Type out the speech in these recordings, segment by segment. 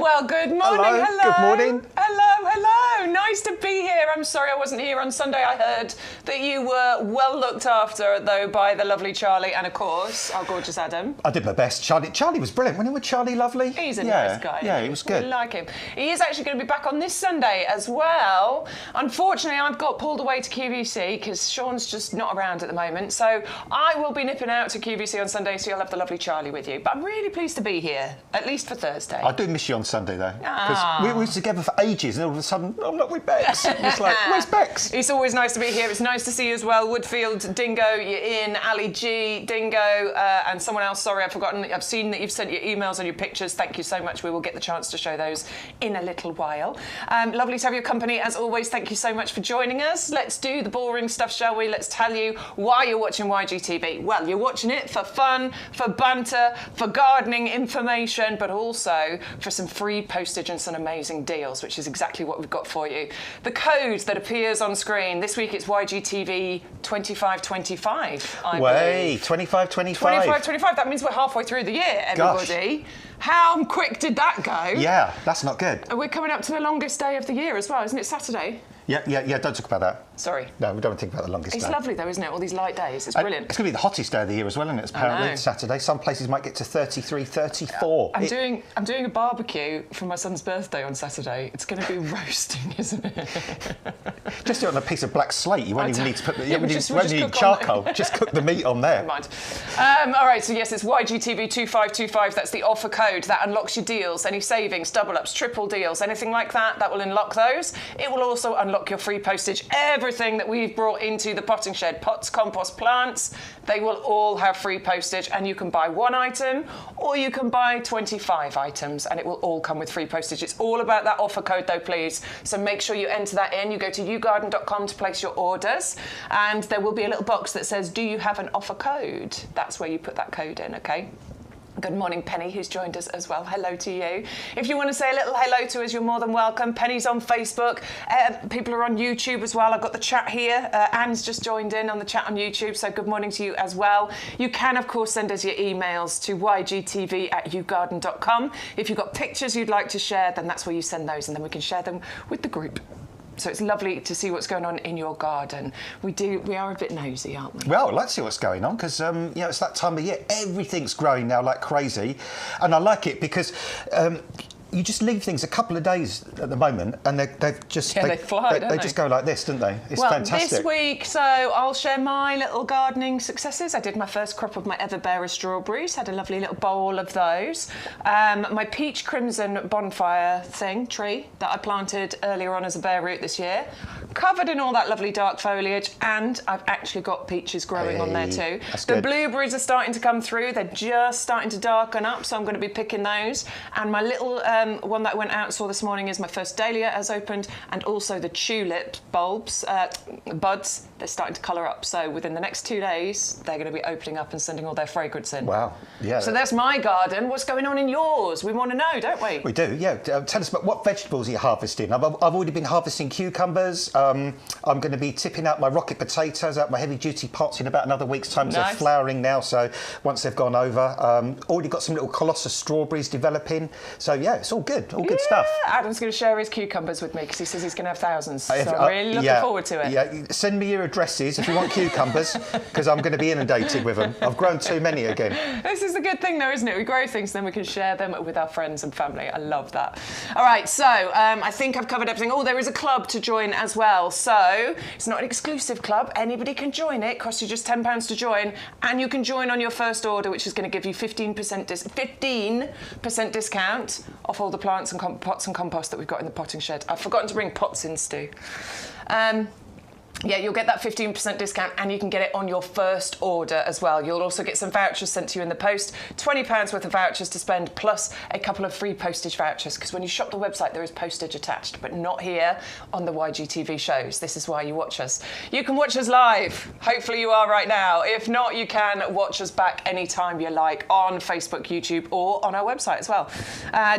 Well, good morning. Hello. Good morning. Hello. Nice to be here. I'm sorry I wasn't here on Sunday. I heard that you were well looked after, though, by the lovely Charlie and, of course, our gorgeous Adam. I did my best. Charlie was brilliant. Wasn't Charlie lovely? He's a nice guy. Yeah, he was good. We like him. He is actually going to be back on this Sunday as well. Unfortunately, I've got pulled away to QVC because Sean's just not around at the moment. So I will be nipping out to QVC on Sunday, so you'll have the lovely Charlie with you. But I'm really pleased to be here, at least for Thursday. I do miss you on Sunday, though. Because we were together for ages, and all of a sudden, I'm not with Bex. It's like, where's Bex? It's always nice to be here. It's nice to see you as well. Woodfield, Dingo, you're in. Ali G, Dingo, and someone else. Sorry, I've forgotten. I've seen that you've sent your emails and your pictures. Thank you so much. We will get the chance to show those in a little while. Lovely to have your company, as always. Thank you so much for joining us. Let's do the boring stuff, shall we? Let's tell you why you're watching YGTV. Well, you're watching it for fun, for banter, for gardening information, but also for some free postage and some amazing deals, which is exactly what we've got for you. The code that appears on screen, this week it's YGTV 2525, I believe. 2525. 2525, that means we're halfway through the year, everybody. Gosh. How quick did that go? Yeah, that's not good. And we're coming up to the longest day of the year as well, isn't it? Saturday? Yeah, don't talk about that. Sorry. No, we don't want to think about the longest day. It's lovely though, isn't it? All these light days. It's brilliant. It's going to be the hottest day of the year as well, isn't it? Apparently, Saturday. Some places might get to 33, 34. I'm doing a barbecue for my son's birthday on Saturday. It's going to be roasting, isn't it? Just do it on a piece of black slate. You won't even need to put you won't need charcoal. Just cook the meat on there. Never mind. All right, so yes, it's YGTV 2525. That's the offer code. That unlocks your deals, any savings, double ups, triple deals, anything like that. That will unlock those. It will also unlock your free postage. Everything that we've brought into the potting shed, pots, compost, plants, they will all have free postage, and you can buy one item or you can buy 25 items and it will all come with free postage. It's all about that offer code though, please. So make sure you enter that in. You go to YouGarden.com to place your orders, and there will be a little box that says, do you have an offer code? That's where you put that code in, okay? Good morning, Penny, who's joined us as well. Hello to you. If you want to say a little hello to us, you're more than welcome. Penny's on Facebook. People are on YouTube as well. I've got the chat here. Anne's just joined in on the chat on YouTube, so good morning to you as well. You can, of course, send us your emails to ygtv@yougarden.com. If you've got pictures you'd like to share, then that's where you send those, and then we can share them with the group. So it's lovely to see what's going on in your garden. We are a bit nosy, aren't we? Well, let's see what's going on, because it's that time of year. Everything's growing now like crazy, and I like it because you just leave things a couple of days at the moment, and they fly. They just go like this, don't they? It's fantastic. This week, so I'll share my little gardening successes. I did my first crop of my Everbearer strawberries. Had a lovely little bowl of those. My peach crimson bonfire tree that I planted earlier on as a bare root this year, covered in all that lovely dark foliage, and I've actually got peaches growing on there too. The blueberries are starting to come through. They're just starting to darken up, so I'm going to be picking those. And my little one that I went out and saw this morning is my first dahlia has opened, and also the tulip buds, they're starting to colour up. So within the next 2 days, they're going to be opening up and sending all their fragrance in. Wow, yeah. So that's my garden. What's going on in yours? We want to know, don't we? We do, yeah. Tell us about what vegetables you're harvesting. I've already been harvesting cucumbers. I'm going to be tipping out my rocket potatoes out my heavy-duty pots in about another week's time. Nice. They're flowering now, so once they've gone over. Already got some little colossus strawberries developing. So, yeah, it's all good stuff. Adam's going to share his cucumbers with me because he says he's going to have thousands. So I'm really looking forward to it. Yeah, send me your addresses if you want cucumbers, because I'm going to be inundated with them. I've grown too many again. This is the good thing, though, isn't it? We grow things, then we can share them with our friends and family. I love that. All right, so I think I've covered everything. Oh, there is a club to join as well. So it's not an exclusive club. Anybody can join it. It costs you just £10 to join, and you can join on your first order, which is going to give you 15% discount off all the plants and pots and compost that we've got in the potting shed. I've forgotten to bring pots in, Stu. Yeah, you'll get that 15% discount, and you can get it on your first order as well. You'll also get some vouchers sent to you in the post, £20 worth of vouchers to spend, plus a couple of free postage vouchers, because when you shop the website, there is postage attached, but not here on the YGTV shows. This is why you watch us. You can watch us live. Hopefully you are right now. If not, you can watch us back anytime you like on Facebook, YouTube, or on our website as well.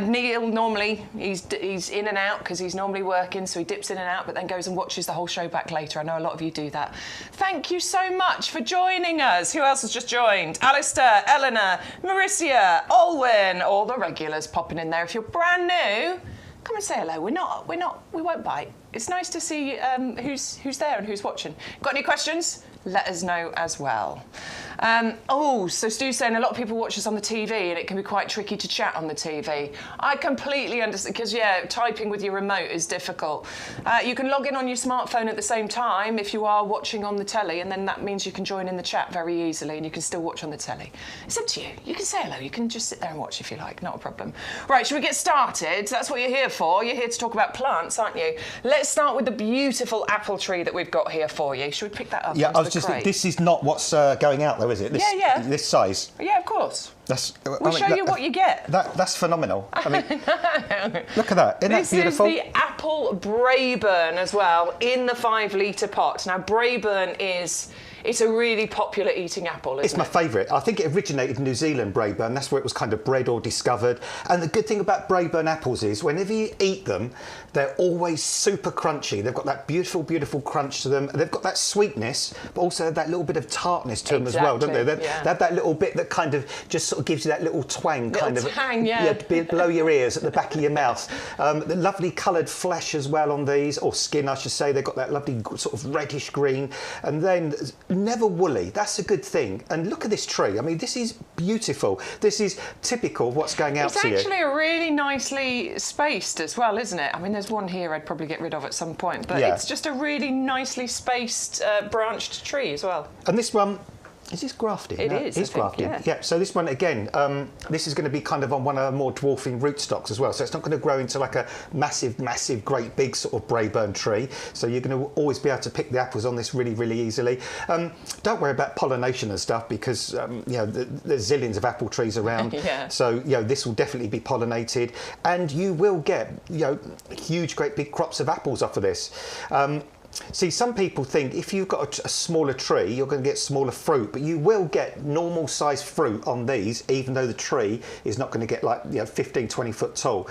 Neil, normally, he's in and out because he's normally working, so he dips in and out, but then goes and watches the whole show back later. I know a lot of you do that. Thank you so much for joining us. Who else has just joined? Alistair, Eleanor, Mauricia, Olwyn, all the regulars popping in there. If you're brand new, come and say hello. We won't bite. It's nice to see who's there and who's watching. Got any questions? Let us know as well. So Stu's saying a lot of people watch us on the TV and it can be quite tricky to chat on the TV. I completely understand, because typing with your remote is difficult. You can log in on your smartphone at the same time if you are watching on the telly, and then that means you can join in the chat very easily and you can still watch on the telly. It's up to you. You can say hello. You can just sit there and watch if you like, not a problem. Right, should we get started? That's what you're here for. You're here to talk about plants, aren't you? Let's start with the beautiful apple tree that we've got here for you. Should we pick that up? Yeah, this is not what's going out though, is it? This size. Yeah, of course. We'll show you what you get. That's phenomenal. I mean, look at that. Isn't that beautiful? This is the apple Braeburn as well, in the 5-litre pot. Now, Braeburn it's a really popular eating apple, isn't it? It's my favourite. I think it originated in New Zealand, Braeburn. That's where it was kind of bred or discovered. And the good thing about Braeburn apples is whenever you eat them, they're always super crunchy. They've got that beautiful, beautiful crunch to them. They've got that sweetness, but also that little bit of tartness to them as well, don't they? They have that little bit that kind of just sort of gives you that little twang, below your ears, at the back of your mouth. The lovely coloured flesh as well on these, or skin, I should say. They've got that lovely sort of reddish green. And then never woolly. That's a good thing. And look at this tree. I mean, this is beautiful. This is typical of what's going out to you. It's actually a really nicely spaced as well, isn't it? I mean, there's one here I'd probably get rid of at some point, but it's just a really nicely spaced, branched tree as well. And this one, is this grafted? It is. It's grafted. Yeah. So this one again, this is going to be kind of on one of our more dwarfing rootstocks as well. So it's not going to grow into like a massive, massive, great big sort of Braeburn tree. So you're going to always be able to pick the apples on this really, really easily. Don't worry about pollination and stuff because there's zillions of apple trees around. So this will definitely be pollinated, and you will get huge, great big crops of apples off of this. See, some people think if you've got a smaller tree, you're going to get smaller fruit, but you will get normal sized fruit on these, even though the tree is not going to get like 15, 20 foot tall.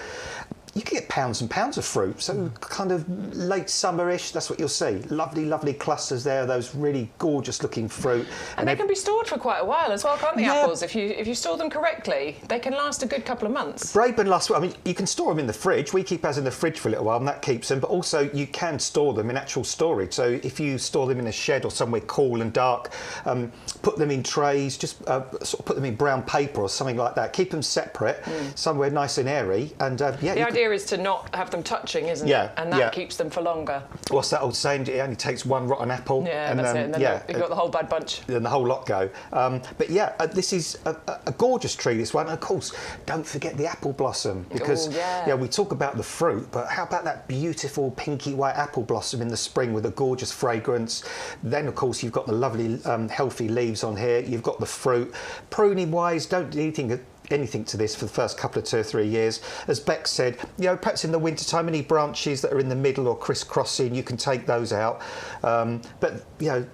You can get pounds and pounds of fruit, so kind of late summerish, that's what you'll see. Lovely, lovely clusters there, those really gorgeous looking fruit. And they can be stored for quite a while as well, can't the apples? If you store them correctly, they can last a good couple of months. Braeburn lasts, I mean, you can store them in the fridge. We keep ours in the fridge for a little while and that keeps them, but also you can store them in actual storage. So if you store them in a shed or somewhere cool and dark, put them in trays, just sort of put them in brown paper or something like that. Keep them separate, somewhere nice and airy, and the idea is to not have them touching, isn't it? And that keeps them for longer. What's that old saying? It only takes one rotten apple. Yeah, and that's it. And then you've got the whole bad bunch. Then the whole lot go. But this is a gorgeous tree, this one. And of course, don't forget the apple blossom, because we talk about the fruit, but how about that beautiful pinky white apple blossom in the spring with a gorgeous fragrance? Then, of course, you've got the lovely healthy leaves on here. You've got the fruit. Pruning wise, don't do anything to this for the first couple of 2 or 3 years. As Bex said, perhaps in the winter time, any branches that are in the middle or crisscrossing, you can take those out. But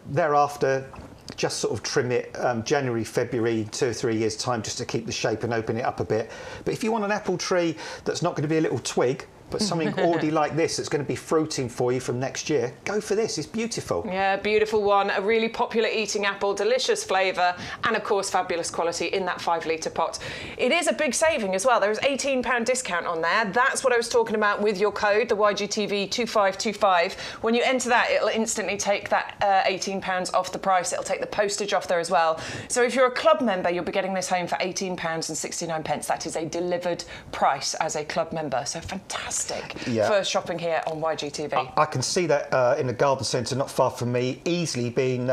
thereafter, just sort of trim it January, February, 2 or 3 years time, just to keep the shape and open it up a bit. But if you want an apple tree that's not going to be a little twig, but something already like this that's going to be fruiting for you from next year, go for this. It's beautiful. Yeah, beautiful one. A really popular eating apple, delicious flavour, and of course fabulous quality in that 5-litre pot. It is a big saving as well. There is £18 discount on there. That's what I was talking about with your code, the YGTV2525. When you enter that, it'll instantly take that £18 off the price. It'll take the postage off there as well. So if you're a club member, you'll be getting this home for £18.69. That is a delivered price as a club member. So fantastic. For shopping here on YGTV. I can see that in a garden centre not far from me, easily being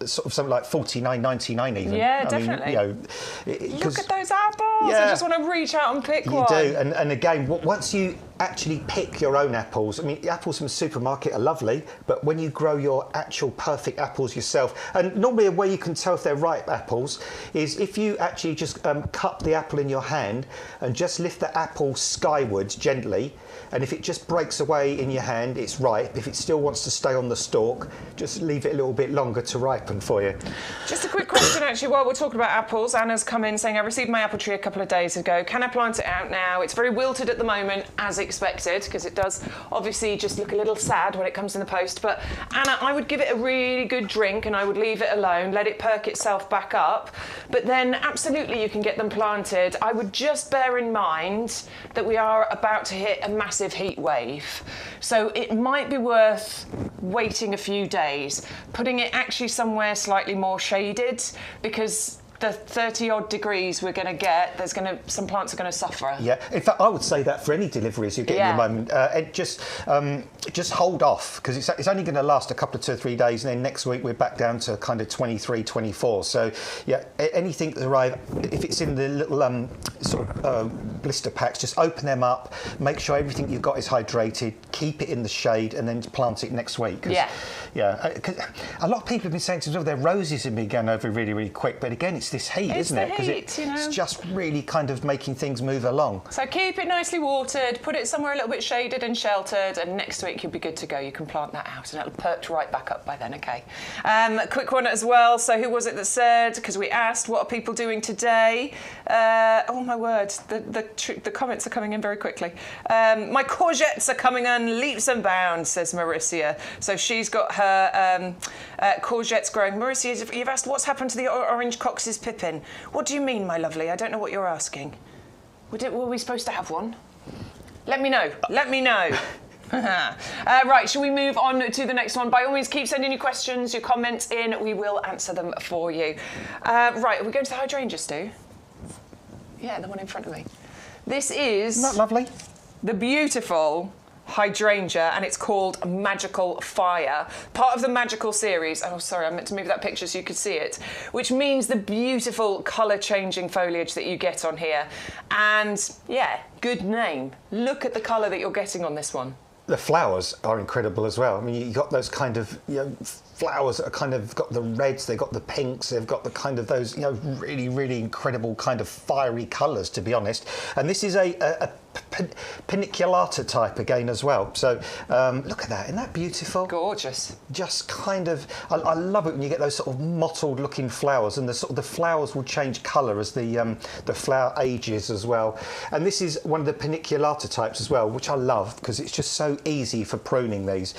sort of something like $49.99 even. Yeah, definitely. Look at those apples. I just want to reach out and pick one. You do, and again, once you actually pick your own apples, I mean, the apples from the supermarket are lovely, but when you grow your actual perfect apples yourself, and normally a way you can tell if they're ripe apples is if you actually just cup the apple in your hand and just lift the apple skywards gently, and if it just breaks away in your hand, it's ripe. If it still wants to stay on the stalk, just leave it a little bit longer to ripen for you. Just a quick question, actually, while we're talking about apples. Anna's come in saying, I received my apple tree a couple of days ago. Can I plant it out now? It's very wilted at the moment, as expected, because it does obviously just look a little sad when it comes in the post. But Anna, I would give it a really good drink and I would leave it alone, let it perk itself back up. But then absolutely you can get them planted. I would just bear in mind that we are about to hit a massive heat wave. So it might be worth waiting a few days, putting it actually somewhere slightly more shaded, because the 30-odd degrees we're going to get, some plants are going to suffer. Yeah, in fact, I would say that for any deliveries you get in the moment, just hold off, because it's only going to last a couple of 2 or 3 days, and then next week we're back down to kind of 23, 24. So, yeah, anything that arrives, if it's in the little blister packs, just open them up, make sure everything you've got is hydrated, keep it in the shade, and then plant it next week. Because a lot of people have been saying to me, their roses have been going over really, really quick, but again, it's this heat, isn't it? Because it's just really kind of making things move along. So keep it nicely watered, put it somewhere a little bit shaded and sheltered, and next week you'll be good to go. You can plant that out and it'll perch right back up by then, okay? Quick one as well. So who was it that said, because we asked, what are people doing today? Oh my word, the comments are coming in very quickly. My courgettes are coming in leaps and bounds, says Mauricia. So she's got her courgettes growing. Mauricia, you've asked what's happened to the orange Cox's pippin. What do you mean, my lovely? I don't know what you're asking. Were we supposed to have one? Let me know. Let me know. Right, shall we move on to the next one? By all means, keep sending your questions, your comments in. We will answer them for you. Right, are we going to the hydrangeas, Stu? Yeah, the one in front of me. This is... Isn't that lovely? The beautiful hydrangea, and it's called Magical Fire, part of the Magical series. Oh, sorry, I meant to move that picture so you could see it, which means the beautiful colour-changing foliage that you get on here. And yeah, good name. Look at the colour that you're getting on this one. The flowers are incredible as well. I mean, you've got those kind of, flowers that are kind of got the reds, they've got the pinks, they've got the kind of those, really, really incredible kind of fiery colours, to be honest. And this is a paniculata type again as well. So look at that, isn't that beautiful? Gorgeous. Just kind of, I love it when you get those sort of mottled looking flowers, and the flowers will change colour as the flower ages as well. And this is one of the paniculata types as well, which I love because it's just so easy for pruning these.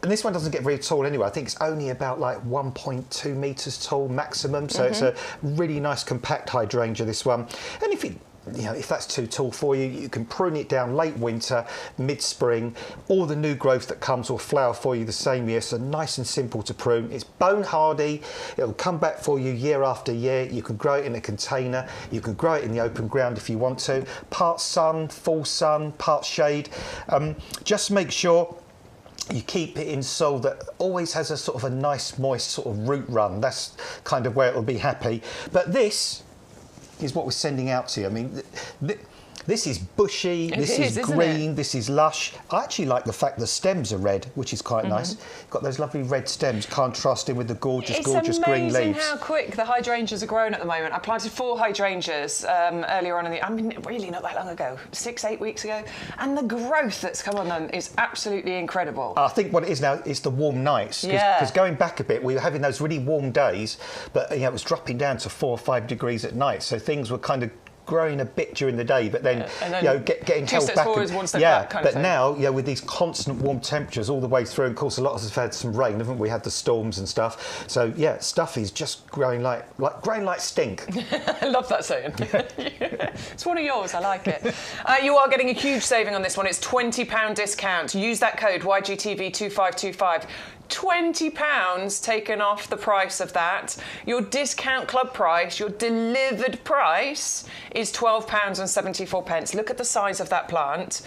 And this one doesn't get very tall anyway. I think it's only about like 1.2 metres tall maximum. So it's a really nice compact hydrangea, this one. And if that's too tall for you, you can prune it down late winter, mid-spring. All the new growth that comes will flower for you the same year, so nice and simple to prune. It's bone hardy, it'll come back for you year after year. You can grow it in a container, you can grow it in the open ground if you want to. Part sun, full sun, part shade. Just make sure you keep it in soil that always has a sort of a nice moist sort of root run. That's kind of where it'll be happy. But this is what we're sending out to you. I mean, this is bushy, this is green, this is lush. I actually like the fact the stems are red, which is quite nice. Got those lovely red stems contrasting with the gorgeous green leaves. It's amazing how quick the hydrangeas are growing at the moment. I planted 4 hydrangeas earlier on really not that long ago, 6-8 weeks ago, and the growth that's come on them is absolutely incredible. I think what it is now is the warm nights. Because going back a bit, we were having those really warm days, but it was dropping down to 4 or 5 degrees at night, so things were kind of growing a bit during the day, but then, getting held back. Forwards, one step back kind of thing. Now, with these constant warm temperatures all the way through, and of course, a lot of us have had some rain, haven't we? Had the storms and stuff. So stuff is just growing like stink. I love that saying. It's one of yours. I like it. You are getting a huge saving on this one. It's £20 discount. Use that code YGTV2525. £20 taken off the price of that. Your discount club price, your delivered price, is £12.74. Look at the size of that plant.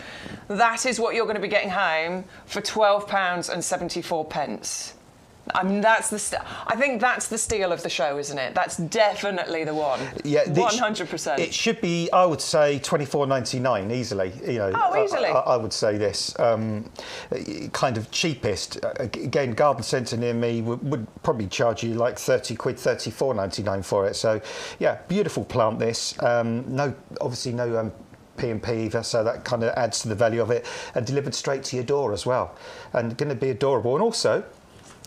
That is what you're going to be getting home for £12.74. I mean, I think that's the steal of the show, isn't it? That's definitely the one. Yeah, 100%. It should be, I would say, £24.99 easily. Easily. I would say this kind of cheapest. Again, garden centre near me would probably charge you like 30 quid, £34.99 for it. So, yeah, beautiful plant. This obviously no P&P either, so that kind of adds to the value of it, and delivered straight to your door as well, and going to be adorable. And also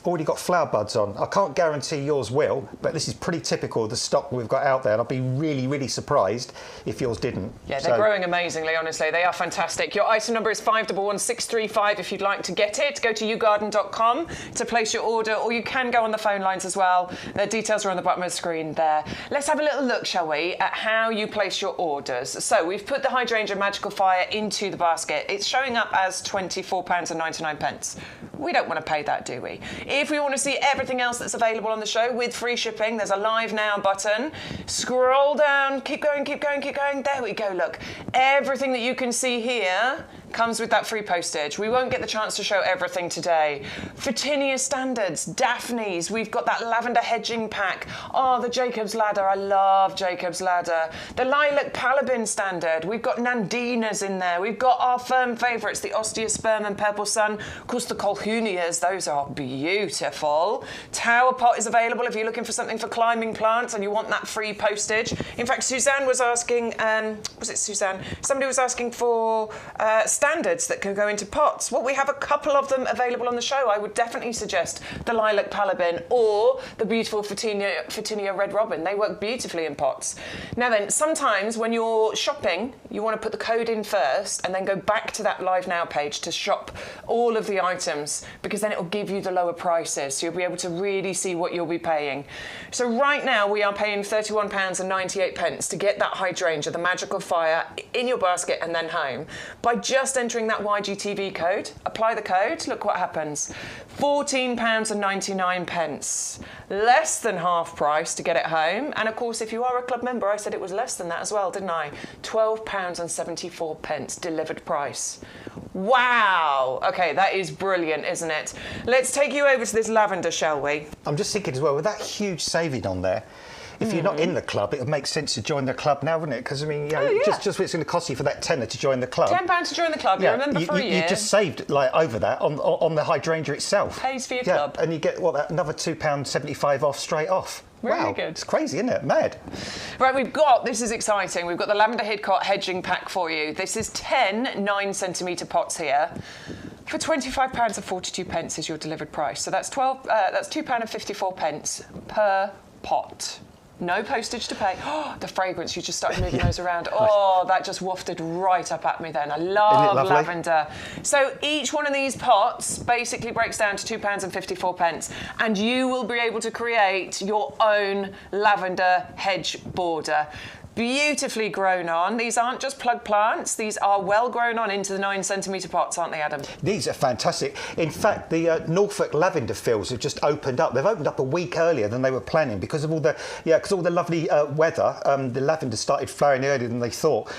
already got flower buds on. I can't guarantee yours will, but this is pretty typical of the stock we've got out there, and I'll be really, really surprised if yours didn't. Yeah, they're growing amazingly, honestly. They are fantastic. Your item number is 511635 if you'd like to get it. Go to YouGarden.com to place your order, or you can go on the phone lines as well. The details are on the bottom of the screen there. Let's have a little look, shall we, at how you place your orders. So we've put the hydrangea magical fire into the basket. It's showing up as £24.99. We don't want to pay that, do we? If we want to see everything else that's available on the show with free shipping, there's a Live Now button. Scroll down, keep going, keep going, keep going. There we go, look. Everything that you can see here comes with that free postage. We won't get the chance to show everything today. Photinia standards, Daphne's, we've got that lavender hedging pack. Oh, the Jacob's ladder, I love Jacob's ladder. The lilac palabin standard, we've got Nandina's in there. We've got our firm favourites, the Osteospermum and purple sun. Of course, the Colquhounias, those are beautiful. Tower pot is available if you're looking for something for climbing plants and you want that free postage. In fact, Suzanne was asking, was it Suzanne? Somebody was asking for standards that can go into pots. Well, we have a couple of them available on the show. I would definitely suggest the lilac palabin or the beautiful Photinia red robin. They work beautifully in pots. Now then, sometimes when you're shopping, you want to put the code in first and then go back to that Live Now page to shop all of the items, because then it will give you the lower prices. So you'll be able to really see what you'll be paying. So right now we are paying £31.98 to get that hydrangea, the magical fire, in your basket and then home. By just entering that YGTV code, apply the code, look what happens. £14.99, less than half price to get it home. And of course, if you are a club member, I said it was less than that as well, didn't I? £12.74 delivered price. Wow. Okay, that is brilliant, isn't it? Let's take you over to this lavender, shall we? I'm just thinking as well, with that huge saving on there, if you're not in the club, it would make sense to join the club now, wouldn't it? Because, I mean, you know, just what it's going to cost you for that tenner to join the club. £10 to join the club, you remember, for a year. You just saved, like, over that on the hydrangea itself. Pays for your club. And you get, what, another £2.75 off straight off. Really wow, good. It's crazy, isn't it? Mad. Right, this is exciting. We've got the Lavender Hidcot hedging pack for you. This is 10 9cm pots here. For £25.42 is your delivered price. So that's £2.54 per pot. No postage to pay. Oh, the fragrance, you just started moving those around. Oh, that just wafted right up at me then. I love lavender. So each one of these pots basically breaks down to £2.54, and you will be able to create your own lavender hedge border. Beautifully grown on. These aren't just plug plants. These are well grown on into the 9cm pots, aren't they, Adam? These are fantastic. In fact, the Norfolk lavender fields have just opened up. They've opened up a week earlier than they were planning because of all the lovely weather. The lavender started flowering earlier than they thought.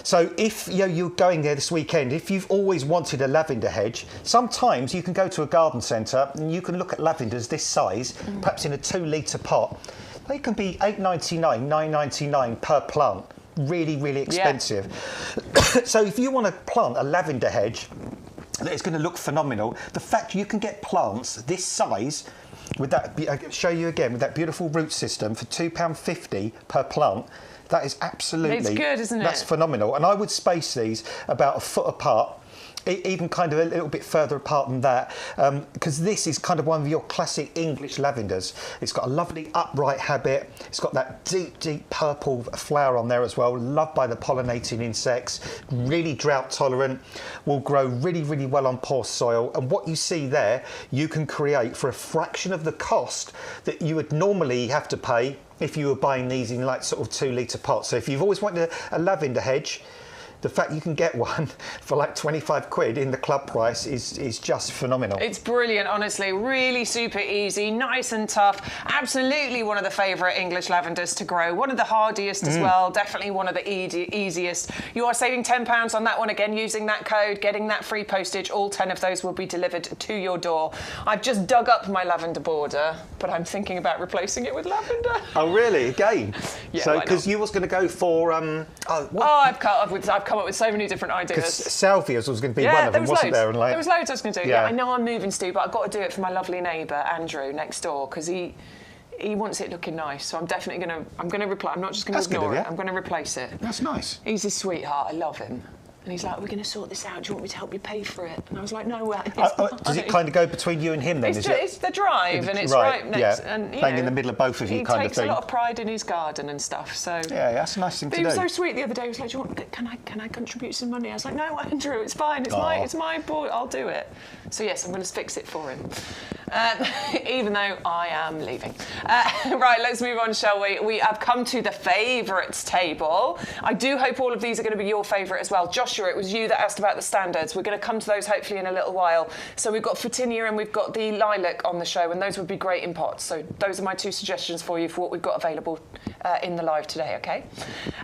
So if you're going there this weekend, if you've always wanted a lavender hedge, sometimes you can go to a garden centre and you can look at lavenders this size, perhaps in a 2-litre pot. They can be $8.99, $9.99 per plant. Really, really expensive. Yeah. So if you want to plant a lavender hedge that is going to look phenomenal, the fact you can get plants this size with that, I'll show you again, with that beautiful root system for £2.50 per plant, that is absolutely... It's good, isn't it? That's phenomenal. And I would space these about a foot apart, even kind of a little bit further apart than that, because this is kind of one of your classic English lavenders. It's got a lovely upright habit. It's got that deep, deep purple flower on there as well, loved by the pollinating insects, really drought tolerant, will grow really, really well on poor soil. And what you see there, you can create for a fraction of the cost that you would normally have to pay if you were buying these in like sort of 2-litre pots. So if you've always wanted a lavender hedge, the fact you can get one for like 25 quid in the club price is just phenomenal. It's brilliant, honestly. Really super easy, nice and tough. Absolutely one of the favourite English lavenders to grow. One of the hardiest as well. Definitely one of the easiest. You are saving £10 on that one again using that code, getting that free postage. All 10 of those will be delivered to your door. I've just dug up my lavender border, but I'm thinking about replacing it with lavender. Oh, really? Again? Yeah, so, because you was going to go for... I've come up with so many different ideas. Because salvias was going to be one of them, wasn't there? And there was loads I was going to do. Yeah, I know I'm moving, Stu, but I've got to do it for my lovely neighbour, Andrew, next door, because he he wants it looking nice, so I'm definitely going to reply. I'm not just going to ignore it. I'm going to replace it. That's nice. He's a sweetheart. I love him. And he's like, we're going to sort this out. Do you want me to help you pay for it? And I was like, no, does it kind of go between you and him then? It's the drive, and it's right next. Yeah. And, bang in the middle of both of you kind of thing. He takes a lot of pride in his garden and stuff. So yeah, that's a nice thing to do. He was so sweet the other day. He was like, can I contribute some money? I was like, no, Andrew, it's fine. It's my boy. I'll do it. So yes, I'm going to fix it for him. Even though I am leaving. Right, let's move on, shall we? We have come to the favourites table. I do hope all of these are going to be your favourite as well. Joshua, it was you that asked about the standards. We're going to come to those hopefully in a little while. So we've got Photinia and we've got the lilac on the show, and those would be great in pots. So those are my two suggestions for you for what we've got available in the live today, okay?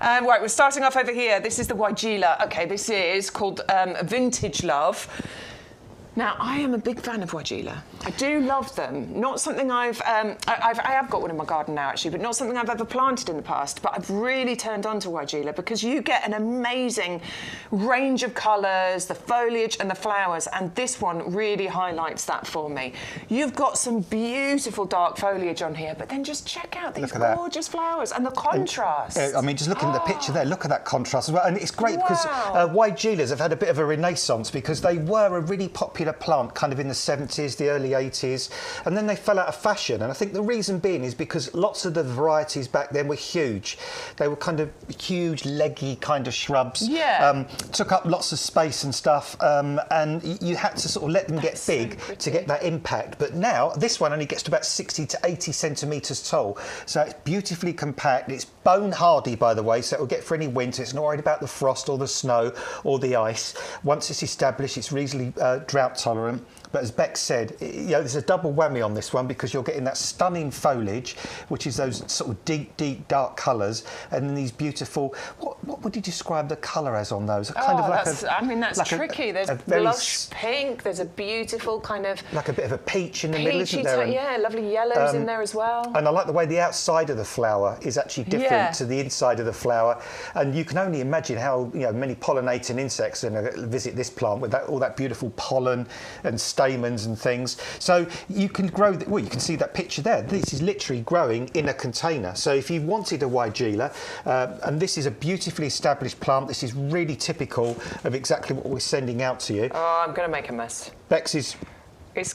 Right, we're starting off over here. This is the Weigela. Okay, this is called Vintage Love. Now, I am a big fan of Weigela. I do love them. Not something I have got one in my garden now, actually, but not something I've ever planted in the past. But I've really turned on to Weigela because you get an amazing range of colours, the foliage and the flowers, and this one really highlights that for me. You've got some beautiful dark foliage on here, but then just check out these gorgeous flowers and the contrast. I mean, just looking at the picture there, look at that contrast as well. And it's great because Weigelas have had a bit of a renaissance because they were a really popular plant kind of in the 70s, the early 80s, and then they fell out of fashion. And I think the reason being is because lots of the varieties back then were huge. They were kind of huge, leggy kind of shrubs. Yeah. Took up lots of space and stuff, and you had to sort of let them get big to get that impact. But now, this one only gets to about 60 to 80 centimetres tall. So it's beautifully compact. It's bone hardy, by the way, so it'll get for any winter. It's not worried about the frost or the snow or the ice. Once it's established, it's reasonably drought tolerant. But as Bex said, there's a double whammy on this one because you're getting that stunning foliage, which is those sort of deep, deep, dark colours, and then these beautiful. What would you describe the colour as on those? That's tricky. There's blush pink. There's a beautiful kind of like a bit of a peach in the middle, isn't there? Yeah, lovely yellows in there as well. And I like the way the outside of the flower is actually different to the inside of the flower, and you can only imagine how many pollinating insects are going to visit this plant with all that beautiful pollen and stamens and things. So you can grow. You can see that picture there. This is literally growing in a container. So if you wanted a Weigela, and this is a beautifully established plant, this is really typical of exactly what we're sending out to you. Oh, I'm going to make a mess. Bex is. It's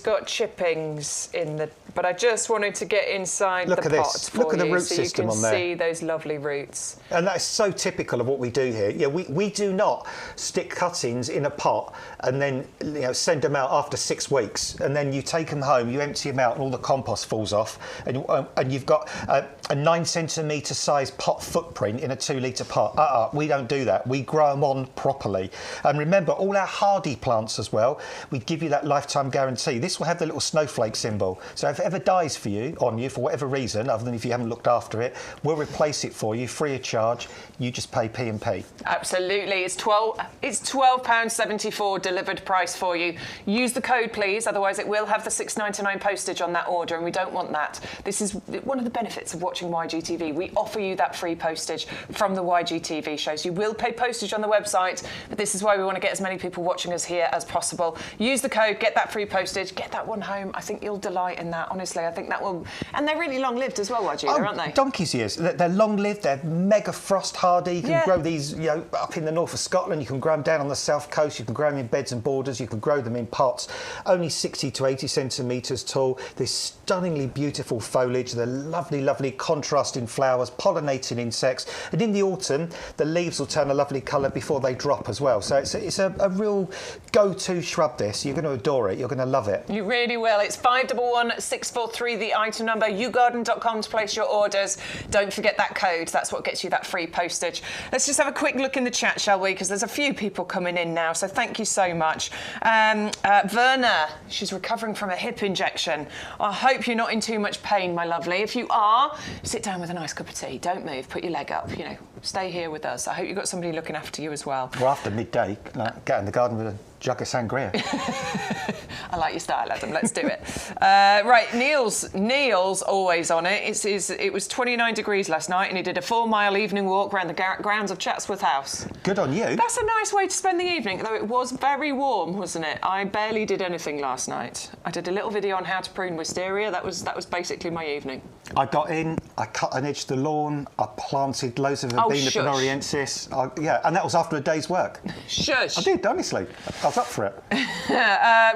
got chippings in the, but I just wanted to get inside the pot for you. Look at the root system on there. So you can see those lovely roots. And that is so typical of what we do here. Yeah, we do not stick cuttings in a pot and then send them out after 6 weeks, and then you take them home, you empty them out, and all the compost falls off, and you've got a 9 centimetre size pot footprint in a 2 litre pot. We don't do that. We grow them on properly. And remember, all our hardy plants as well, we give you that lifetime guarantee. This will have the little snowflake symbol. So if it ever dies on you for whatever reason, other than if you haven't looked after it, we'll replace it for you free of charge. You just pay P&P. Absolutely. It's £12.74 delivered price for you. Use the code, please, otherwise it will have the £6.99 postage on that order, and we don't want that. This is one of the benefits of watching YGTV. We offer you that free postage from the YGTV shows. You will pay postage on the website, but this is why we want to get as many people watching us here as possible. Use the code, get that free postage, get that one home. I think you'll delight in that, honestly. I think that will... And they're really long-lived as well, Weigela, aren't they? Donkey's years. They're long-lived, they're mega frost hardy. You can grow these up in the north of Scotland, you can grow them down on the south coast, you can grow them in beds and borders, you can grow them in pots. Only 60 to 80 centimetres tall. This stunningly beautiful foliage, the lovely, lovely contrasting flowers, pollinating insects. And in the autumn, the leaves will turn a lovely colour before they drop as well. So it's a real go-to shrub, this. You're going to adore it. You're going to love it. You really will. It's 511643, the item number, YouGarden.com to place your orders. Don't forget that code. That's what gets you that free postage. Let's just have a quick look in the chat, shall we? Because there's a few people coming in now, so thank you so much. Verna, she's recovering from a hip injection. I hope you're not in too much pain, my lovely. If you are, sit down with a nice cup of tea. Don't move. Put your leg up. Stay here with us. I hope you've got somebody looking after you as well. Well, after midday, get in the garden with a jug of sangria. I like your style, Adam. Let's do it. Right, Neil's always on it. It was 29 degrees last night, and he did a 4-mile evening walk around the grounds of Chatsworth House. Good on you. That's a nice way to spend the evening, though it was very warm, wasn't it? I barely did anything last night. I did a little video on how to prune wisteria. That was basically my evening. I got in, I cut and edged the lawn, I planted loads of Verbena bonariensis. Yeah, and that was after a day's work. Shush. I did, honestly. I was up for it.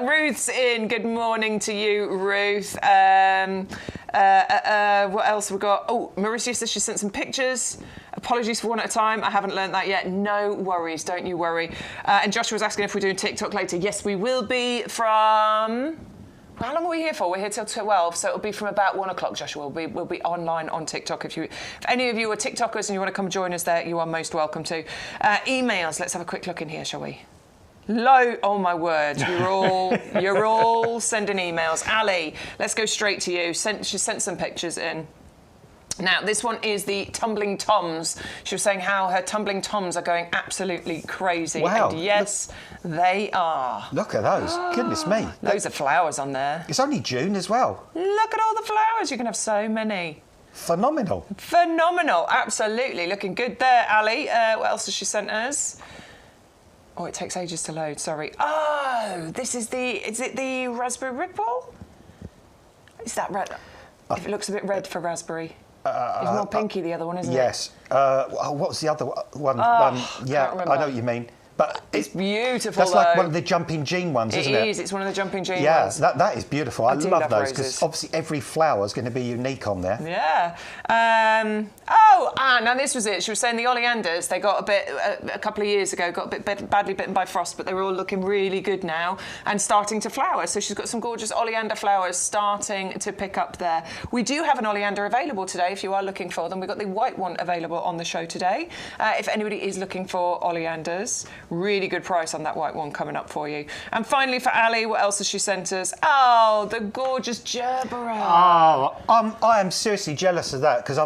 Ruth's in. Good morning to you, Ruth. What else have we got? Oh, Mauricia says she sent some pictures. Apologies for one at a time. I haven't learnt that yet. No worries, don't you worry. And Joshua was asking if we're doing TikTok later. Yes, we will be from... How long are we here for? We're here till 12, so it'll be from about 1 o'clock, Joshua. We'll be online on TikTok. If any of you are TikTokers and you want to come join us there, you are most welcome to. Emails. Let's have a quick look in here, shall we? Oh my word, you're all sending emails. Ali, let's go straight to you. She sent some pictures in. Now, this one is the tumbling toms. She was saying how her tumbling toms are going absolutely crazy. Wow. And yes, they are. Look at those. Goodness me. Loads of flowers on there. It's only June as well. Look at all the flowers. You can have so many. Phenomenal. Phenomenal. Absolutely. Looking good there, Ali. What else has she sent us? Oh, it takes ages to load. Sorry. Oh, is it the raspberry ripple? Is that red? If it looks a bit red for raspberry. It's more pinky, the other one, isn't it? Yes. What was the other one? Yeah, I know what you mean. But it's beautiful. That's like one of the jumping gene ones, isn't it? It is. It's one of the jumping gene ones. ones. Yeah, that is beautiful. I love those because roses. obviously every flower is going to be unique on there. Yeah. Now this was it. She was saying the oleanders, they got a couple of years ago, got a bit badly bitten by frost, but they were all looking really good now and starting to flower. So she's got some gorgeous oleander flowers starting to pick up there. We do have an oleander available today if you are looking for them. We've got the white one available on the show today. If anybody is looking for oleanders, really good price on that white one coming up for you. And finally for Ali, what else has she sent us? Oh, the gorgeous gerbera. Oh, I am seriously jealous of that because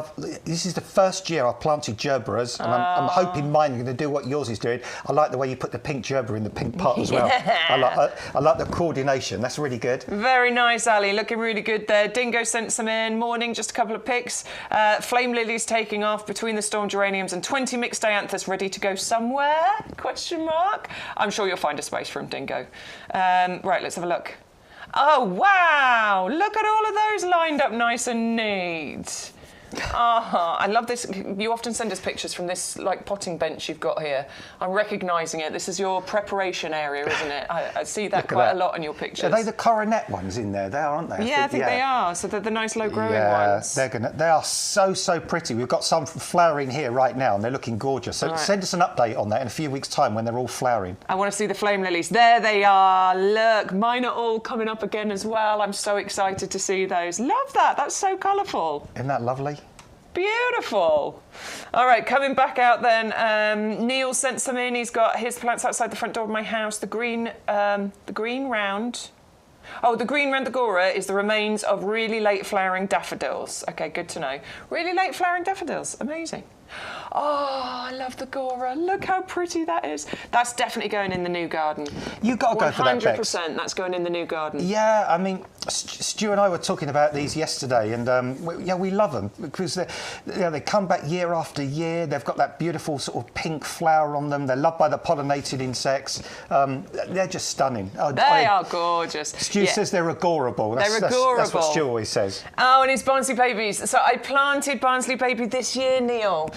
this is the first year I've planted gerberas and I'm hoping mine are going to do what yours is doing. I like the way you put the pink gerbera in the pink pot as well. I like the coordination. That's really good. Very nice, Ali. Looking really good there. Dingo sent some in. Morning, just a couple of pics. Flame lilies taking off between the storm geraniums and 20 mixed dianthus ready to go somewhere? Question mark. I'm sure you'll find a space for them, Dingo. Right, let's have a look. Oh, wow. Look at all of those lined up nice and neat. I love this. You often send us pictures from this like potting bench you've got here. I'm recognising it. This is your preparation area, isn't it? I see that quite a lot in your pictures. Are they the coronet ones in there? They are, aren't they? Yeah, I think they are. So they're the nice low growing ones. They are so pretty. We've got some flowering here right now and they're looking gorgeous. So send us an update on that in a few weeks' time when they're all flowering. I want to see the flame lilies. There they are. Look, mine are all coming up again as well. I'm so excited to see those. Love that. That's so colourful. Isn't that lovely? Beautiful. All right, coming back out then. Neil sent some in. He's got his plants outside the front door of my house. The green round. Oh, the green Randagora is the remains of really late flowering daffodils. Okay, good to know. Really late flowering daffodils. Amazing. Oh, I love the Gora. Look how pretty that is. That's definitely going in the new garden. You've got to go for that, Bex. 100% that's going in the new garden. Yeah, I mean, Stu and I were talking about these yesterday, and we love them because they come back year after year. They've got that beautiful sort of pink flower on them. They're loved by the pollinated insects. They're just stunning. They are gorgeous. Stu says they're agorable. They're agorable. That's what Stu always says. Oh, and it's Barnsley babies. So I planted Barnsley baby this year, Neil.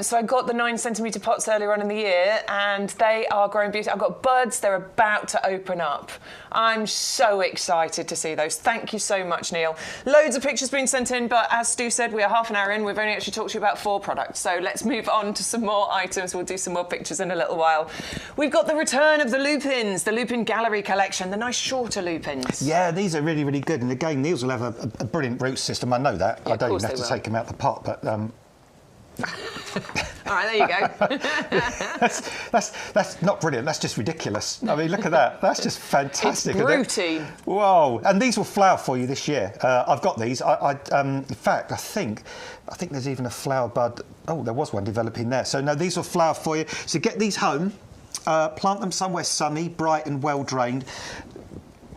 So I got the 9cm pots earlier on in the year and they are growing beautiful. I've got buds, they're about to open up. I'm so excited to see those. Thank you so much, Neil. Loads of pictures being sent in, but as Stu said, we are half an hour in. We've only actually talked to you about 4 products. So let's move on to some more items. We'll do some more pictures in a little while. We've got the return of the lupins, the Lupin Gallery collection, the nice shorter lupins. Yeah, these are really, really good. And again, Neil's will have a brilliant root system. I know that. Yeah, I don't even have to take them out the pot, but... All right, there you go. that's not brilliant. That's just ridiculous. I mean, look at that. That's just fantastic. It's routine. Whoa! And these will flower for you this year. I've got these. In fact, I think there's even a flower bud. Oh, there was one developing there. So no, these will flower for you. So get these home. Plant them somewhere sunny, bright, and well drained.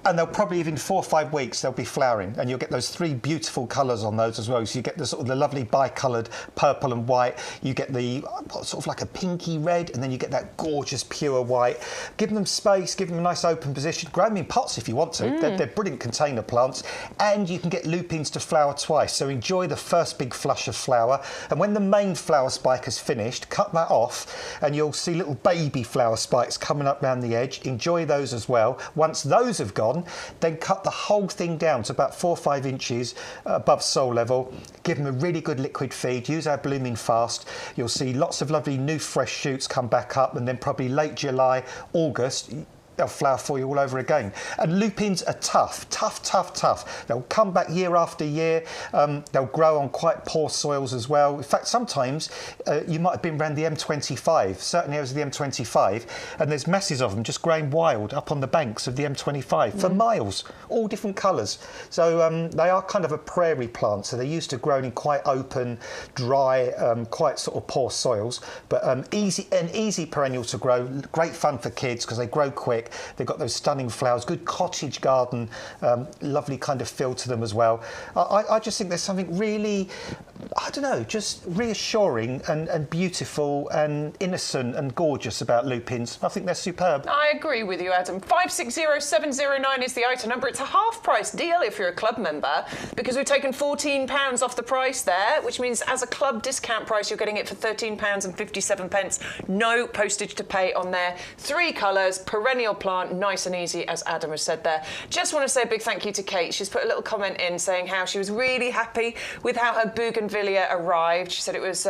And they'll probably, within 4 or 5 weeks, they'll be flowering, and you'll get those 3 beautiful colours on those as well. So you get the sort of the lovely bi-coloured purple and white. You get the sort of like a pinky red, and then you get that gorgeous pure white. Give them space, give them a nice open position. Grow them in pots if you want to. They're brilliant container plants, and you can get lupins to flower twice. So enjoy the first big flush of flower, and when the main flower spike has finished, cut that off, and you'll see little baby flower spikes coming up round the edge. Enjoy those as well. Once those have gone, then cut the whole thing down to about 4 or 5 inches above soil level. Give them a really good liquid feed. Use our Blooming Fast. You'll see lots of lovely new fresh shoots come back up, and then probably late July, August, they'll flower for you all over again. And lupins are tough, tough, tough, tough. They'll come back year after year. They'll grow on quite poor soils as well. In fact, sometimes you might have been around the M25, certain areas of the M25, and there's masses of them just growing wild up on the banks of the M25 for miles, all different colours. So they are kind of a prairie plant, so they're used to growing in quite open, dry, quite sort of poor soils, but easy perennial to grow. Great fun for kids because they grow quick. They've got those stunning flowers, good cottage garden, lovely kind of feel to them as well. I just think there's something really, I don't know, just reassuring and beautiful and innocent and gorgeous about lupins. I think they're superb. I agree with you, Adam. 560709 is the item number. It's a half-price deal if you're a club member, because we've taken £14 off the price there, which means as a club discount price, you're getting it for £13.57. No postage to pay on there. 3 colours, perennial plant, nice and easy, as Adam has said there. Just want to say a big thank you to Kate. She's put a little comment in saying how she was really happy with how her bougainvillea arrived. She said it was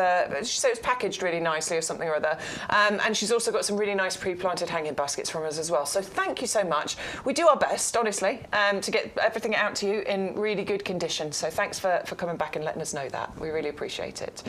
packaged really nicely or something or other. And she's also got some really nice pre-planted hanging baskets from us as well. So thank you so much. We do our best, honestly, to get everything out to you in really good condition. So thanks for coming back and letting us know that. We really appreciate it.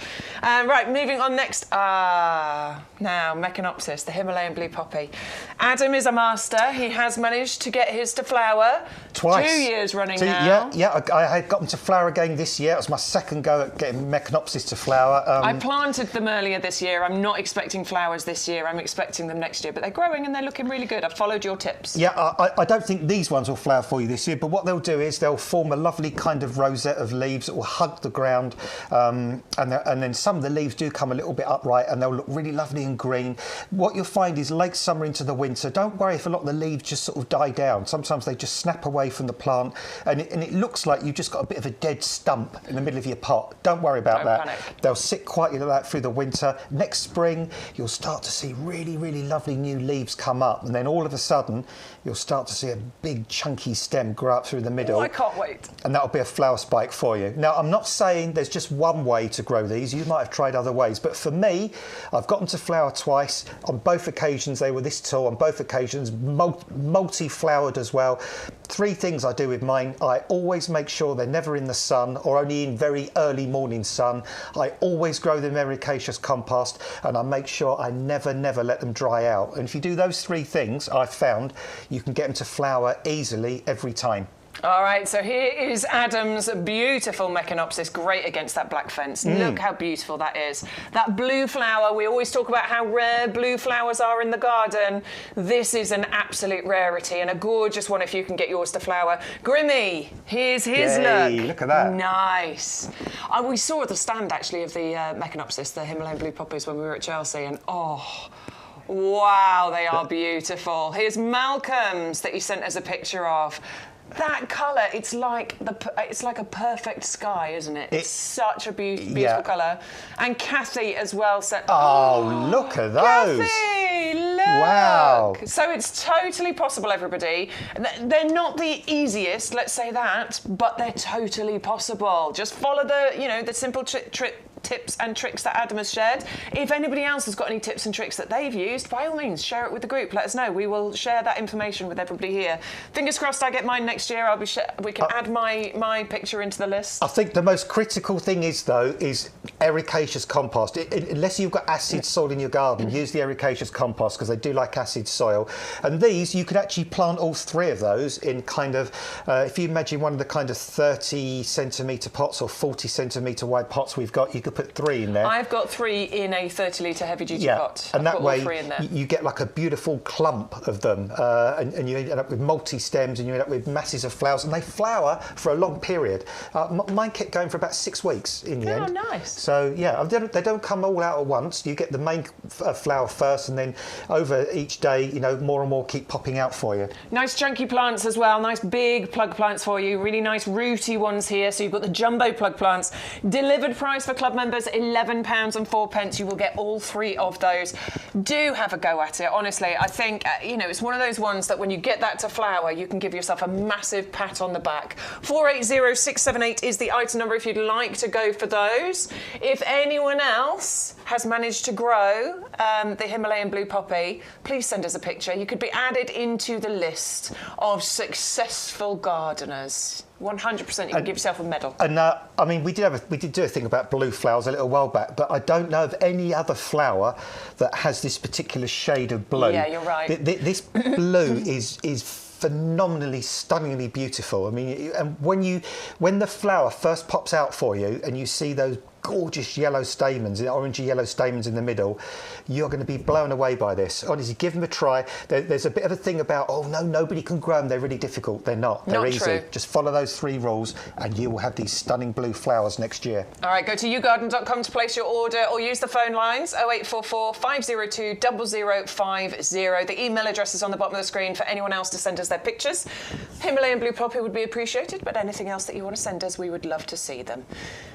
Right, moving on next. Now, Mecanopsis, the Himalayan blue poppy. Adam is a master. He has managed to get his to flower. Twice. 2 years running now. Yeah. I had got them to flower again this year. It was my second go at getting Mecanopsis to flower. I planted them earlier this year. I'm not expecting flowers this year. I'm expecting them next year. But they're growing and they're looking really good. I've followed your tips. Yeah, I don't think these ones will flower for you this year, but what they'll do is they'll form a lovely kind of rosette of leaves that will hug the ground, and then some of the leaves do come a little bit upright and they'll look really lovely and green. What you'll find is late summer into the winter, don't worry if a lot of the leaves just sort of die down. Sometimes they just snap away from the plant and it looks like you've just got a bit of a dead stump in the middle of your pot. Don't worry about that. Panic. They'll sit quietly like that through the winter. Next spring, you'll start to see really, really lovely new leaves come up, and then all of a sudden, you'll start to see a big chunky stem grow up through the middle. Oh, I can't wait. And that'll be a flower spike for you. Now, I'm not saying there's just one way to grow these. You might have tried other ways. But for me, I've got them to flower twice. On both occasions, they were this tall. On both occasions, multi-flowered as well. 3 things I do with mine. I always make sure they're never in the sun or only in very early morning sun. I always grow them ericaceous compost, and I make sure I never let them dry out. And if you do those 3 things, I've found you can get them to flower easily every time. All right, so here is Adam's beautiful Mecanopsis, great against that black fence. Look how beautiful that is. That blue flower, we always talk about how rare blue flowers are in the garden. This is an absolute rarity and a gorgeous one if you can get yours to flower. Grimmy, here's his look. Look at that. Nice. We saw the stand, actually, of the Mecanopsis, the Himalayan blue poppies, when we were at Chelsea, and oh, wow, they are beautiful. Here's Malcolm's that he sent us a picture of. That colour, it's like a perfect sky, isn't it? It's such a beautiful colour. And Kathy as well said, oh, look at those. Kathy, look. Wow. So it's totally possible, everybody. They're not the easiest, let's say that, but they're totally possible. Just follow the simple tips and tricks that Adam has shared. If anybody else has got any tips and tricks that they've used, by all means, share it with the group. Let us know. We will share that information with everybody here. Fingers crossed I get mine next year. We can add my picture into the list. I think the most critical thing is ericaceous compost. Unless you've got acid soil in your garden, use the ericaceous compost because they do like acid soil. And these, you could actually plant all 3 of those in kind of, if you imagine one of the kind of 30 centimetre pots or 40 centimetre wide pots we've got, you could put put 3 in there. I've got 3 in a 30-litre heavy-duty pot. And that way in there. you get like a beautiful clump of them, and you end up with multi-stems, and you end up with masses of flowers, and they flower for a long period. Mine kept going for about 6 weeks in the end. Oh, nice. So yeah, they don't come all out at once. You get the main flower first, and then over each day, you know, more and more keep popping out for you. Nice chunky plants as well. Nice big plug plants for you. Really nice rooty ones here. So you've got the jumbo plug plants. Delivered price for club members, £11.04. You will get all 3 of those. Do have a go at it. Honestly, I think, you know, it's one of those ones that when you get that to flower, you can give yourself a massive pat on the back. 480678 is the item number if you'd like to go for those. If anyone else has managed to grow the Himalayan blue poppy, please send us a picture. You could be added into the list of successful gardeners. 100%, you can give yourself a medal. And I mean, we did do a thing about blue flowers a little while back, but I don't know of any other flower that has this particular shade of blue. Yeah, you're right. This blue is phenomenally, stunningly beautiful. I mean, and when the flower first pops out for you, and you see those gorgeous yellow stamens, orangey yellow stamens in the middle, you're going to be blown away by this. Honestly, give them a try. There's a bit of a thing about, oh no, nobody can grow them, they're really difficult. They're not. They're easy. True. Just follow those 3 rules and you will have these stunning blue flowers next year. All right, go to yougarden.com to place your order or use the phone lines 0844 502 0050. The email address is on the bottom of the screen for anyone else to send us their pictures. Himalayan blue poppy would be appreciated, but anything else that you want to send us, we would love to see them.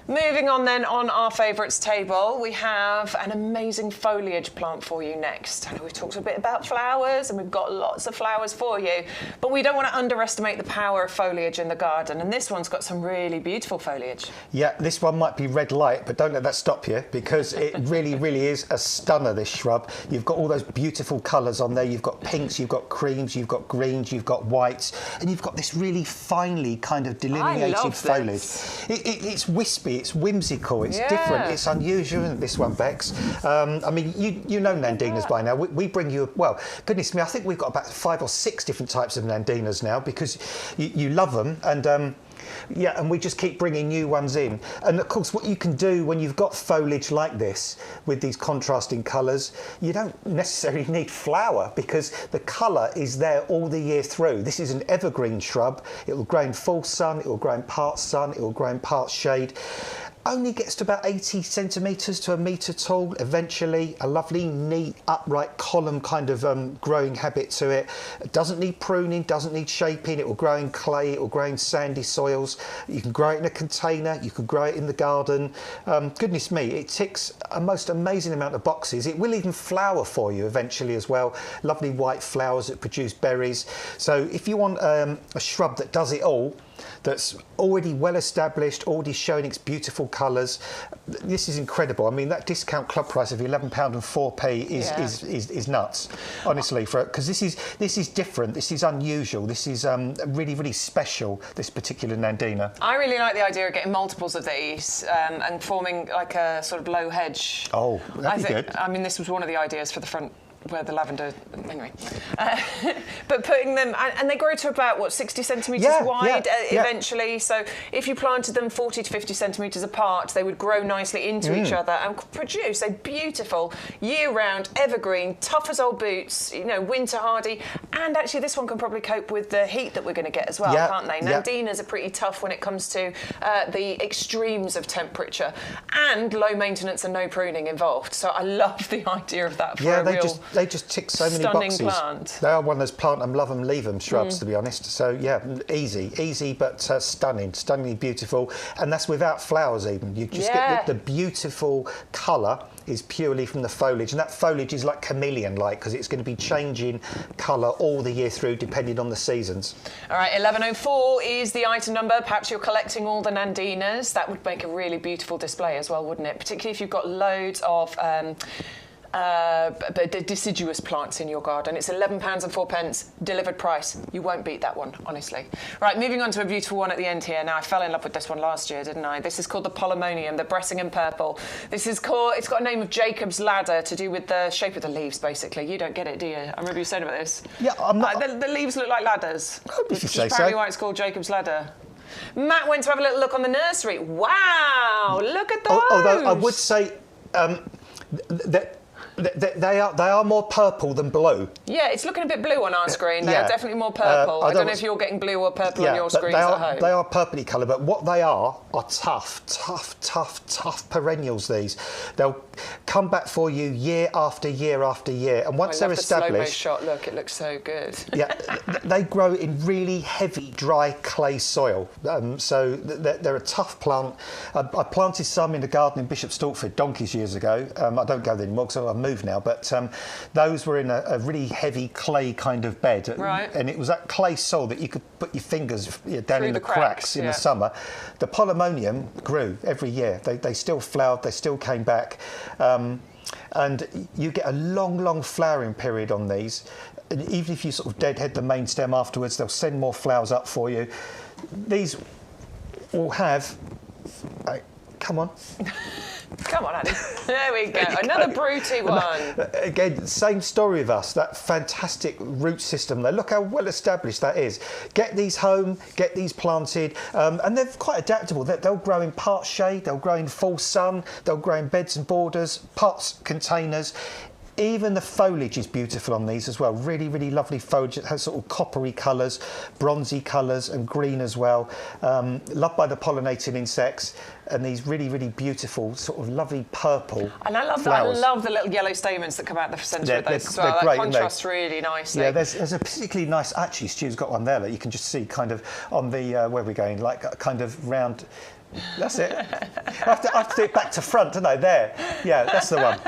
Moving on then, on our favourites table, we have an amazing foliage plant for you next. I know we've talked a bit about flowers and we've got lots of flowers for you, but we don't want to underestimate the power of foliage in the garden, and this one's got some really beautiful foliage. Yeah, this one might be red light, but don't let that stop you, because it really, really is a stunner, this shrub. You've got all those beautiful colours on there. You've got pinks, you've got creams, you've got greens, you've got whites, and you've got this really finely kind of delineated foliage. It's wispy, it's whimsical, it's different, it's unusual, isn't this one, Bex? I mean, you know Nandinas by now. We bring you, well, goodness me, I think we've got about 5 or 6 different types of Nandinas now, because you love them, and yeah, and we just keep bringing new ones in. And of course, what you can do when you've got foliage like this with these contrasting colours, you don't necessarily need flower, because the colour is there all the year through. This is an evergreen shrub. It will grow in full sun, it will grow in part sun, it will grow in part shade. Only gets to about 80 centimetres to a metre tall eventually. A lovely, neat, upright column kind of growing habit to it. It doesn't need pruning, doesn't need shaping. It will grow in clay, it will grow in sandy soils. You can grow it in a container, you can grow it in the garden. Goodness me, it ticks a most amazing amount of boxes. It will even flower for you eventually as well. Lovely white flowers that produce berries. So if you want a shrub that does it all, that's already well established, already showing its beautiful colours, this is incredible. I mean, that discount club price of £11.04 is nuts, honestly, because this is different, this is unusual, this is really, really special, this particular Nandina. I really like the idea of getting multiples of these and forming like a sort of low hedge. Oh, that'd be good. I mean, this was one of the ideas for the front, where the lavender, anyway. But putting them, and they grow to about, what, 60 centimetres wide eventually. So if you planted them 40 to 50 centimetres apart, they would grow nicely into each other and produce a beautiful year-round evergreen, tough as old boots, you know, winter hardy. And actually this one can probably cope with the heat that we're going to get as well, can't they? Nandinas are pretty tough when it comes to the extremes of temperature and low maintenance and no pruning involved. So I love the idea of that for a real... They just tick so many boxes. Plant. They are one of those plant them, love them, leave them shrubs, to be honest. So yeah, easy, but stunningly beautiful, and that's without flowers even. You just get the beautiful colour is purely from the foliage, and that foliage is like chameleon-like because it's going to be changing colour all the year through depending on the seasons. All right, 1104 is the item number. Perhaps you're collecting all the Nandinas. That would make a really beautiful display as well, wouldn't it? Particularly if you've got loads of deciduous plants in your garden. It's £11.04 delivered price. You won't beat that one, honestly. Right, moving on to a beautiful one at the end here. Now, I fell in love with this one last year, didn't I? This is called the Polemonium, the Bressingham Purple. This is called, it's got a name of Jacob's Ladder to do with the shape of the leaves, basically. You don't get it, do you? I remember you saying about this. Yeah, I'm not... the leaves look like ladders. If you say so. Apparently why it's called Jacob's Ladder. Matt went to have a little look on the nursery. Wow, look at those. Although I would say that they are more purple than blue. Yeah, it's looking a bit blue on our screen. They are definitely more purple. I don't know if you're getting blue or purple on your screens at home. They are purpley coloured, but what they are tough perennials, these. They'll come back for you year after year after year. And once they're established... I love the slow-mo shot. Look, it looks so good. Yeah, they grow in really heavy, dry clay soil. So they're a tough plant. I planted some in the garden in Bishop Stortford donkeys years ago. I don't go there anymore because I've moved now. But those were in a really heavy clay kind of bed. Right. And it was that clay soil that you could put your fingers down in the cracks in the summer. The polemonium grew every year. They still flowered, they still came back. And you get a long flowering period on these. And even if you sort of deadhead the main stem afterwards, they'll send more flowers up for you. These will have... come on. Come on, Annie. There we go. Another broody one. Again, same story with us. That fantastic root system there. Look how well established that is. Get these home, get these planted, and they're quite adaptable. They'll grow in part shade, they'll grow in full sun, they'll grow in beds and borders, pots, containers. Even the foliage is beautiful on these as well. Really lovely foliage. It has sort of coppery colours, bronzy colours and green as well. Loved by the pollinating insects. And these really beautiful, sort of lovely purple And I love flowers. that. I love the little yellow stamens that come out the centre of those as well. They're great, that contrasts really nicely. Yeah, there's a particularly nice... Actually, Stu's got one there that you can just see kind of on the... where we're going, like kind of round... That's it. I have to do it back to front, don't I? There. Yeah, that's the one.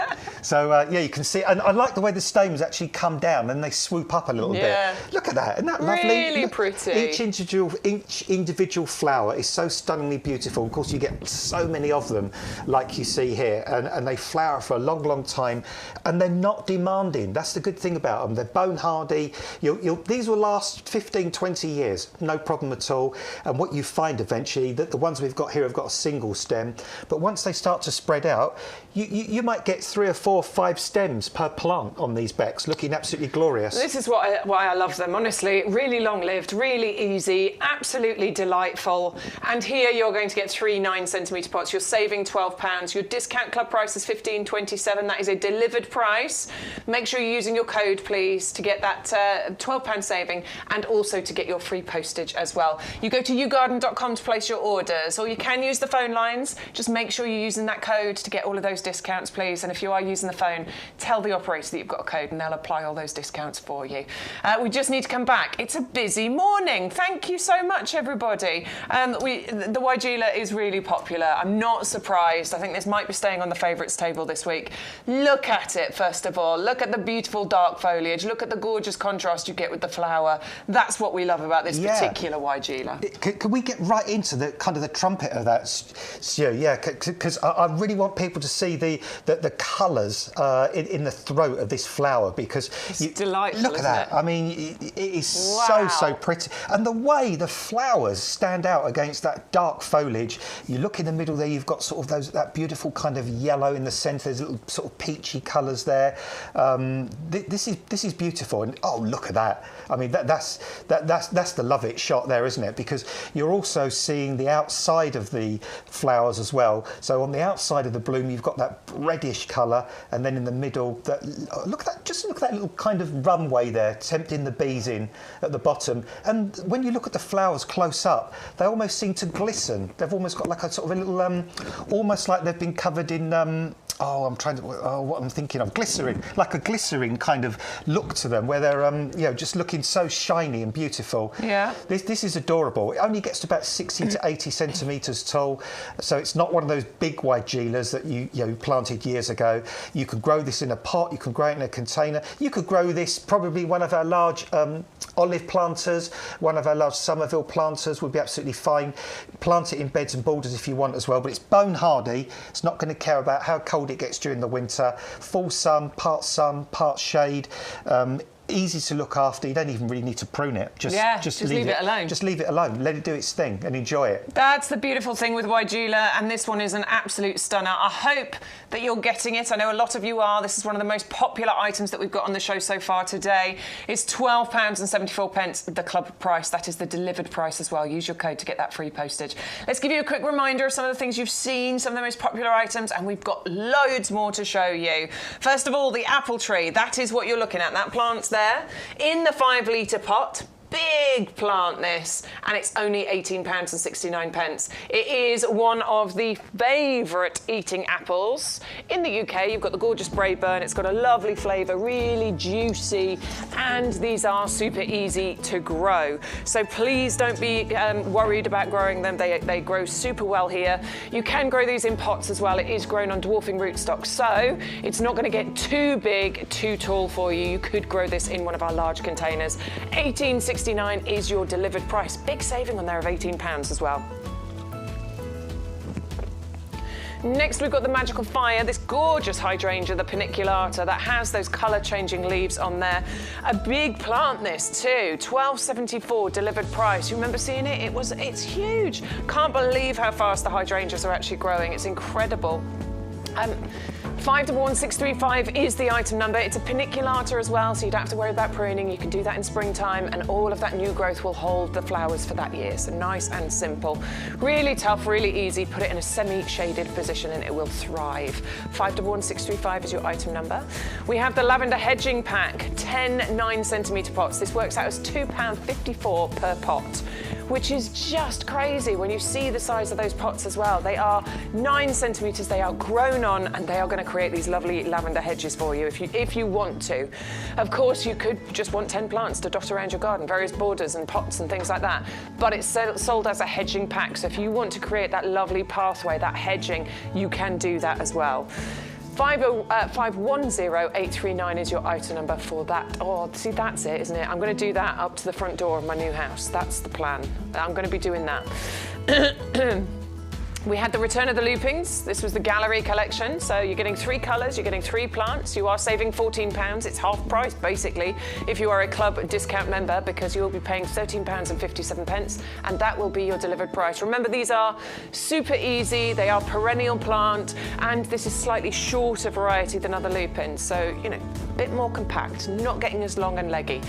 So, yeah, you can see... And I like the way the stamens actually come down and they swoop up a little bit. Look at that. Isn't that lovely? Really pretty. Each individual flower is so stunningly beautiful. Of course, you get so many of them, like you see here, and they flower for a long time, and they're not demanding. That's the good thing about them. They're bone hardy. These will last 15, 20 years, no problem at all. And what you find eventually, that the ones we've got here have got a single stem, but once they start to spread out, you might get 3 or 4 or 5 stems per plant on these Bex, looking absolutely glorious. This is why I love them, honestly. Really long-lived, really easy, absolutely delightful. And here you're going to get 3 9cm pots. You're saving £12. Your discount club price is $15.27. That is a delivered price. Make sure you're using your code, please, to get that £12 saving, and also to get your free postage as well. You go to YouGarden.com to place your orders, or you can use the phone lines. Just make sure you're using that code to get all of those discounts, please. And if you are using the phone, tell the operator that you've got a code and they'll apply all those discounts for you. We just need to come back. It's a busy morning. Thank you so much, everybody. The Weigela is really popular. I'm not surprised. I think this might be staying on the favourites table this week. Look at it, first of all. Look at the beautiful dark foliage. Look at the gorgeous contrast you get with the flower. That's what we love about this particular Weigela. Can we get right into the kind of the trumpet of that, Stu? Yeah, because I really want people to see the colours in the throat of this flower, because it's delightful. Look at that. I mean, it is so pretty, and the way the flowers stand out against that dark foliage. You look in the middle there, you've got sort of that beautiful kind of yellow in the centre. There's little sort of peachy colours there. This is beautiful, and oh, look at that. I mean, that's the love it shot there, isn't it? Because you're also seeing the outside of the flowers as well. So on the outside of the bloom, you've got that reddish colour, and then in the middle, look at that. Just look at that little kind of runway there, tempting the bees in at the bottom. And when you look at the flowers close up, they almost seem to glisten. They've almost got like a sort of a little, almost like they've been covered in. What I'm thinking of, glycerin, like a glycerin kind of look to them, where they're just looking so shiny and beautiful. Yeah. This is adorable. It only gets to about 60 to 80 centimetres tall, so it's not one of those big Weigelas that you planted years ago. You could grow this in a pot. You can grow it in a container. You could grow this, probably one of our large olive planters, one of our large Somerville planters would be absolutely fine. Plant it in beds and borders if you want as well, but it's bone hardy. It's not going to care about how cold it gets during the winter. Full sun, part shade. easy to look after. You don't even really need to prune it. Just leave it alone. Just leave it alone. Let it do its thing and enjoy it. That's the beautiful thing with Weigela, and this one is an absolute stunner. I hope that you're getting it. I know a lot of you are. This is one of the most popular items that we've got on the show so far today. It's £12.74, the club price. That is the delivered price as well. Use your code to get that free postage. Let's give you a quick reminder of some of the things you've seen, some of the most popular items, and we've got loads more to show you. First of all, the apple tree. That is what you're looking at. That plant's there in the 5-litre pot. Big plant this, and it's only £18.69. It is one of the favourite eating apples in the UK. You've got the gorgeous Braeburn. It's got a lovely flavour, really juicy, and these are super easy to grow. So please don't be worried about growing them. They grow super well here. You can grow these in pots as well. It is grown on dwarfing rootstock, so it's not going to get too big, too tall for you. You could grow this in one of our large containers. £18.69 is your delivered price. Big saving on there of £18 as well. Next, we've got the Magical Fire, this gorgeous hydrangea, the paniculata, that has those colour-changing leaves on there. A big plant, this too, £12.74 delivered price. You remember seeing it? It's huge. Can't believe how fast the hydrangeas are actually growing. It's incredible. 511635 is the item number. It's a paniculata as well, so you don't have to worry about pruning. You can do that in springtime, and all of that new growth will hold the flowers for that year. So nice and simple. Really tough, really easy. Put it in a semi-shaded position and it will thrive. 511635 is your item number. We have the Lavender hedging pack, 10 9cm pots. This works out as £2.54 per pot, which is just crazy when you see the size of those pots as well. They are 9 centimetres, they are grown on, and they are going to create these lovely lavender hedges for you if you want to. Of course, you could just want 10 plants to dot around your garden, various borders and pots and things like that, but it's sold as a hedging pack, so if you want to create that lovely pathway, that hedging, you can do that as well. 510839 is your item number for that. Oh, see, that's it, isn't it? I'm going to do that up to the front door of my new house. That's the plan. I'm going to be doing that. We had the return of the lupins. This was the gallery collection. So you're getting 3 colours, you're getting 3 plants. You are saving £14. It's half price, basically, if you are a club discount member, because you'll be paying £13.57, and that will be your delivered price. Remember, these are super easy. They are perennial plant, and this is slightly shorter variety than other lupins. So, you know, a bit more compact, not getting as long and leggy.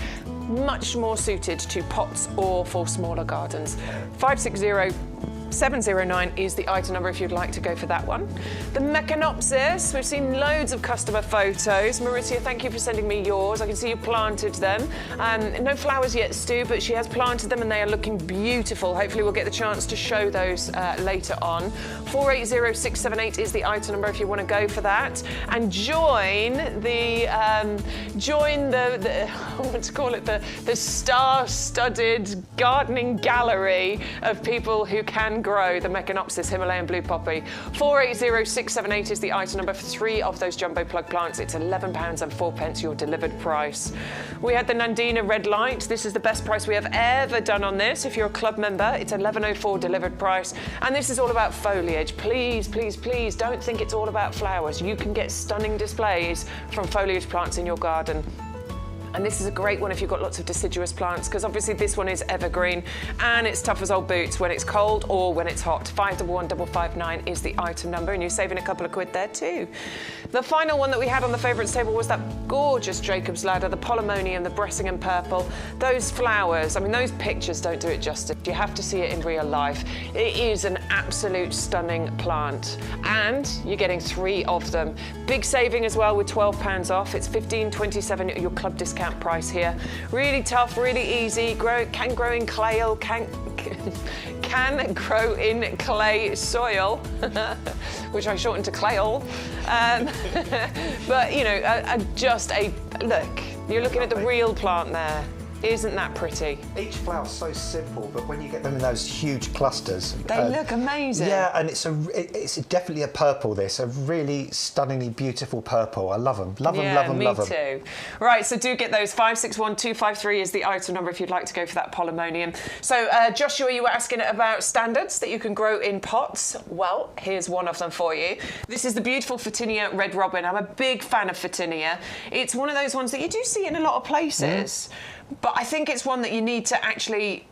Much more suited to pots or for smaller gardens. 560709 is the item number if you'd like to go for that one. The Mecanopsis, we've seen loads of customer photos. Mauritia, thank you for sending me yours. I can see you planted them. No flowers yet, Stu, but she has planted them and they are looking beautiful. Hopefully we'll get the chance to show those later on. 480678 is the item number if you want to go for that. And join the what to call it, the star-studded gardening gallery of people who can grow the Mecanopsis Himalayan blue poppy. 480678 is the item number for 3 of those jumbo plug plants. It's £11.04 your delivered price. We had the Nandina Red Light. This is the best price we have ever done on this. If you're a club member, it's £11.04 delivered price. And this is all about foliage. Please, please, please don't think it's all about flowers. You can get stunning displays from foliage plants in your garden. And this is a great one if you've got lots of deciduous plants, because obviously this one is evergreen and it's tough as old boots when it's cold or when it's hot. 511559 is the item number, and you're saving a couple of quid there too. The final one that we had on the favourites table was that gorgeous Jacob's Ladder, the Polemonium, the Bressingham Purple. Those flowers, I mean, those pictures don't do it justice. You have to see it in real life. It is an absolute stunning plant, and you're getting 3 of them. Big saving as well with £12 off. It's $15.27 at your club discount price here. Really tough, really easy. Can grow in clay, can grow in clay soil, which I shortened to clayol. But you know, just a look. You're looking at the real plant there. Isn't that pretty? Each flower's so simple, but when you get them in those huge clusters... They look amazing. Yeah, and it's definitely a purple, this. A really stunningly beautiful purple. I love them. Love them, love them, love them. Yeah, me too. Right, so do get those. 561253 is the item number if you'd like to go for that polemonium. So, Joshua, you were asking about standards that you can grow in pots. Well, here's one of them for you. This is the beautiful Photinia Red Robin. I'm a big fan of Photinia. It's one of those ones that you do see in a lot of places. But I think it's one that you need to actually,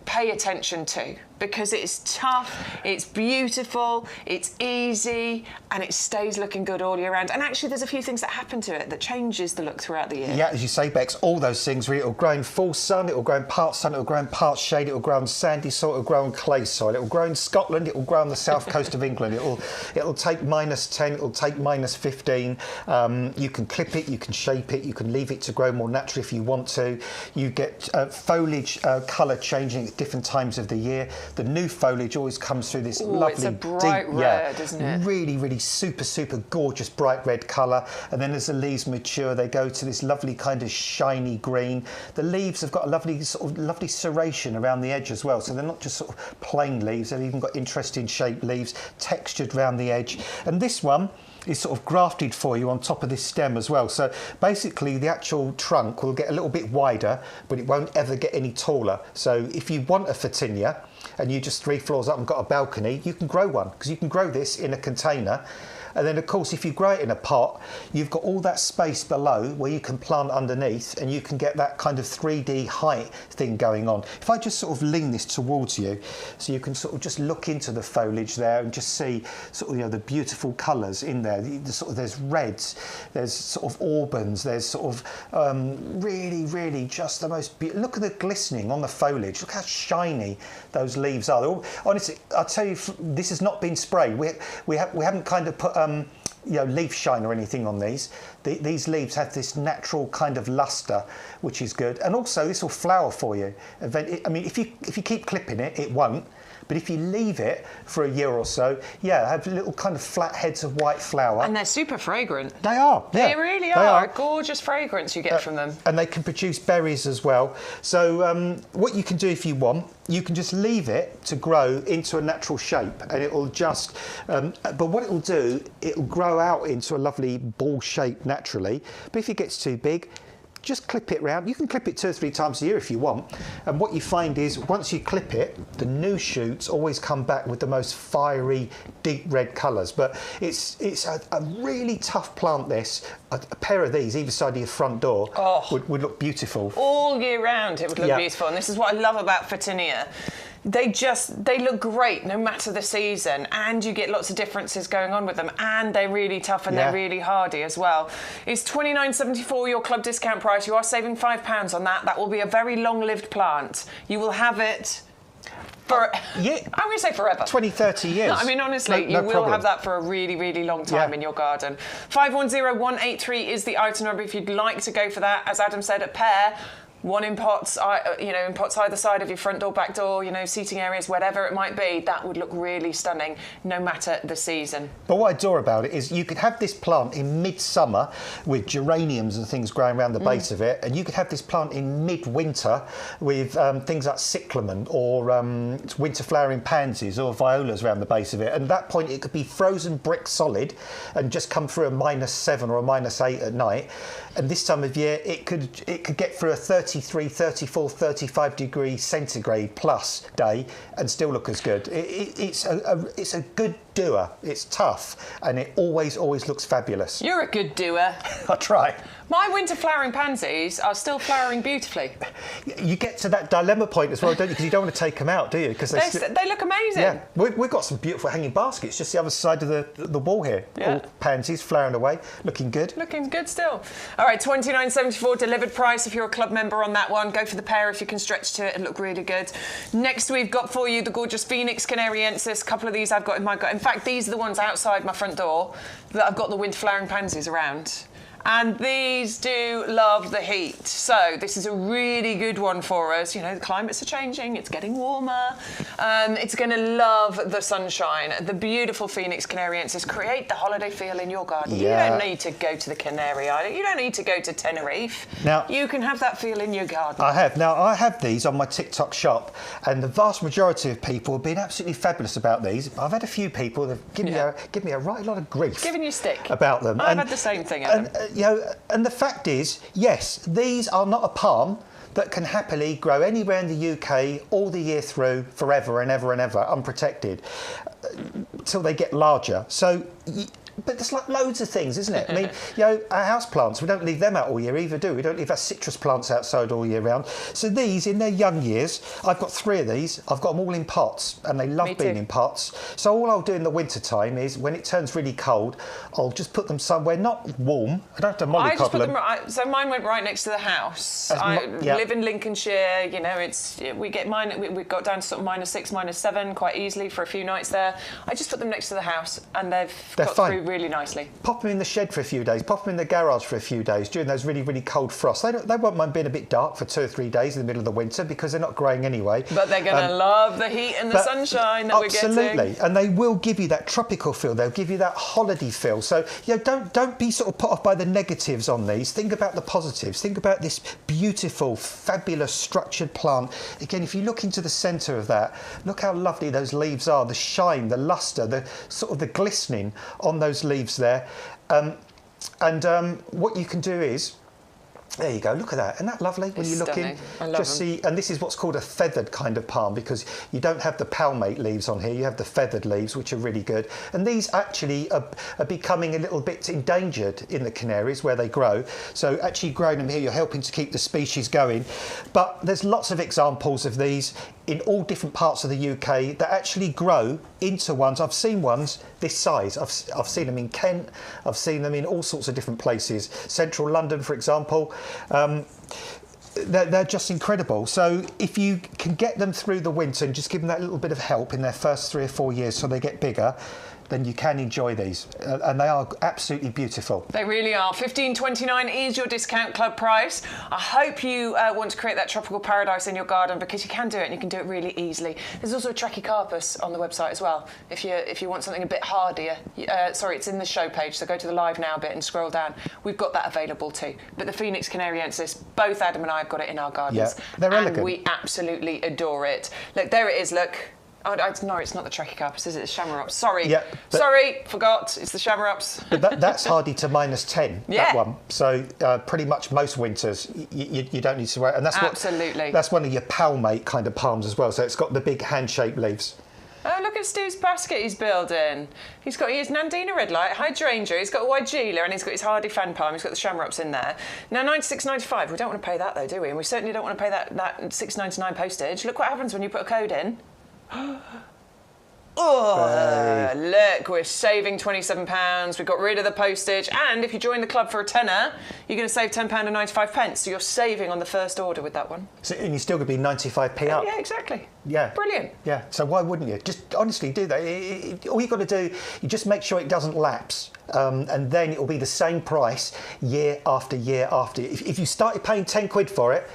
pay attention to, because it's tough, it's beautiful, it's easy, and it stays looking good all year round. And actually, there's a few things that happen to it that changes the look throughout the year. Yeah, as you say, Bex, all those things, really, it'll grow in full sun, it'll grow in part sun, it'll grow in part shade, it'll grow on sandy soil, it'll grow on clay soil, it'll grow in Scotland, it'll grow on the south coast of England, it'll take -10, it'll take -15. You can clip it, you can shape it, you can leave it to grow more naturally if you want to. You get foliage colour changing at different times of the year. The new foliage always comes through this lovely, it's a bright deep, red, isn't it? Really, really super, super gorgeous bright red colour. And then as the leaves mature, they go to this lovely kind of shiny green. The leaves have got a lovely serration around the edge as well. So they're not just sort of plain leaves. They've even got interesting shaped leaves, textured around the edge. And this one is sort of grafted for you on top of this stem as well. So basically the actual trunk will get a little bit wider, but it won't ever get any taller. So if you want a Photinia and you're just 3 floors up and got a balcony, you can grow one, because you can grow this in a container. And then, of course, if you grow it in a pot, you've got all that space below where you can plant underneath, and you can get that kind of 3D height thing going on. If I just sort of lean this towards you, so you can sort of just look into the foliage there and just see sort of, the beautiful colours in there. There's reds, there's sort of auburns, there's sort of really, really just the most beautiful. Look at the glistening on the foliage. Look how shiny those leaves are. Honestly, I'll tell you, this has not been sprayed. We haven't kind of put leaf shine or anything on these. These leaves have this natural kind of luster, which is good. And also, this will flower for you. I mean, if you keep clipping it, it won't. But if you leave it for a year or so, have little kind of flat heads of white flower. And they're super fragrant. They are. Yeah, they really are. A gorgeous fragrance you get from them. And they can produce berries as well. So what you can do if you want, you can just leave it to grow into a natural shape, and it will just. But what it will do, it will grow out into a lovely ball shape naturally. But if it gets too big, just clip it round. You can clip it 2 or 3 times a year if you want. And what you find is, once you clip it, the new shoots always come back with the most fiery, deep red colours. But it's a really tough plant, this. A pair of these either side of your front door would look beautiful. All year round it would look beautiful. And this is what I love about Photinia. They look great no matter the season, and you get lots of differences going on with them, and they're really tough and they're really hardy as well. It's $29.74 your club discount price. You are saving £5 on that. That will be a very long-lived plant. You will have it for, I'm going to say forever. 20, 30 years. No, I mean, honestly, you will have that for a really, really long time in your garden. 510183 is the item number if you'd like to go for that. As Adam said, a pair. One in pots, in pots either side of your front door, back door, seating areas, whatever it might be. That would look really stunning, no matter the season. But what I adore about it is you could have this plant in midsummer with geraniums and things growing around the base of it, and you could have this plant in midwinter with things like cyclamen or winter flowering pansies or violas around the base of it. And at that point, it could be frozen brick solid and just come through a -7 or a -8 at night. And this time of year, it could get through a 33, 34, 35 degree centigrade plus day and still look as good. It's a good doer. It's tough, and it always looks fabulous. You're a good doer. I try. My winter flowering pansies are still flowering beautifully. You get to that dilemma point as well, don't you? Because you don't want to take them out, do you? Because they look amazing. Yeah, we've got some beautiful hanging baskets just the other side of the wall here. Yeah. All pansies flowering away, looking good. Looking good still. All right, $29.74 delivered price if you're a club member on that one. Go for the pair if you can stretch to it and look really good. Next, we've got for you the gorgeous Phoenix Canariensis. A couple of these I've got in my garden. In fact, these are the ones outside my front door that I've got the winter flowering pansies around. And these do love the heat. So this is a really good one for us. You know, the climates are changing, it's getting warmer. It's going to love the sunshine. The beautiful Phoenix canariensis create the holiday feel in your garden. Yeah. You don't need to go to the Canary Island. You don't need to go to Tenerife. Now, you can have that feel in your garden. I have. Now, I have these on my TikTok shop, and the vast majority of people have been absolutely fabulous about these. I've had a few people that give me a right lot of grief. Giving you stick. About them. I've had the same thing, Adam. And, you know, and the fact is, yes, these are not a palm that can happily grow anywhere in the UK all the year through, forever and ever and ever, unprotected, till they get larger. So, but there's like loads of things, isn't it? I mean, you know, our house plants, we don't leave them out all year either, do we? We don't leave our citrus plants outside all year round. So these, in their young years, I've got 3 of these. I've got them all in pots, and they love being in pots. So all I'll do in the winter time is, when it turns really cold, I'll just put them somewhere not warm. I don't have to mollycoddle them. So mine went right next to the house. I live in Lincolnshire. You know, we get mine. We got down to sort of -6, -7 quite easily for a few nights there. I just put them next to the house, and they're got fine. through really nicely. Pop them in the shed for a few days, pop them in the garage for a few days during those really, really cold frosts. They won't mind being a bit dark for 2 or 3 days in the middle of the winter because they're not growing anyway. But they're going to love the heat and the sunshine that we're getting. Absolutely, and they will give you that tropical feel. They'll give you that holiday feel. So, you know, don't be sort of put off by the negatives on these. Think about the positives. Think about this beautiful, fabulous, structured plant. Again, if you look into the centre of that, look how lovely those leaves are. The shine, the lustre, the sort of the glistening on those leaves there. What you can do is, there you go, look at that. Isn't that lovely when you look in? I love them. And this is what's called a feathered kind of palm, because you don't have the palmate leaves on here, you have the feathered leaves, which are really good. And these actually are becoming a little bit endangered in the Canaries where they grow. So actually growing them here, you're helping to keep the species going. But there's lots of examples of these in all different parts of the UK that actually grow into ones. I've seen ones this size. I've seen them in Kent. I've seen them in all sorts of different places. Central London, for example. They're just incredible. So if you can get them through the winter and just give them that little bit of help in their first 3 or 4 years so they get bigger, then you can enjoy these, and they are absolutely beautiful. They really are. $15.29 is your discount club price. I hope you want to create that tropical paradise in your garden, because you can do it, and you can do it really easily. There's also a Trachycarpus on the website as well, if you want something a bit hardier. Sorry, it's in the show page, so go to the Live Now bit and scroll down. We've got that available too. But the Phoenix canariensis, both Adam and I have got it in our gardens. Yeah, they're elegant. And we absolutely adore it. Look, there it is, look. No, it's not the Trachycarpus, is it? It's Chamaerops. Sorry. Yeah, sorry, forgot. It's the Chamaerops. But that's hardy to -10, yeah. That one. So pretty much most winters, you don't need to worry. And that's absolutely. That's one of your palmate kind of palms as well. So it's got the big hand-shaped leaves. Oh, look at Stu's basket he's building. He has Nandina Red Light, hydrangea, he's got a Weigela, and he's got his hardy fan palm, he's got the Chamaerops in there. Now, $96.95, we don't want to pay that though, do we? And we certainly don't want to pay that $6.99 postage. Look what happens when you put a code in. Oh, look, we're saving £27. We've got rid of the postage, and if you join the club for a tenner, you're going to save £10.95. So you're saving on the first order with that one. So, and you're still going to be 95p up. Yeah, exactly. Yeah. Brilliant. Yeah, so why wouldn't you? Just honestly do that. All you've got to do, you just make sure it doesn't lapse. And then it will be the same price year after year after. If you started paying 10 quid for it,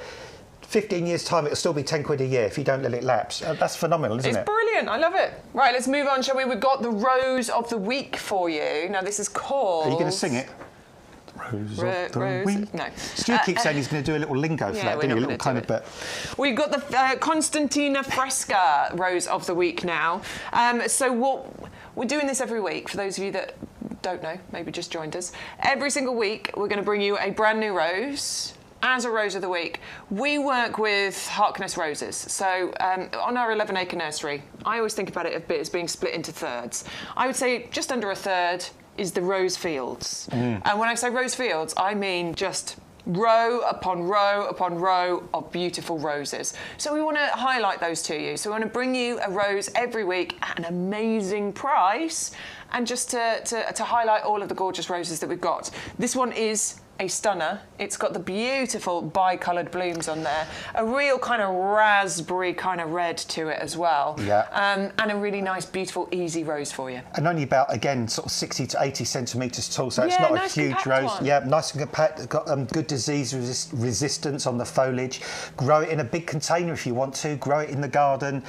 15 years' time, it'll still be 10 quid a year if you don't let it lapse. That's phenomenal, isn't it? It's brilliant. I love it. Right, let's move on, shall we? We've got the Rose of the Week for you. Now, this is called... Are you going to sing it? Rose of the Week? No. Stu keeps saying he's going to do a little lingo for that, didn't he? A little kind of bit. We've got the Constantina Fresca Rose of the Week now. We're doing this every week, for those of you that don't know, maybe just joined us. Every single week, we're going to bring you a brand new rose as a Rose of the Week. We work with Harkness roses. So on our 11-acre nursery, I always think about it as being split into thirds. I would say just under a third is the rose fields. And when I say rose fields, I mean just row upon row upon row of beautiful roses. So we want to highlight those to you. So we want to bring you a rose every week at an amazing price, and just to highlight all of the gorgeous roses that we've got. This one is a stunner. It's got the beautiful bi-coloured blooms on there, a real kind of raspberry kind of red to it as well. Yeah. And a really nice, beautiful, easy rose for you. And only about, again, sort of 60 to 80 centimetres tall, so it's Yeah, not nice a huge compact rose. one. Yeah, nice and compact. Got good disease resistance on the foliage. Grow it in a big container if you want to. Grow it in the garden.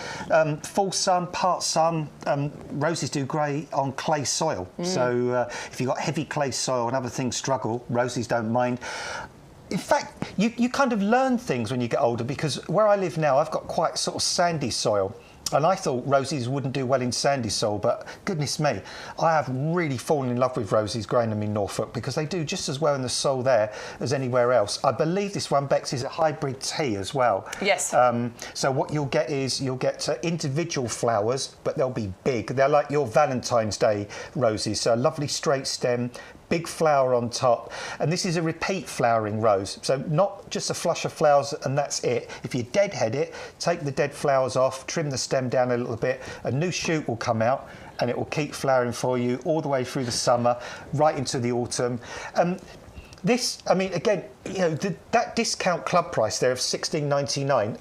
Full sun, part sun. Roses do great on clay soil. So if you've got heavy clay soil and other things struggle, roses don't mind. In fact, you kind of learn things when you get older, because where I live now, I've got quite sort of sandy soil. And I thought roses wouldn't do well in sandy soil, but goodness me, I have really fallen in love with roses growing them in Norfolk, because they do just as well in the soil there as anywhere else. I believe this one, Bex, is a hybrid tea as well. Yes. So what you'll get is individual flowers, but they'll be big. They're like your Valentine's Day roses. So a lovely straight stem, big flower on top, and this is a repeat flowering rose, so not just a flush of flowers and that's it. If you deadhead it, take the dead flowers off, trim the stem down a little bit, a new shoot will come out and it will keep flowering for you all the way through the summer, right into the autumn. This, I mean, again, you know, that discount club price there of $16.99.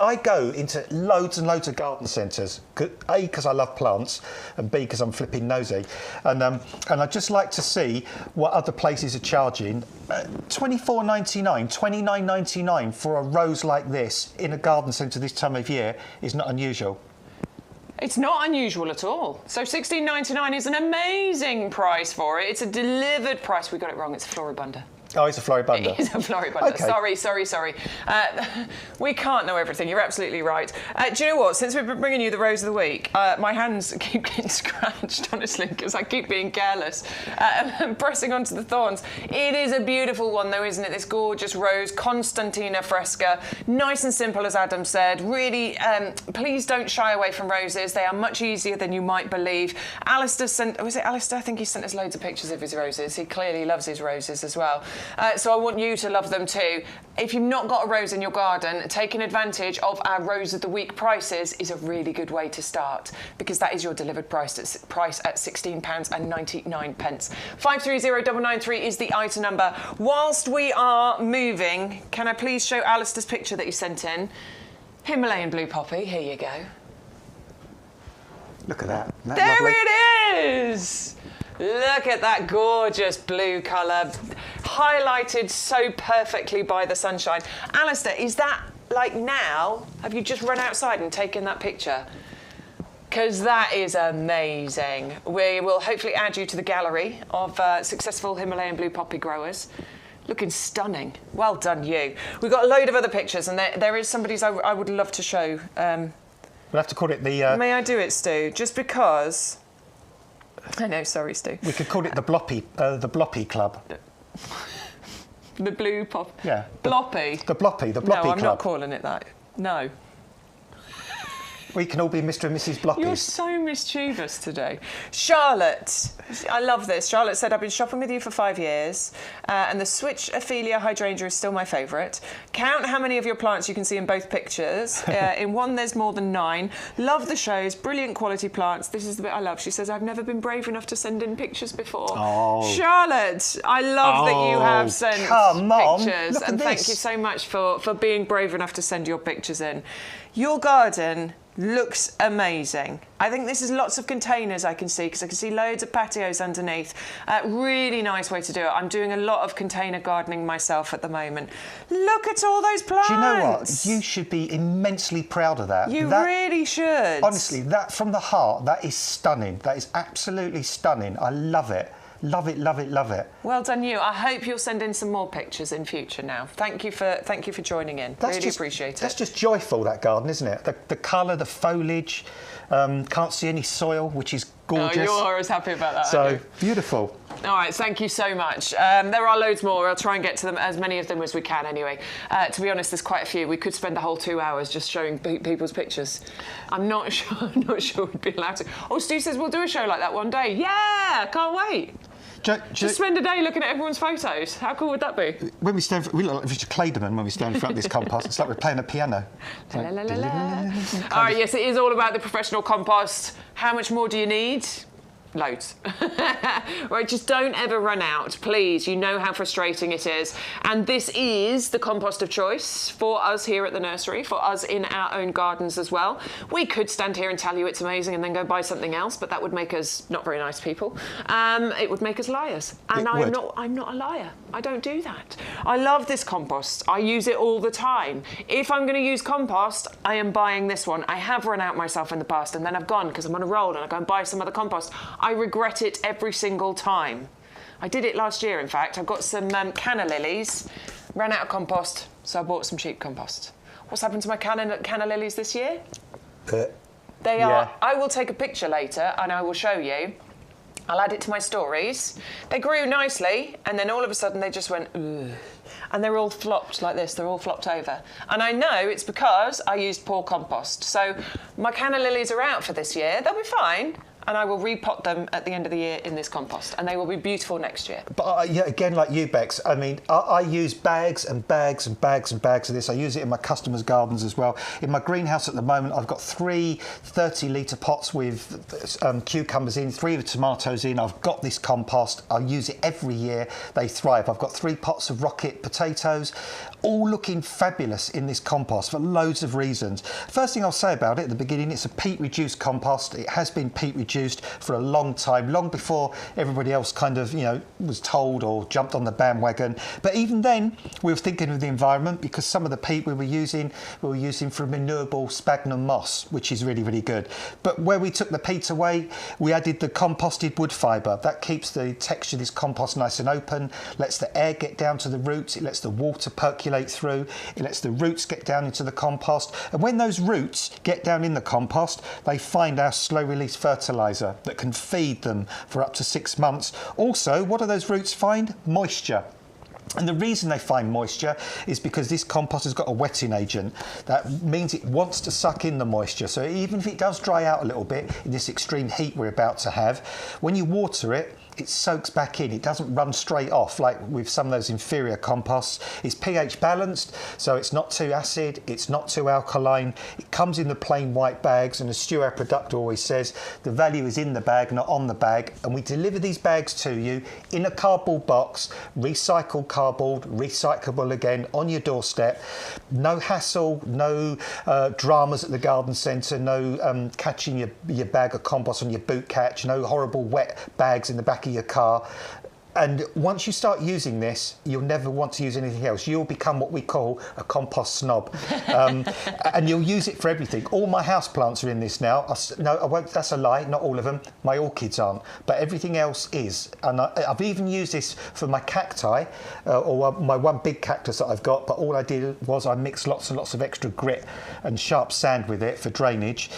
I go into loads and loads of garden centres. A, because I love plants, and B, because I'm flipping nosy. And I'd just like to see what other places are charging. $24.99, $29.99 for a rose like this in a garden centre this time of year is not unusual. It's not unusual at all. So $16.99 is an amazing price for it. It's a delivered price. We got it wrong. It's a floribunda. Oh, it's a floribunda. It is a floribunda. Okay. Sorry. We can't know everything. You're absolutely right. Do you know what? Since we've been bringing you the Rose of the Week, my hands keep getting scratched, honestly, because I keep being careless and pressing onto the thorns. It is a beautiful one, though, isn't it? This gorgeous rose, Constantina fresca. Nice and simple, as Adam said. Really, please don't shy away from roses. They are much easier than you might believe. Alistair sent... Was it Alistair? I think he sent us loads of pictures of his roses. He clearly loves his roses as well. So I want you to love them too. If you've not got a rose in your garden, taking advantage of our Rose of the Week prices is a really good way to start, because that is your delivered price at £16.99. 530993 is the item number. Whilst we are moving, can I please show Alistair's picture that he sent in? Himalayan blue poppy, here you go. Look at that. Isn't that there lovely? It is! Look at that gorgeous blue colour, highlighted so perfectly by the sunshine. Alistair, is that like now? Have you just run outside and taken that picture? Because that is amazing. We will hopefully add you to the gallery of successful Himalayan blue poppy growers. Looking stunning. Well done, you. We've got a load of other pictures, and there is somebody's I would love to show. We'll have to call it the... May I do it, Stu? Just because... I know, sorry, Stu. We could call it the Bloppy Club. The blue pop... Yeah. Bloppy? The Bloppy Club. No, I'm not calling it that. No. We can all be Mr. and Mrs. Bloppies. You're so mischievous today. Charlotte, I love this. Charlotte said, I've been shopping with you for 5 years, and the Switch Ophelia hydrangea is still my favourite. Count how many of your plants you can see in both pictures. In one, there's more than 9. Love the shows, brilliant quality plants. This is the bit I love. She says, I've never been brave enough to send in pictures before. Oh. Charlotte, I love that you have sent pictures. Look and at thank this. you so much for being brave enough to send your pictures in. Your garden looks amazing. I think this is lots of containers I can see, because I can see loads of patios underneath. Really nice way to do it. I'm doing a lot of container gardening myself at the moment. Look at all those plants. Do you know what? You should be immensely proud of that. You really should. Honestly, that from the heart, that is stunning. That is absolutely stunning. I love it. Love it, love it, love it. Well done, you. I hope you'll send in some more pictures in future now. Thank you for joining in. Really appreciate it. That's just joyful, that garden, isn't it? The colour, the foliage, can't see any soil, which is gorgeous. Oh, you're as happy about that, so, aren't you? beautiful. All right, thank you so much. There are loads more. I'll try and get to them, as many of them as we can anyway. To be honest, there's quite a few. We could spend the whole 2 hours just showing people's pictures. I'm not sure we'd be allowed to. Oh, Stu says we'll do a show like that one day. Yeah, can't wait. Just spend a day looking at everyone's photos. How cool would that be? When we stand, we look like Richard Clayderman when we stand in front of this compost. It's like we're playing a piano. All right, yes, it is all about the professional compost. How much more do you need? loads. Right, just don't ever run out, please. You know how frustrating it is. And this is the compost of choice for us here at the nursery, for us in our own gardens as well. We could stand here and tell you it's amazing and then go buy something else, but that would make us not very nice people. It would make us liars. And I'm not a liar. I don't do that. I love this compost. I use it all the time. If I'm going to use compost, I am buying this one. I have run out myself in the past, and then I've gone because I'm on a roll and I go and buy some other compost. I regret it every single time. I did it last year, in fact. I've got some canna lilies, ran out of compost, so I bought some cheap compost. What's happened to my canna lilies this year? They are. I will take a picture later and I will show you. I'll add it to my stories. They grew nicely, and then all of a sudden they just went, ugh. And they're all flopped like this. They're all flopped over. And I know it's because I used poor compost. So my canna lilies are out for this year. They'll be fine. And I will repot them at the end of the year in this compost, and they will be beautiful next year. But yeah, again, like you, Bex, I mean, I use bags and bags and bags and bags of this. I use it in my customers' gardens as well. In my greenhouse at the moment, I've got 3 30-litre pots with cucumbers in, 3 with tomatoes in. I've got this compost. I use it every year. They thrive. I've got 3 pots of rocket potatoes, all looking fabulous in this compost for loads of reasons. First thing I'll say about it at the beginning, it's a peat-reduced compost. It has been peat-reduced for a long time, long before everybody else kind of, was told or jumped on the bandwagon. But even then, we were thinking of the environment, because some of the peat we were using from renewable sphagnum moss, which is really, really good. But where we took the peat away, we added the composted wood fibre. That keeps the texture of this compost nice and open, lets the air get down to the roots, it lets the water percolate through, it lets the roots get down into the compost. And when those roots get down in the compost, they find our slow-release fertiliser that can feed them for up to 6 months. Also, what do those roots find? Moisture. And the reason they find moisture is because this compost has got a wetting agent. That means it wants to suck in the moisture. So even if it does dry out a little bit in this extreme heat we're about to have, when you water it, it soaks back in. It doesn't run straight off like with some of those inferior composts. It's pH balanced, so it's not too acid, it's not too alkaline. It comes in the plain white bags, and as Stu, our producer, always says, the value is in the bag, not on the bag. And we deliver these bags to you in a cardboard box, recycled cardboard, recyclable again, on your doorstep. No hassle, no dramas at the garden centre, no catching your bag of compost on your boot catch, no horrible wet bags in the back of your car. And once you start using this, you'll never want to use anything else. You'll become what we call a compost snob. And you'll use it for everything. All my houseplants are in this now. No, I won't, that's a lie, not all of them. My orchids aren't, but everything else is. And I've even used this for my cacti, or my one big cactus that I've got, but all I did was I mixed lots and lots of extra grit and sharp sand with it for drainage.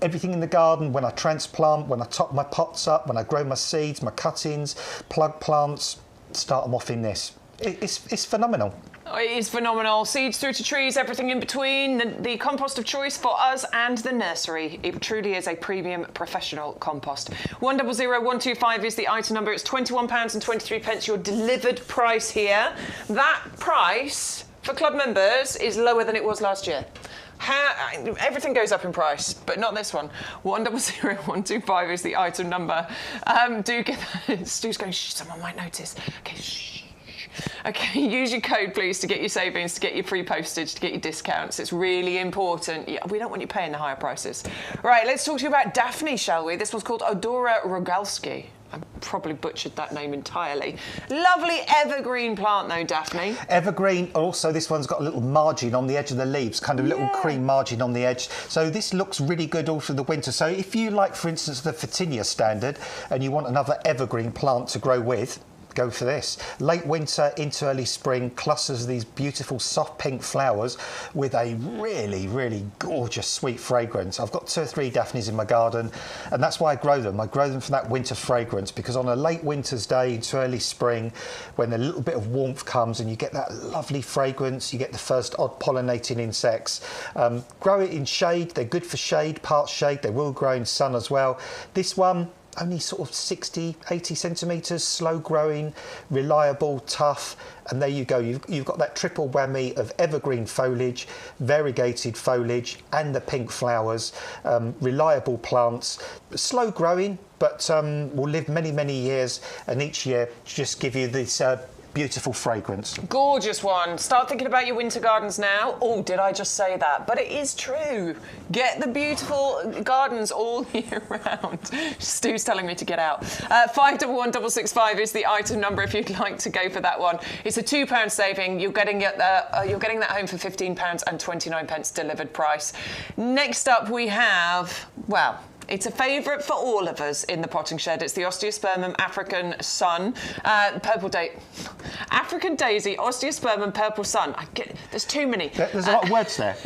Everything in the garden, when I transplant, when I top my pots up, when I grow my seeds, my cuttings, plug plants, start them off in this. It's phenomenal. It is phenomenal. Seeds through to trees, everything in between. The compost of choice for us and the nursery. It truly is a premium professional compost. 100125 is the item number. It's £21.23, your delivered price here. That price for club members is lower than it was last year. Everything goes up in price, but not this one. 100125 is the item number. Do get that. Stu's going, shh, someone might notice. Okay, shh. Okay, use your code, please, to get your savings, to get your free postage, to get your discounts. It's really important. We don't want you paying the higher prices. Right, let's talk to you about Daphne, shall we? This one's called Daphne Rogalski. I probably butchered that name entirely. Lovely evergreen plant though, Daphne. Evergreen. Also, this one's got a little margin on the edge of the leaves, kind of little cream margin on the edge. So this looks really good all through the winter. So if you like, for instance, the Photinia standard, and you want another evergreen plant to grow with, go for this. Late winter into early spring, clusters of these beautiful soft pink flowers with a really, really gorgeous sweet fragrance. I've got 2 or 3 Daphnes in my garden, and that's why I grow them. I grow them for that winter fragrance, because on a late winter's day into early spring, when a little bit of warmth comes and you get that lovely fragrance, you get the first odd pollinating insects. Grow it in shade. They're good for shade, part shade. They will grow in sun as well. This one, only sort of 60, 80 centimetres, slow growing, reliable, tough. And there you go. You've got that triple whammy of evergreen foliage, variegated foliage, and the pink flowers. Reliable plants, slow growing, but will live many, many years. And each year just give you this beautiful fragrance. Gorgeous one. Start thinking about your winter gardens now. Oh, did I just say that? But it is true. Get the beautiful gardens all year round. Stu's telling me to get out. 511665 is the item number if you'd like to go for that one. It's a £2 saving. You're getting it. You're getting that home for £15.29 delivered price. Next up, we have, well, it's a favourite for all of us in the potting shed. It's the Osteospermum African Sun, African Daisy, Osteospermum Purple Sun. There's too many. There's a lot of words there.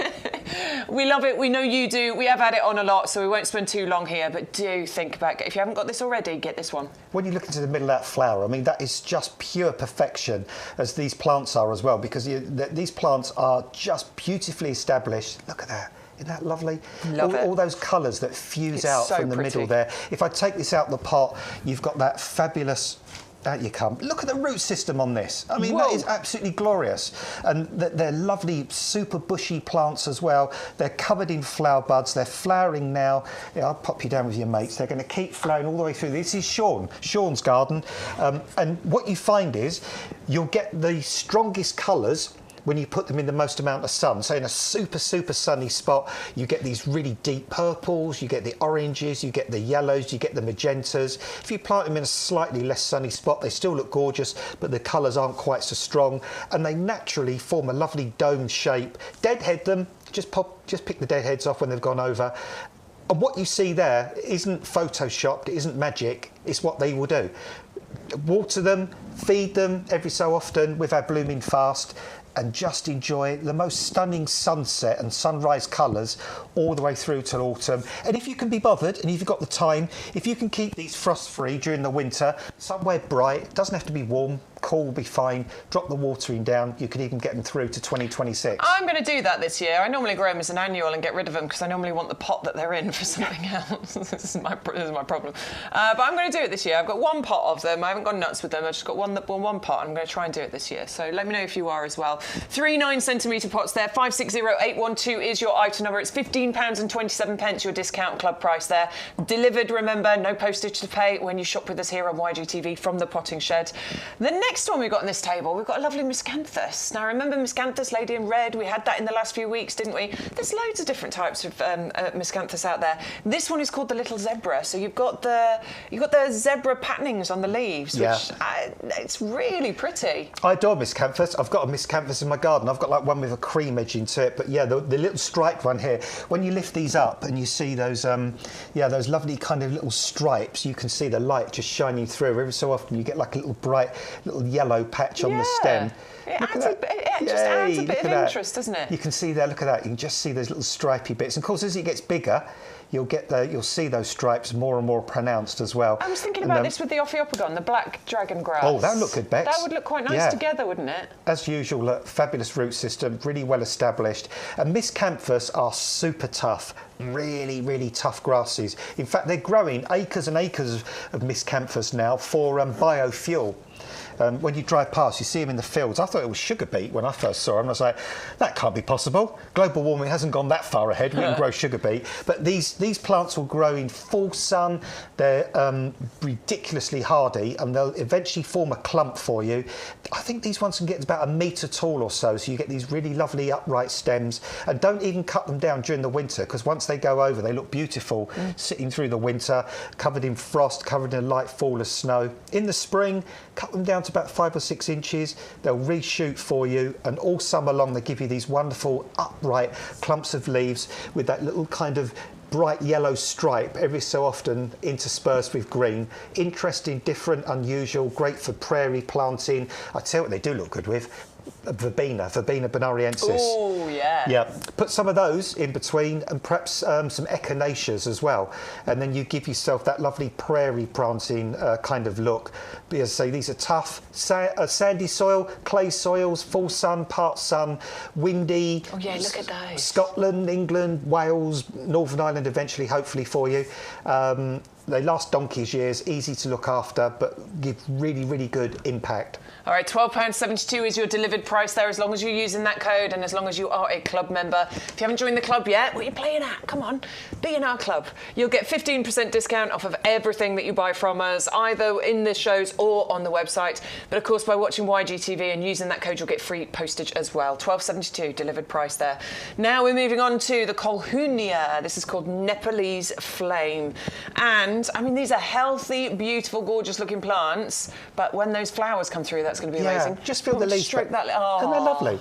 We love it. We know you do. We have had it on a lot, so we won't spend too long here. But do think about it. If you haven't got this already, get this one. When you look into the middle of that flower, I mean, that is just pure perfection, as these plants are as well, because these plants are just beautifully established. Look at that. Isn't that lovely? All those colours that fuse out from the middle there. If I take this out the pot, you've got that fabulous... Out you come. Look at the root system on this. I mean, that is absolutely glorious. And they're lovely, super bushy plants as well. They're covered in flower buds. They're flowering now. Yeah, I'll pop you down with your mates. They're going to keep flowering all the way through. This is Sean's garden. And what you find is you'll get the strongest colours when you put them in the most amount of sun. So in a super, super sunny spot, you get these really deep purples, you get the oranges, you get the yellows, you get the magentas. If you plant them in a slightly less sunny spot, they still look gorgeous, but the colours aren't quite so strong, and they naturally form a lovely dome shape. Deadhead them, just pick the dead heads off when they've gone over. And what you see there isn't photoshopped, it isn't magic, it's what they will do. Water them, feed them every so often with our blooming fast, and just enjoy the most stunning sunset and sunrise colours all the way through till autumn. And if you can be bothered, and if you've got the time, if you can keep these frost-free during the winter, somewhere bright, it doesn't have to be warm, cool will be fine, drop the watering down, you can even get them through to 2026. I'm going to do that this year. I normally grow them as an annual and get rid of them because I normally want the pot that they're in for something else. This is my problem. But I'm going to do it this year. I've got one pot of them. I haven't gone nuts with them. I've just got one pot. I'm going to try and do it this year. So let me know if you are as well. 3 9cm pots there. 560812 is your item number. It's £15.27 your discount club price there. Delivered, remember, no postage to pay when you shop with us here on YGTV from the potting shed. The next one we've got on this table, we've got a lovely miscanthus. Now, remember miscanthus, lady in red? We had that in the last few weeks, didn't we? There's loads of different types of miscanthus out there. This one is called the little zebra. So you've got the zebra patternings on the leaves, which it's really pretty. I adore miscanthus. I've got a miscanthus in my garden. I've got like one with a cream edge into it, but yeah, the little striped one here. When you lift these up and you see those, those lovely kind of little stripes, you can see the light just shining through. Every so often, you get like a little bright little yellow patch on the stem. It just adds a bit of interest, doesn't it? You can see there. Look at that. You can just see those little stripy bits. And of course, as it gets bigger, you'll see those stripes more and more pronounced as well. I was thinking about this with the Ophiopogon, the black dragon grass. Oh, that would look good, Bex. That would look quite nice together, wouldn't it? As usual, fabulous root system, really well established. And miscanthus are super tough. Really, really tough grasses. In fact, they're growing acres and acres of miscanthus now for biofuel. When you drive past, you see them in the fields. I thought it was sugar beet when I first saw them. I was like, that can't be possible. Global warming hasn't gone that far ahead. We can grow sugar beet. But these plants will grow in full sun. They're ridiculously hardy, and they'll eventually form a clump for you. I think these ones can get about 1 metre tall or so you get these really lovely upright stems. And don't even cut them down during the winter, because once they go over, they look beautiful sitting through the winter, covered in frost, covered in a light fall of snow. In the spring, cut them down to about 5 or 6 inches. They'll reshoot for you, and all summer long they give you these wonderful upright clumps of leaves with that little kind of bright yellow stripe every so often interspersed with green. Interesting, different, unusual, great for prairie planting. I tell you what they do look good with. Verbena bonariensis. Oh, yeah. Yeah, put some of those in between, and perhaps some echinaceas as well. And then you give yourself that lovely prairie planting kind of look. But as I say, these are tough. Sandy soil, clay soils, full sun, part sun, windy. Oh, yeah, look at those. Scotland, England, Wales, Northern Ireland eventually, hopefully for you. They last donkey's years, easy to look after, but give really, really good impact. All right, £12.72 is your delivered price there, as long as you're using that code and as long as you are a club member. If you haven't joined the club yet, what are you playing at? Come on, be in our club. You'll get 15% discount off of everything that you buy from us, either in the shows or on the website. But of course, by watching YGTV and using that code, you'll get free postage as well. £12.72 delivered price there. Now we're moving on to the Colquhounia. This is called Nepalese Flame. And, I mean, these are healthy, beautiful, gorgeous-looking plants, but when those flowers come through, that's going to be amazing. Just feel the leaves. Stroke that. And they're lovely.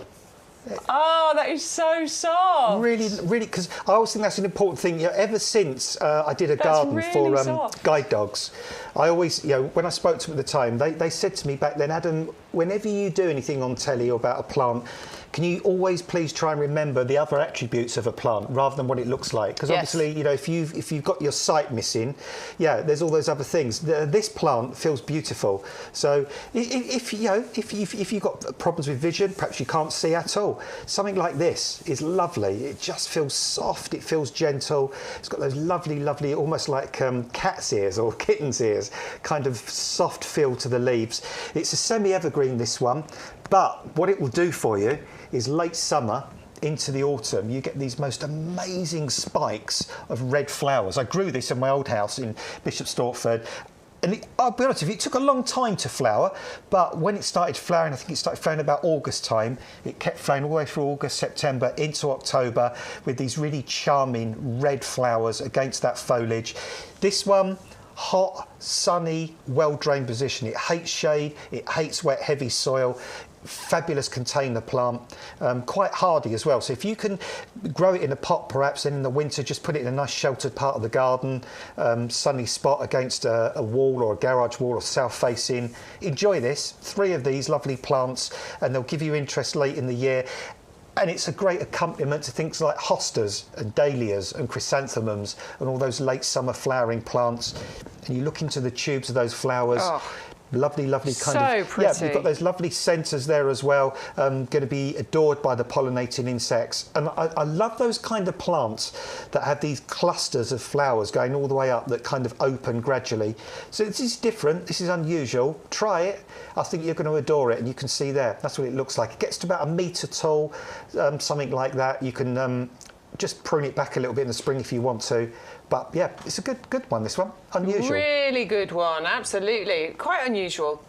Oh, that is so soft. Really, really, because I always think that's an important thing. You know, ever since I did a garden really for guide dogs, I always, you know, when I spoke to them at the time, they said to me back then, Adam, whenever you do anything on telly or about a plant, can you always please try and remember the other attributes of a plant rather than what it looks like? Because obviously, you know, if you've got your sight missing, there's all those other things. This plant feels beautiful. So if you've got problems with vision, perhaps you can't see at all, something like this is lovely. It just feels soft. It feels gentle. It's got those lovely, lovely, almost like cat's ears or kitten's ears, kind of soft feel to the leaves. It's a semi-evergreen, this one, but what it will do for you is late summer into the autumn, you get these most amazing spikes of red flowers. I grew this in my old house in Bishop Stortford. And I'll be honest with you, it took a long time to flower, but when it started flowering, I think it started flowering about August time. It kept flowering all the way through August, September, into October, with these really charming red flowers against that foliage. This one, hot, sunny, well-drained position. It hates shade, it hates wet, heavy soil. Fabulous container plant, quite hardy as well. So if you can grow it in a pot, perhaps, and in the winter just put it in a nice sheltered part of the garden, sunny spot against a wall or a garage wall or south-facing, enjoy this. 3 of these lovely plants, and they'll give you interest late in the year. And it's a great accompaniment to things like hostas and dahlias and chrysanthemums and all those late summer flowering plants. And you look into the tubes of those flowers. Lovely, lovely kind of... So pretty. Yeah, you've got those lovely centres there as well, going to be adored by the pollinating insects. And I love those kind of plants that have these clusters of flowers going all the way up that kind of open gradually. So this is different, this is unusual. Try it. I think you're going to adore it, and you can see there, that's what it looks like. It gets to about 1 metre tall, something like that. You can just prune it back a little bit in the spring if you want to. But yeah, it's a good one, this one. Unusual. Really good one, absolutely. Quite unusual.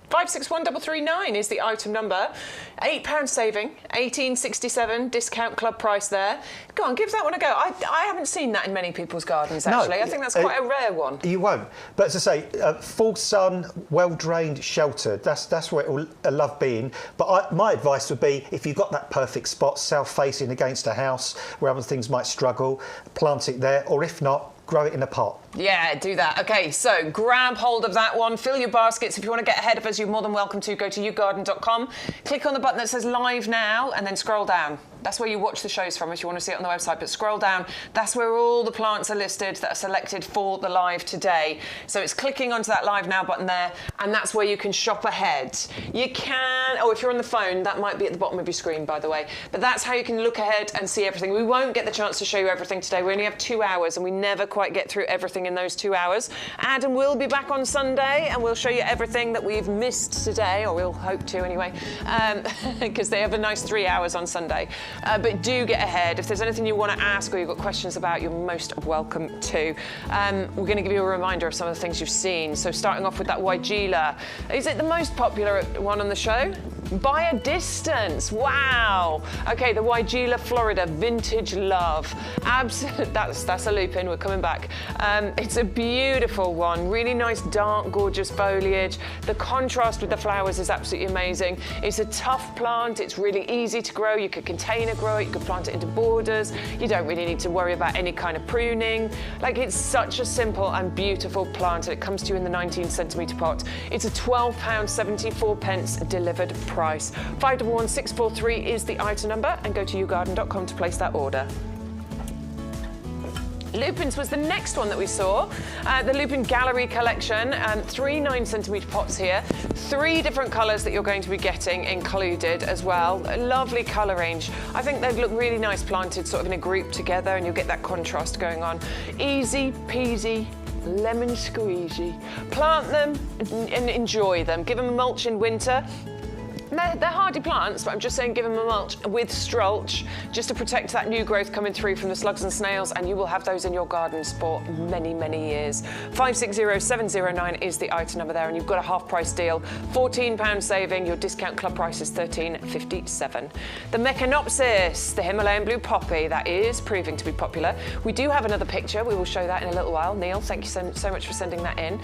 561339 is the item number. £8 saving, $18.67 discount club price there. Go on, give that one a go. I haven't seen that in many people's gardens, actually. No, I think that's quite a rare one. You won't. But as I say, full sun, well-drained, sheltered, that's where it will love being. But my advice would be, if you've got that perfect spot, south-facing against a house where other things might struggle, plant it there, or if not, grow it in a pot. Yeah, do that. OK, so grab hold of that one. Fill your baskets. If you want to get ahead of us, you're more than welcome to. Go to YouGarden.com, click on the button that says Live Now, and then scroll down. That's where you watch the shows from if you want to see it on the website. But scroll down. That's where all the plants are listed that are selected for the live today. So it's clicking onto that Live Now button there, and that's where you can shop ahead. You can... Oh, if you're on the phone, that might be at the bottom of your screen, by the way. But that's how you can look ahead and see everything. We won't get the chance to show you everything today. We only have 2 hours, and we never quite get through everything in those 2 hours. Adam will be back on Sunday, and we'll show you everything that we've missed today, or we'll hope to anyway, because they have a nice 3 hours on Sunday. But do get ahead. If there's anything you want to ask or you've got questions about, you're most welcome to. We're going to give you a reminder of some of the things you've seen. So starting off with that Weigela. Is it the most popular one on the show? By a distance. Wow. Okay, the Weigela Florida Vintage Love. Absolutely. That's a lupin. We're coming back. It's a beautiful one. Really nice, dark, gorgeous foliage. The contrast with the flowers is absolutely amazing. It's a tough plant. It's really easy to grow. You could container grow it. You could plant it into borders. You don't really need to worry about any kind of pruning. Like, it's such a simple and beautiful plant, and it comes to you in the 19-centimetre pot. It's a £12.74 delivered price. 511643 is the item number, and go to YouGarden.com to place that order. Lupins was the next one that we saw. The Lupin Gallery collection, 3 9-centimetre pots here. 3 different colours that you're going to be getting included as well. A lovely colour range. I think they'd look really nice planted sort of in a group together, and you'll get that contrast going on. Easy peasy lemon squeezy. Plant them and enjoy them. Give them a mulch in winter. They're hardy plants, but I'm just saying give them a mulch with strulch just to protect that new growth coming through from the slugs and snails, and you will have those in your gardens for many, many years. 560709 is the item number there, and you've got a half price deal. £14 saving, your discount club price is £13.57. The Mecanopsis, the Himalayan blue poppy, that is proving to be popular. We do have another picture, we will show that in a little while. Neil, thank you so much for sending that in.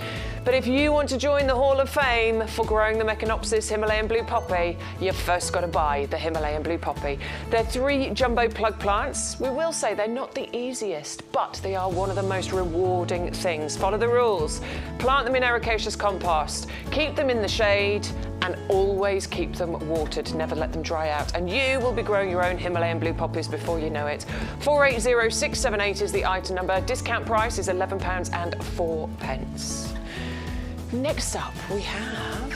But if you want to join the Hall of Fame for growing the Mecanopsis Himalayan blue poppy, you've first got to buy the Himalayan blue poppy. They're 3 jumbo plug plants. We will say they're not the easiest, but they are one of the most rewarding things. Follow the rules. Plant them in ericaceous compost. Keep them in the shade and always keep them watered. Never let them dry out. And you will be growing your own Himalayan blue poppies before you know it. 480678 is the item number. Discount price is £11.04. Next up we have...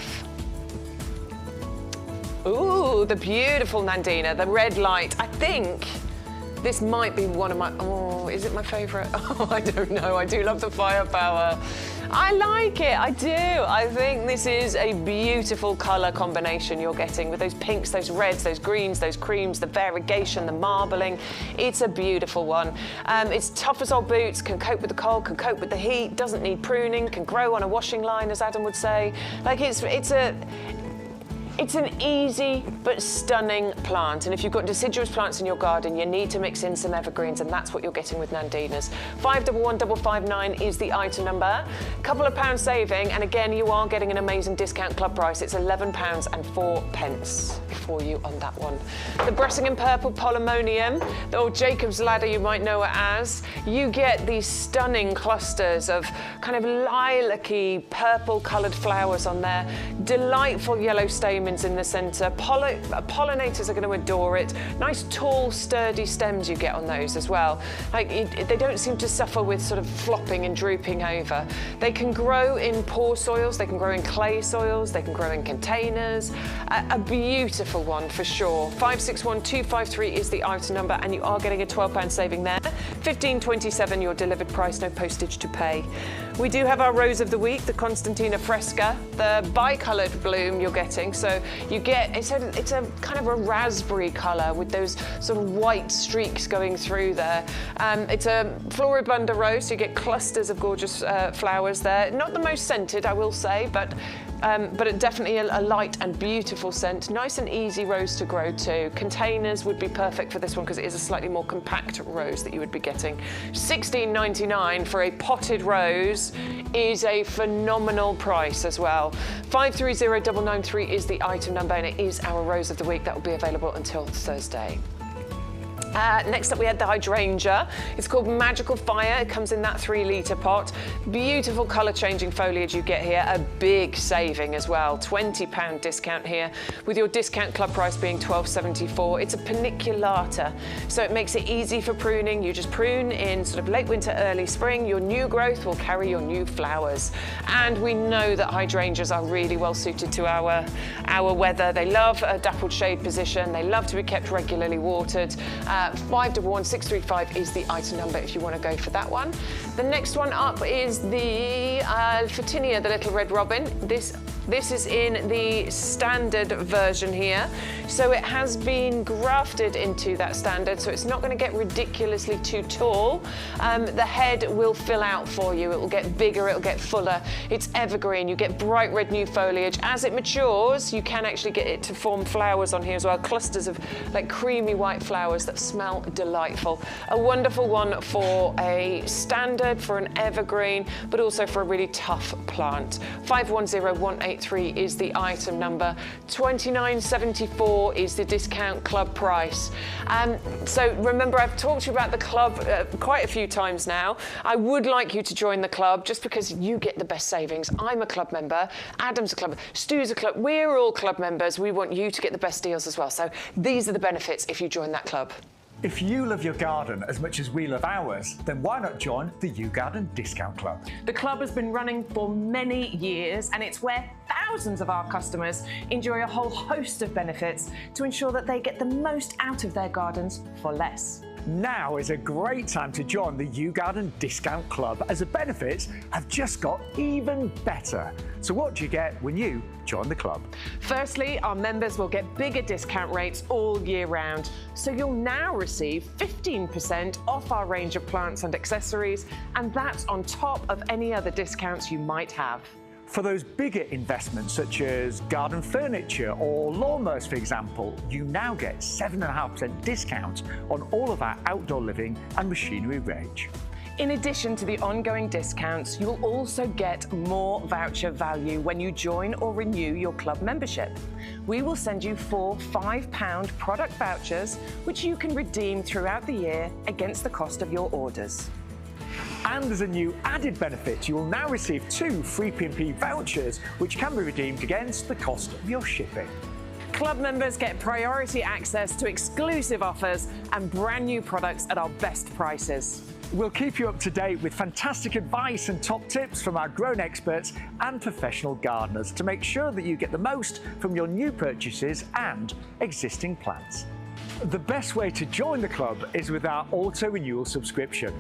Ooh, the beautiful Nandina, the red light. I think this might be one of my, oh, is it my favourite? Oh, I don't know. I do love the firepower. I like it, I do. I think this is a beautiful colour combination you're getting with those pinks, those reds, those greens, those creams, the variegation, the marbling. It's a beautiful one. It's tough as old boots, can cope with the cold, can cope with the heat, doesn't need pruning, can grow on a washing line, as Adam would say. Like it's an easy but stunning plant, and if you've got deciduous plants in your garden, you need to mix in some evergreens, and that's what you're getting with Nandina's. 511559 is the item number. Couple of pounds saving, and again, you are getting an amazing discount club price. It's £11.04 for you on that one. The Bressingen Purple Polemonium, the old Jacob's Ladder you might know it as. You get these stunning clusters of kind of lilac-y, purple-coloured flowers on there. Delightful yellow stamens in the centre. Pollinators are going to adore it. Nice tall sturdy stems you get on those as well. Like they don't seem to suffer with sort of flopping and drooping over. They can grow in poor soils, they can grow in clay soils, they can grow in containers. A beautiful one for sure. 561253 is the item number, and you are getting a £12 saving there. £15.27 your delivered price, no postage to pay. We do have our rose of the week, the Constantina Fresca, the bicoloured bloom you're getting. So you get, it's a kind of a raspberry colour with those sort of white streaks going through there. It's a floribunda rose, so you get clusters of gorgeous flowers there. Not the most scented, I will say, but definitely a light and beautiful scent. Nice and easy rose to grow too. Containers would be perfect for this one because it is a slightly more compact rose that you would be getting. £16.99 for a potted rose is a phenomenal price as well. 530993 is the item number, and it is our rose of the week. That will be available until Thursday. Next up we had the hydrangea. It's called Magical Fire. It comes in that 3-litre pot. Beautiful colour changing foliage you get here. A big saving as well. £20 discount here with your discount club price being £12.74. It's a paniculata, so it makes it easy for pruning. You just prune in sort of late winter, early spring. Your new growth will carry your new flowers. And we know that hydrangeas are really well suited to our weather. They love a dappled shade position. They love to be kept regularly watered. 511635 is the item number if you want to go for that one. The next one up is the Photinia, the little red robin. This is in the standard version here. So it has been grafted into that standard, so it's not going to get ridiculously too tall. The head will fill out for you. It will get bigger, it will get fuller. It's evergreen. You get bright red new foliage. As it matures, you can actually get it to form flowers on here as well. Clusters of like creamy white flowers that smell delightful. A wonderful one for a standard, for an evergreen, but also for a really tough plant. 510183 is the item number. £29.74 is the discount club price. So remember, I've talked to you about the club quite a few times now. I would like you to join the club just because you get the best savings. I'm a club member, Adam's a club member, Stu's a club, we're all club members. We want you to get the best deals as well. So these are the benefits if you join that club. If you love your garden as much as we love ours, then why not join the YouGarden Discount Club? The club has been running for many years, and it's where thousands of our customers enjoy a whole host of benefits to ensure that they get the most out of their gardens for less. Now is a great time to join the YouGarden Discount Club, as the benefits have just got even better. So what do you get when you join the club? Firstly, our members will get bigger discount rates all year round. So you'll now receive 15% off our range of plants and accessories, and that's on top of any other discounts you might have. For those bigger investments, such as garden furniture or lawnmowers, for example, you now get 7.5% discount on all of our outdoor living and machinery range. In addition to the ongoing discounts, you'll also get more voucher value when you join or renew your club membership. We will send you 4 £5 product vouchers, which you can redeem throughout the year against the cost of your orders. And as a new added benefit, you will now receive 2 free P&P vouchers, which can be redeemed against the cost of your shipping. Club members get priority access to exclusive offers and brand new products at our best prices. We'll keep you up to date with fantastic advice and top tips from our grown experts and professional gardeners to make sure that you get the most from your new purchases and existing plants. The best way to join the club is with our auto-renewal subscription.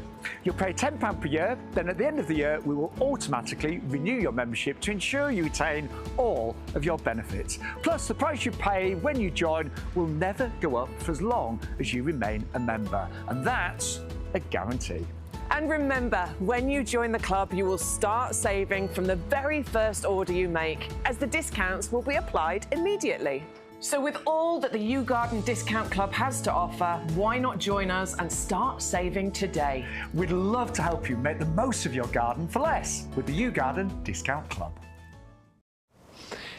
You'll pay £10 per year, then at the end of the year we will automatically renew your membership to ensure you retain all of your benefits. Plus, the price you pay when you join will never go up for as long as you remain a member, and that's a guarantee. And remember, when you join the club, you will start saving from the very first order you make, as the discounts will be applied immediately. So with all that the YouGarden Discount Club has to offer, why not join us and start saving today? We'd love to help you make the most of your garden for less with the YouGarden Discount Club.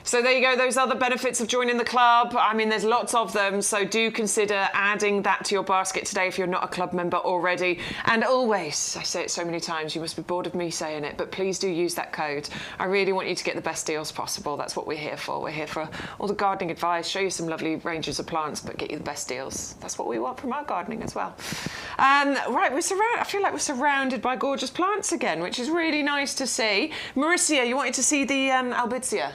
So there you go, those other benefits of joining the club. I mean, there's lots of them, so do consider adding that to your basket today if you're not a club member already. And always, I say it so many times, you must be bored of me saying it, but please do use that code. I really want you to get the best deals possible. That's what we're here for. We're here for all the gardening advice, show you some lovely ranges of plants, but get you the best deals. That's what we want from our gardening as well. Right, I feel like we're surrounded by gorgeous plants again, which is really nice to see. Mauricia, you wanted to see the albizia?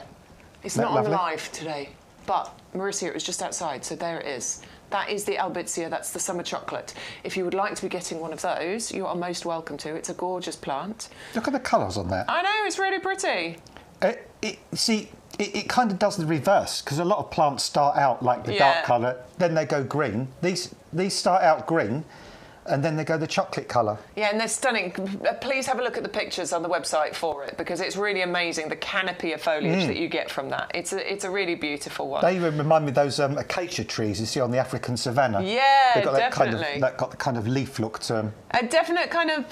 It's not on live today, but Mauricia, it was just outside, so there it is. That is the albizia, that's the summer chocolate. If you would like to be getting one of those, you are most welcome to. It's a gorgeous plant. Look at the colours on that. I know, it's really pretty. It kind of does the reverse, because a lot of plants start out like the dark colour, then they go green. These start out green, and then they go the chocolate colour. Yeah, and they're stunning. Please have a look at the pictures on the website for it, because it's really amazing, the canopy of foliage that you get from that. It's a really beautiful one. They remind me of those acacia trees you see on the African savannah. Yeah, they've got definitely. That got the kind of leaf look to them. A definite kind of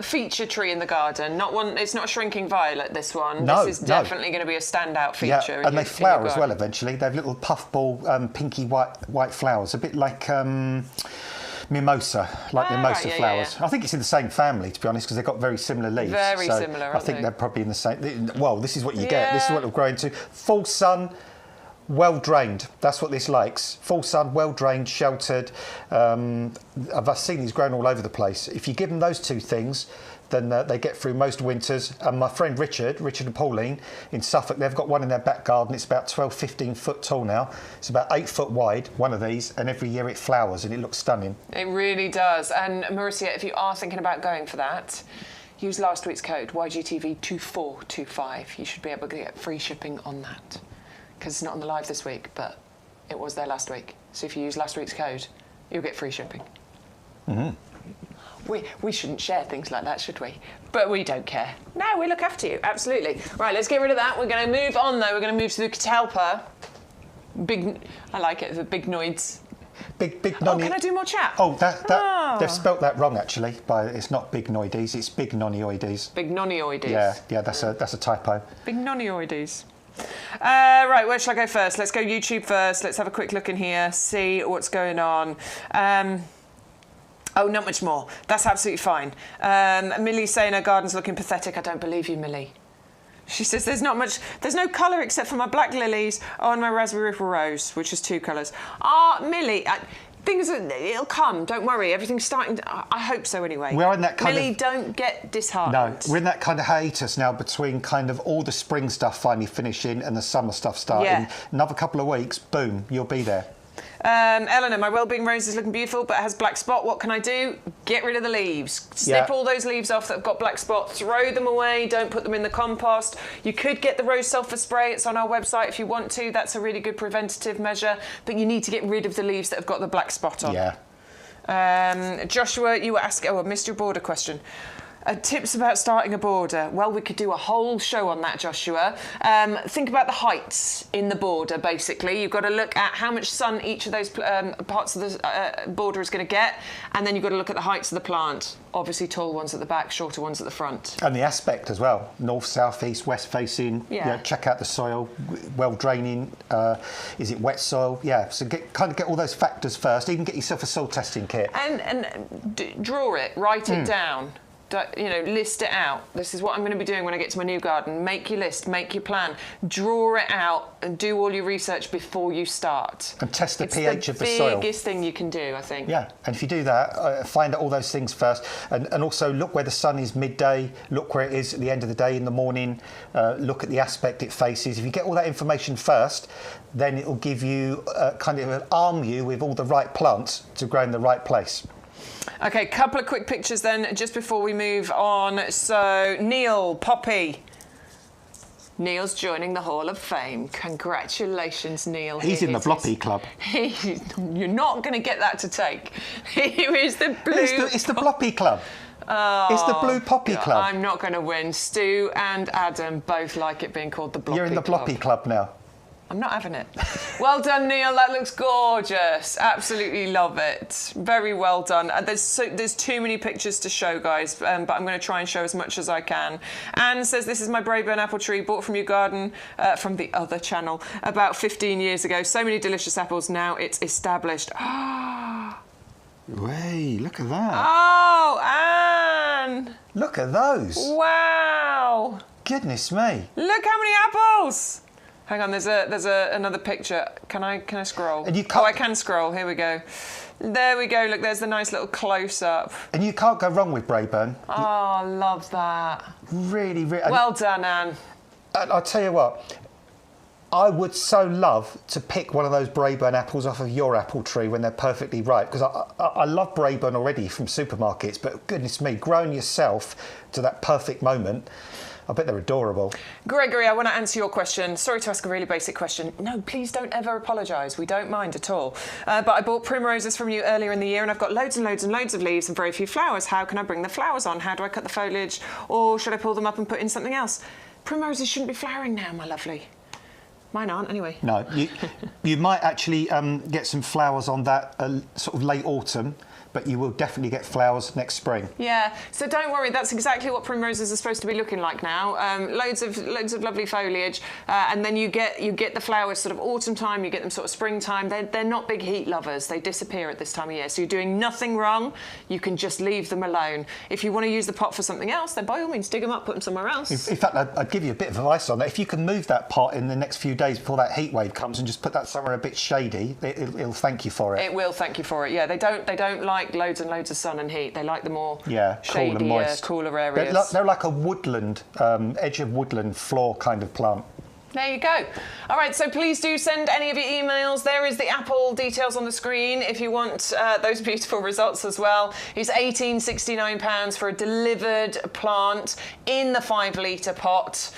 feature tree in the garden. Not one. It's not a shrinking violet, this one. No, this is definitely going to be a standout feature. Yeah, and they flower as well eventually. They have little puffball, pinky white flowers, a bit like mimosa, mimosa flowers. Yeah. I think it's in the same family, to be honest, because they've got very similar leaves. Very similar, aren't I think they? They're probably in the same... Well, this is what you get. This is what it'll grow into. Full sun, well drained. That's what this likes. Full sun, well drained, sheltered. I've seen these grown all over the place. If you give them those two things, then they get through most winters. And my friend Richard and Pauline in Suffolk, they've got one in their back garden. It's about 12, 15 foot tall now. It's about 8 foot wide, one of these, and every year it flowers and it looks stunning. It really does. And Mauricia, if you are thinking about going for that, use last week's code, YGTV2425. You should be able to get free shipping on that. Because it's not on the live this week, but it was there last week. So if you use last week's code, you'll get free shipping. Mm-hmm. We shouldn't share things like that, should we? But we don't care. No, we look after you, absolutely. Right, let's get rid of that. We're going to move on, though. We're going to move to the Catalpa. I like it, the big noids. Big Oh, can I do more chat? They've spelt that wrong, actually. It's not big noides, it's big nonioides. Big nonioides. Yeah, that's a typo. Big nonioides. Right, where shall I go first? Let's go YouTube first. Let's have a quick look in here, see what's going on. Oh, not much more. That's absolutely fine. Millie's saying her garden's looking pathetic. I don't believe you, Millie. She says there's no colour except for my black lilies and my raspberry rose, which is 2 colours. Millie, it'll come. Don't worry. Everything's starting. I hope so anyway. We're in that kind Millie, don't get disheartened. No, we're in that kind of hiatus now between kind of all the spring stuff finally finishing and the summer stuff starting. Yeah. Another couple of weeks, boom, you'll be there. Eleanor, my well-being rose is looking beautiful, but it has black spot. What can I do? Get rid of the leaves. Snip all those leaves off that have got black spot. Throw them away. Don't put them in the compost. You could get the rose sulphur spray. It's on our website if you want to. That's a really good preventative measure. But you need to get rid of the leaves that have got the black spot on. Yeah. Joshua, you were asking... Oh, I missed your border question. Tips about starting a border. Well, we could do a whole show on that, Joshua. Think about the heights in the border, basically. You've got to look at how much sun each of those parts of the border is going to get, and then you've got to look at the heights of the plant. Obviously, tall ones at the back, shorter ones at the front. And the aspect as well. North, south, east, west facing. Yeah. Check out the soil. Well draining. Is it wet soil? Yeah. So get all those factors first. Even get yourself a soil testing kit. And draw it. Write it down. List it out. This is what I'm going to be doing when I get to my new garden. Make your list, make your plan, draw it out, and do all your research before you start. And test the pH of the soil. It's the biggest thing you can do, I think. Yeah, and if you do that, find out all those things first, and also look where the sun is midday, look where it is at the end of the day in the morning, look at the aspect it faces. If you get all that information first, then it will give you, arm you with all the right plants to grow in the right place. Okay, couple of quick pictures then, just before we move on. So, Neil, Poppy. Neil's joining the Hall of Fame. Congratulations, Neil. He's in the Bloppy Club. You're not going to get that to take. Here is the blue... It's the Bloppy Club. Oh, it's the Blue Poppy Club. I'm not going to win. Stu and Adam both like it being called the Bloppy Club. You're in the Bloppy Club now. I'm not having it. Well done, Neil. That looks gorgeous. Absolutely love it. Very well done. There's too many pictures to show, guys, but I'm going to try and show as much as I can. Anne says, this is my Braeburn apple tree, bought from YouGarden, from the other channel, about 15 years ago. So many delicious apples. Now it's established. Way, look at that. Oh, Anne. Look at those. Wow. Goodness me. Look how many apples. Hang on, there's another picture. Can I scroll? And you can't... Oh, I can scroll. Here we go. There we go. Look, there's the nice little close-up. And you can't go wrong with Braeburn. Oh, love that. Really, really... Well done, Anne. And I'll tell you what, I would so love to pick one of those Braeburn apples off of your apple tree when they're perfectly ripe, because I love Braeburn already from supermarkets, but goodness me, growing yourself to that perfect moment... I bet they're adorable. Gregory, I want to answer your question. Sorry to ask a really basic question. No, please don't ever apologise. We don't mind at all. But I bought primroses from you earlier in the year and I've got loads and loads and loads of leaves and very few flowers. How can I bring the flowers on? How do I cut the foliage? Or should I pull them up and put in something else? Primroses shouldn't be flowering now, my lovely. Mine aren't, anyway. No, you might actually get some flowers on that sort of late autumn, but you will definitely get flowers next spring. Yeah, so don't worry, that's exactly what primroses are supposed to be looking like now. Loads of lovely foliage, and then you get the flowers sort of autumn time, you get them sort of springtime. They're not big heat lovers, they disappear at this time of year, so you're doing nothing wrong, you can just leave them alone. If you want to use the pot for something else, then by all means dig them up, put them somewhere else. In fact, I'd give you a bit of advice on that. If you can move that pot in the next few days before that heat wave comes and just put that somewhere a bit shady, it'll thank you for it. It will thank you for it, yeah. They don't like loads and loads of sun and heat. They like the more shadier, cooler areas. They're like a woodland, edge of woodland floor kind of plant. There you go. All right, so please do send any of your emails. There is the apple details on the screen if you want those beautiful results as well. It's £18.69 for a delivered plant in the 5-litre pot.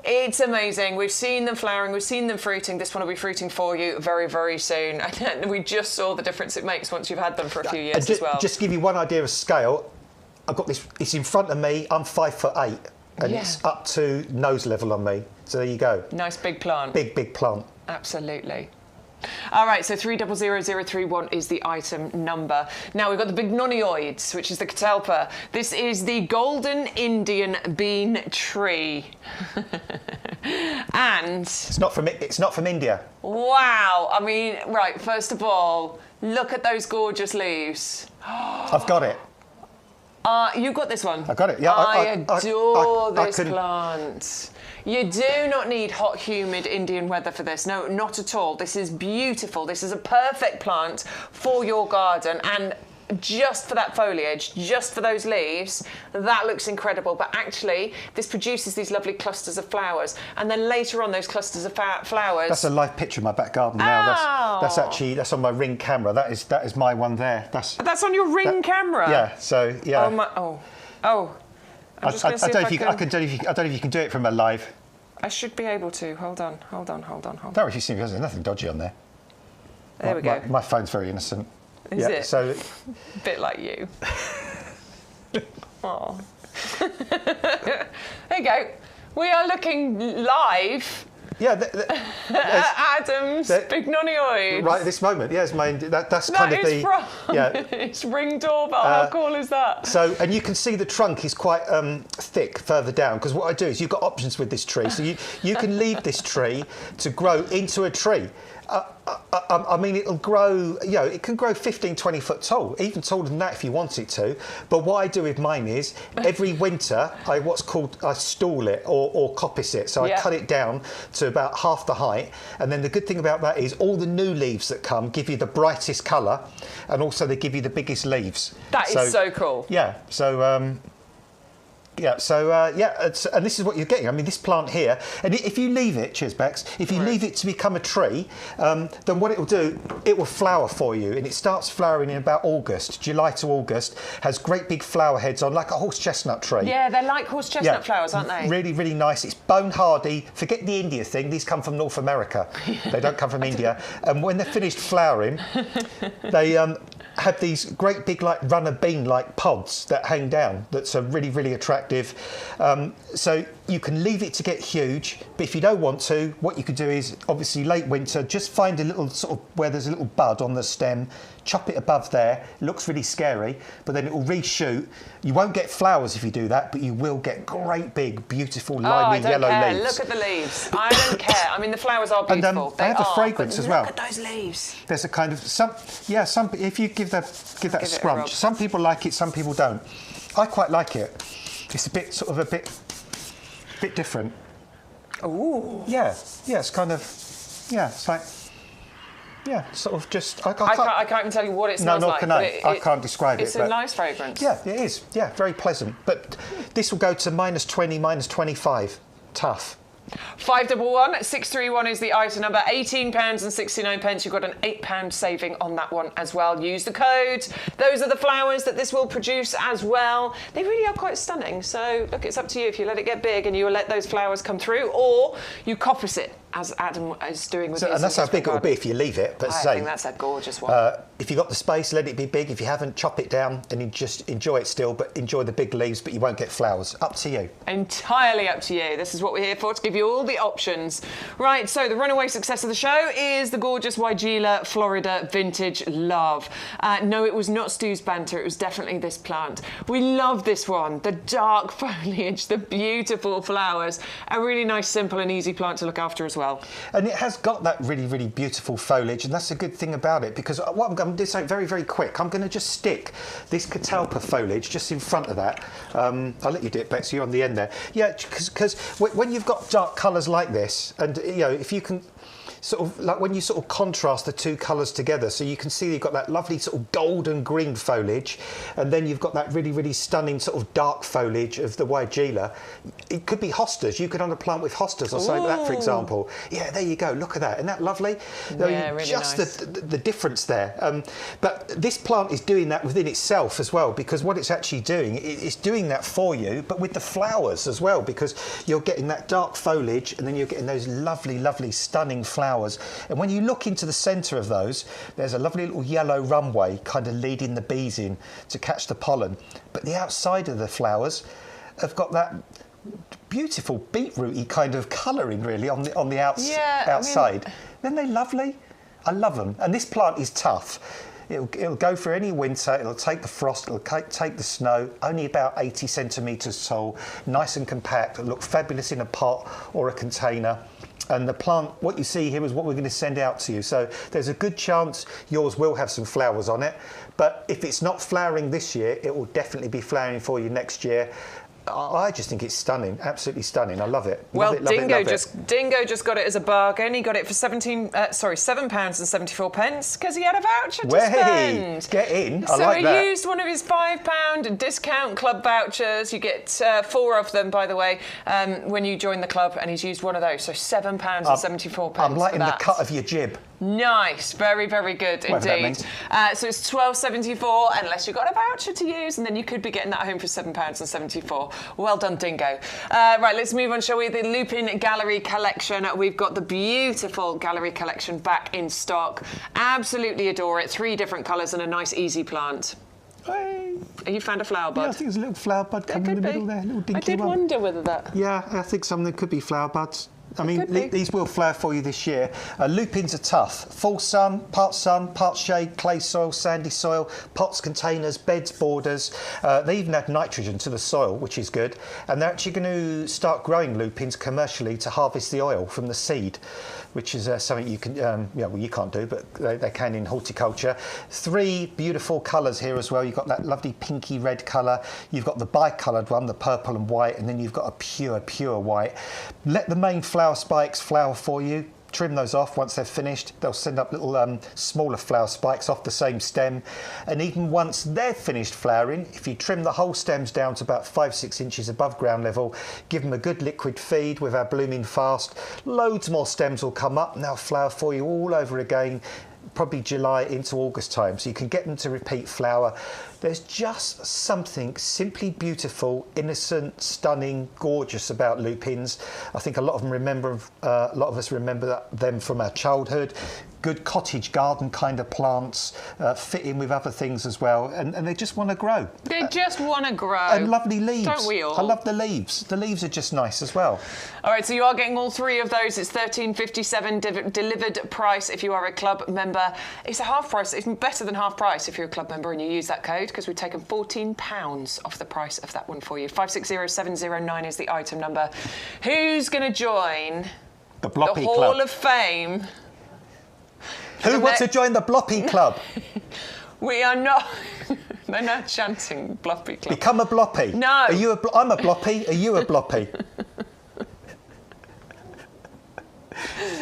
It's amazing. We've seen them flowering, we've seen them fruiting. This one will be fruiting for you very, very soon. And we just saw the difference it makes once you've had them for a few years as well. Just to give you one idea of scale, I've got this, it's in front of me, I'm 5'8", and it's up to nose level on me. So there you go. Nice big plant. Big plant. Absolutely. All right, so 300031 is the item number. Now we've got the bignonioids, which is the Catalpa. This is the golden Indian bean tree. And it's not from India. Wow. I mean, right, first of all, look at those gorgeous leaves. I've got it. You got this one? I got it, yeah. I adore this plant. You do not need hot, humid Indian weather for this. No, not at all. This is beautiful. This is a perfect plant for your garden. And just for that foliage, just for those leaves, that looks incredible. But actually, this produces these lovely clusters of flowers. And then later on, those clusters of flowers... That's a live picture of my back garden now. That's on my Ring camera. That is my one there. That's on your Ring camera? Yeah, so, yeah. I'm just going to see if I can... I don't know if you can do it from a live. I should be able to. Hold on. Don't worry if you see me, there's nothing dodgy on there. There we go. My phone's very innocent. Is it? So, a bit like you. Oh. There you go. We are looking live. Yeah, Adam's big nonnyoid. Right at this moment, yes, that's kind of the... It's Ring doorbell. How cool is that? So, and you can see the trunk is quite thick further down, because what I do is you've got options with this tree. So you can leave this tree to grow into a tree. I mean, it'll grow, it can grow 15, 20 foot tall, even taller than that if you want it to. But what I do with mine is, every winter, I stall it or coppice it. So I cut it down to about half the height. And then the good thing about that is all the new leaves that come give you the brightest colour, and also they give you the biggest leaves. That is so cool. Yeah, so... and this is what you're getting. I mean, this plant here, and if you leave it, cheers, Bex, if you leave it to become a tree, then what it will do, it will flower for you, and it starts flowering in about August, July to August, has great big flower heads on, like a horse chestnut tree. Yeah, they're like horse chestnut flowers, aren't they? Really, really nice. It's bone hardy. Forget the India thing. These come from North America. They don't come from India. And when they're finished flowering, they... have these great big like runner bean like pods that hang down that's really, really attractive. So you can leave it to get huge, but if you don't want to, what you could do is obviously late winter, just find a little sort of where there's a little bud on the stem, chop it above there. It looks really scary, but then it will reshoot. You won't get flowers if you do that, but you will get great big, beautiful, limey yellow leaves. Look at the leaves. I don't care. I mean, the flowers are beautiful. And they have a fragrance as well. Look at those leaves. There's a kind of if you give that a scrunch. Some people like it, some people don't. I quite like it. It's a bit different. Ooh. Yeah, it's kind of, it's like, sort of just... I can't even tell you what it smells like. No, I can't describe it. It's a nice fragrance. Yeah, it is. Yeah, very pleasant. But this will go to -20, -25. Tough. 511 631 is the item number. £18.69. You've got an £8 saving on that one as well. Use the code. Those are the flowers that this will produce as well. They really are quite stunning. So look, it's up to you if you let it get big and you will let those flowers come through, or you coppice it as Adam is doing with his. And that's how big it will be if you leave it. But I think that's a gorgeous one. If you've got the space, let it be big. If you haven't, chop it down and you just enjoy it still, but enjoy the big leaves, but you won't get flowers. Up to you. Entirely up to you. This is what we're here for, to give you all the options. Right, so the runaway success of the show is the gorgeous Weigela Florida Vintage Love. No, it was not Stu's banter. It was definitely this plant. We love this one. The dark foliage, the beautiful flowers. A really nice, simple and easy plant to look after as well. And it has got that really, really beautiful foliage, and that's a good thing about it, because what I'm going to do is something very, very quick. I'm going to just stick this Catalpa foliage just in front of that. I'll let you do it, Bex, you're on the end there. Yeah, because when you've got dark colours like this, and if you can sort of like when you sort of contrast the two colours together, so you can see you've got that lovely sort of golden green foliage, and then you've got that really, really stunning sort of dark foliage of the Weigela. It could be hostas. You could plant with hostas or something like that, for example. Yeah, there you go. Look at that. Isn't that lovely? Yeah, really just nice. the difference there. But this plant is doing that within itself as well, because what it's actually doing, it's doing that for you, but with the flowers as well, because you're getting that dark foliage and then you're getting those lovely, lovely, stunning flowers. And when you look into the centre of those, there's a lovely little yellow runway kind of leading the bees in to catch the pollen. But the outside of the flowers have got that beautiful beetrooty kind of colouring really on the outside. Then they're lovely. I love them. And this plant is tough. It'll go through any winter, it'll take the frost, it'll take the snow, only about 80 centimetres tall, nice and compact, it'll look fabulous in a pot or a container. And the plant, what you see here is what we're going to send out to you. So there's a good chance yours will have some flowers on it. But if it's not flowering this year, it will definitely be flowering for you next year. I just think it's stunning, absolutely stunning. I love it. Well, love it, Dingo just got it as a bargain. He got it for £7.74 because he had a voucher to spend. Get in. So like that. he used one of his £5 discount club vouchers. You get 4 of them, by the way, when you join the club, and he's used one of those. So £7.74. I'm liking the cut of your jib. Nice, very, very good indeed. So it's £12.74 unless you've got a voucher to use, and then you could be getting that home for £7.74. Well done, Dingo. Right, let's move on, shall we? The Lupin Gallery collection. We've got the beautiful gallery collection back in stock. Absolutely adore it. 3 different colours and a nice, easy plant. Hey. Have you found a flower bud? Yeah, I think there's a little flower bud coming in the middle there. A little dinky I did wonder whether that... Yeah, I think some of them could be flower buds. I mean, these will flower for you this year. Lupins are tough. Full sun, part shade, clay soil, sandy soil, pots, containers, beds, borders. They even add nitrogen to the soil, which is good. And they're actually going to start growing lupins commercially to harvest the oil from the seed, which is something you can, well, you can't do, but they can in horticulture. 3 beautiful colours here as well. You've got that lovely pinky red colour. You've got the bicoloured one, the purple and white, and then you've got a pure white. Let the main flower spikes flower for you. Trim those off once they're finished. They'll send up little smaller flower spikes off the same stem. And even once they're finished flowering, if you trim the whole stems down to about 5-6 inches above ground level, give them a good liquid feed with our blooming fast, loads more stems will come up and they'll flower for you all over again, probably July into August time, so you can get them to repeat flower. There's just something simply beautiful, innocent, stunning, gorgeous about lupins. I think a lot of us remember them from our childhood. Good cottage garden kind of plants, fit in with other things as well, and they just want to grow. They just want to grow. And lovely leaves. Don't we all? I love the leaves. The leaves are just nice as well. All right, so you are getting all 3 of those. It's $13.57 delivered price if you are a club member. It's a half price. It's better than half price if you're a club member and you use that code, because we've taken £14 off the price of that one for you. 560709 is the item number. Who's going to join the Bloppy Hall Club of Fame? Who wants to join the Bloppy Club? We are not. They're not chanting Bloppy Club. Become a Bloppy. No. I'm a Bloppy. Are you a Bloppy?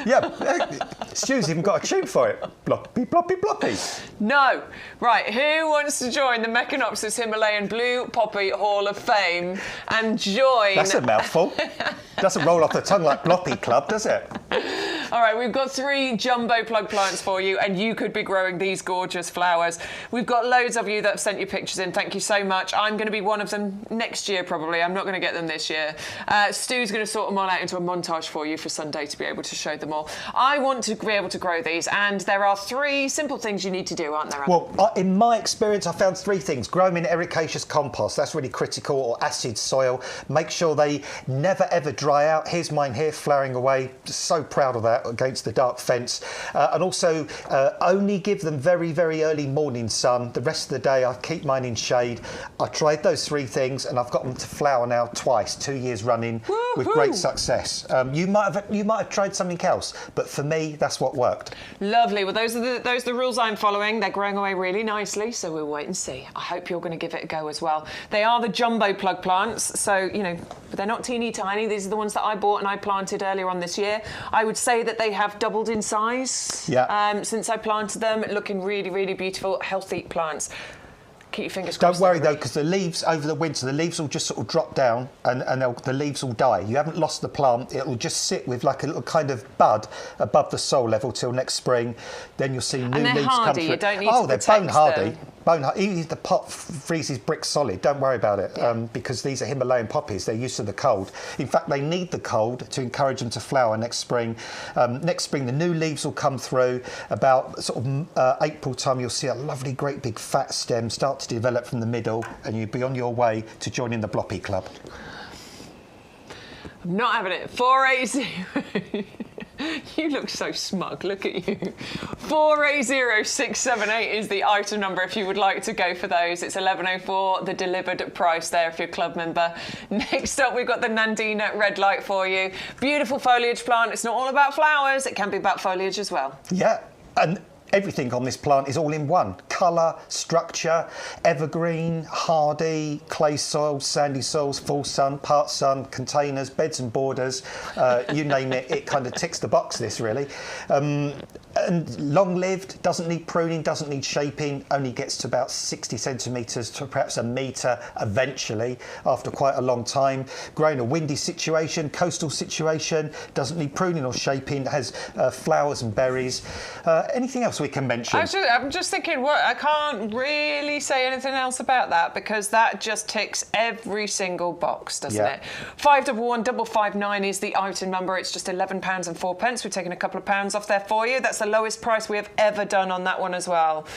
Yeah, Stu's even got a tune for it. Bloppy, bloppy, bloppy. No. Right, who wants to join the Mecanopsis Himalayan Blue Poppy Hall of Fame and join... That's a mouthful. Doesn't roll off the tongue like Bloppy Club, does it? All right, we've got 3 jumbo plug plants for you, and you could be growing these gorgeous flowers. We've got loads of you that have sent your pictures in. Thank you so much. I'm going to be one of them next year, probably. I'm not going to get them this year. Stu's going to sort them all out into a montage for you for Sunday to be able to show them all. I want to be able to grow these, and there are 3 simple things you need to do, aren't there, Adam? Well, in my experience, I found 3 things. Grow them in ericaceous compost. That's really critical, or acid soil. Make sure they never, ever dry out. Here's mine here, flowering away. Just so proud of that against the dark fence. And also, only give them very, very early morning sun. The rest of the day, I keep mine in shade. I tried those 3 things, and I've got them to flower now twice, 2 years running. Woo-hoo! With great success. You might have tried something else, but for me, that's what worked. Lovely. Well, those are the rules I'm following. They're growing away really nicely, so we'll wait and see. I hope you're going to give it a go as well. They are the jumbo plug plants, so, you know, but they're not teeny tiny. These are the ones that I bought and I planted earlier on this year. I would say that they have doubled in size since I planted them. Looking really, really beautiful, healthy plants. Keep your fingers crossed. Don't worry though, because the leaves over the winter, the leaves will just sort of drop down and the leaves will die. You haven't lost the plant. It will just sit with like a little kind of bud above the soil level till next spring. Then you'll see new leaves come through. You don't need to they're bone hardy. Even if the pot freezes brick solid, don't worry about it, because these are Himalayan poppies. They're used to the cold. In fact, they need the cold to encourage them to flower next spring. Next spring, the new leaves will come through. About sort of April time, you'll see a lovely, great big fat stem start to develop from the middle, and you'll be on your way to joining the Bloppy Club. I'm not having it. 480. You look so smug, look at you. 480678 is the item number if you would like to go for those. It's 1104, the delivered price there if you're a club member. Next up, we've got the Nandina Red Light for you. Beautiful foliage plant. It's not all about flowers, it can be about foliage as well. Yeah, and everything on this plant is all in one. colour, structure, evergreen, hardy, clay soils, sandy soils, full sun, part sun, containers, beds and borders, you name it, it kind of ticks the box, this really. And long-lived, doesn't need pruning, doesn't need shaping, only gets to about 60 centimetres to perhaps a metre eventually after quite a long time. Grown in a windy situation, coastal situation, doesn't need pruning or shaping, has flowers and berries. Anything else we can mention? I'm just thinking, I can't really say anything else about that because that just ticks every single box, doesn't it? 511559 is the item number. It's just £11.04. We've taken a couple of pounds off there for you. That's the lowest price we have ever done on that one as well.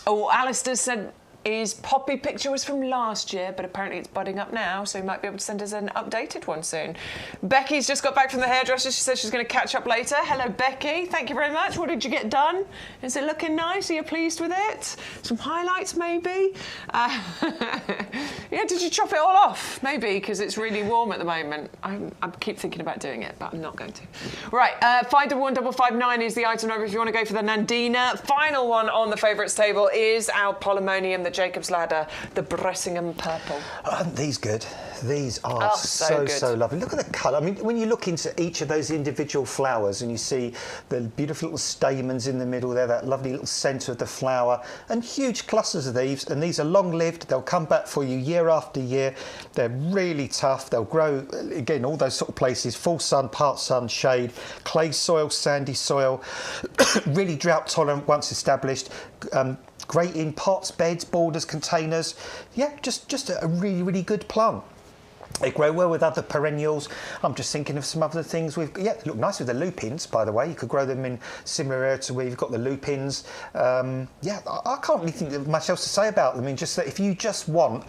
Alistair said his poppy picture was from last year, but apparently it's budding up now, so he might be able to send us an updated one soon. Becky's just got back from the hairdresser. She said she's going to catch up later. Hello, Becky. Thank you very much. What did you get done? Is it looking nice? Are you pleased with it? Some highlights, maybe? Yeah, did you chop it all off? Maybe, because it's really warm at the moment. I keep thinking about doing it, but I'm not going to. Right, 511559 is the item number if you want to go for the Nandina. Final one on the favourites table is our Polemonium, the Jacob's Ladder, the Bressingham Purple. Aren't these good? These are so lovely. Look at the colour. I mean, when you look into each of those individual flowers and you see the beautiful little stamens in the middle there, that lovely little centre of the flower, and huge clusters of these, and these are long-lived. They'll come back for you year after year. They're really tough. They'll grow, again, all those sort of places, full sun, part sun, shade, clay soil, sandy soil, really drought tolerant once established. Great in pots, beds, borders, containers. Yeah, just a really, really good plant. They grow well with other perennials. I'm just thinking of some other things. They look nice with the lupins, by the way. You could grow them in similar area to where you've got the lupins. Yeah, I can't really think of much else to say about them. I mean, just that if you just want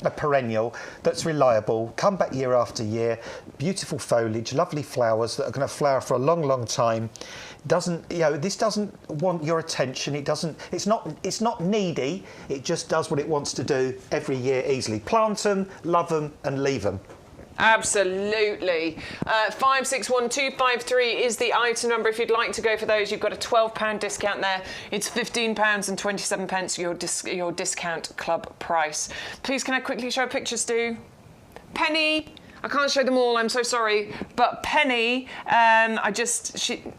a perennial that's reliable, come back year after year, beautiful foliage, lovely flowers that are going to flower for a long, long time. This doesn't want your attention. It's not needy. It just does what it wants to do every year easily. Plant them, love them, and leave them. Absolutely. 561253 is the item number. If you'd like to go for those, you've got a £12 discount there. It's £15.27, your discount club price. Please, can I quickly show pictures, Stu? Penny. I can't show them all, I'm so sorry. But Penny, her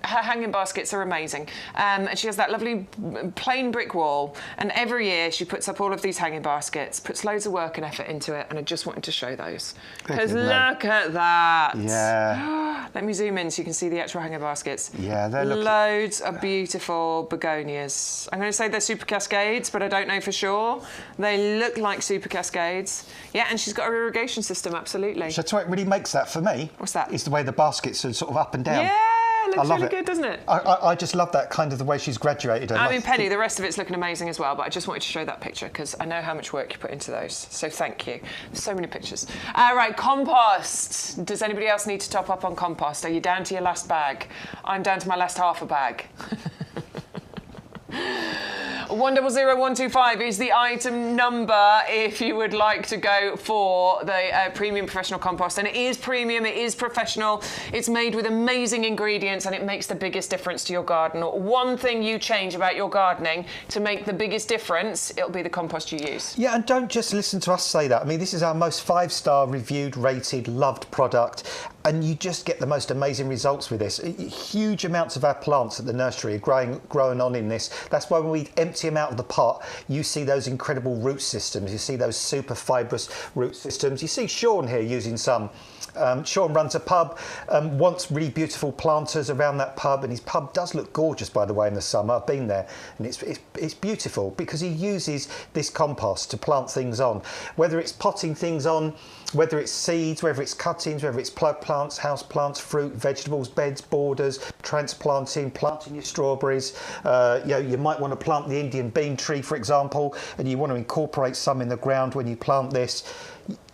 hanging baskets are amazing. And she has that lovely plain brick wall. And every year she puts up all of these hanging baskets, puts loads of work and effort into it. And I just wanted to show those. Because look at that. Yeah. Let me zoom in so you can see the actual hanging baskets. Yeah, they're looking... Loads of beautiful begonias. I'm going to say they're super cascades, but I don't know for sure. They look like super cascades. Yeah, and she's got her irrigation system, absolutely. So what really makes that for me, what's that? Is the way the baskets are sort of up and down. Yeah, it looks really good, doesn't it? I just love that kind of the way she's graduated. I mean, Penny, the rest of it's looking amazing as well, but I just wanted to show that picture because I know how much work you put into those. So thank you. So many pictures. Right, compost. Does anybody else need to top up on compost? Are you down to your last bag? I'm down to my last half a bag. 100125 is the item number if you would like to go for the premium professional compost. And it is premium, it is professional, it's made with amazing ingredients and it makes the biggest difference to your garden. One thing you change about your gardening to make the biggest difference, it'll be the compost you use. Yeah, and don't just listen to us say that. I mean, this is our most 5-star reviewed, rated, loved product. And you just get the most amazing results with this. Huge amounts of our plants at the nursery are growing on in this. That's why when we empty them out of the pot, you see those incredible root systems. You see those super fibrous root systems. You see Sean here using some. Sean runs a pub, wants really beautiful planters around that pub, and his pub does look gorgeous, by the way, in the summer. I've been there, and it's beautiful because he uses this compost to plant things on, whether it's potting things on, whether it's seeds, whether it's cuttings, whether it's plug plants, house plants, fruit, vegetables, beds, borders, transplanting, planting your strawberries. You might want to plant the Indian bean tree, for example, and you want to incorporate some in the ground when you plant this.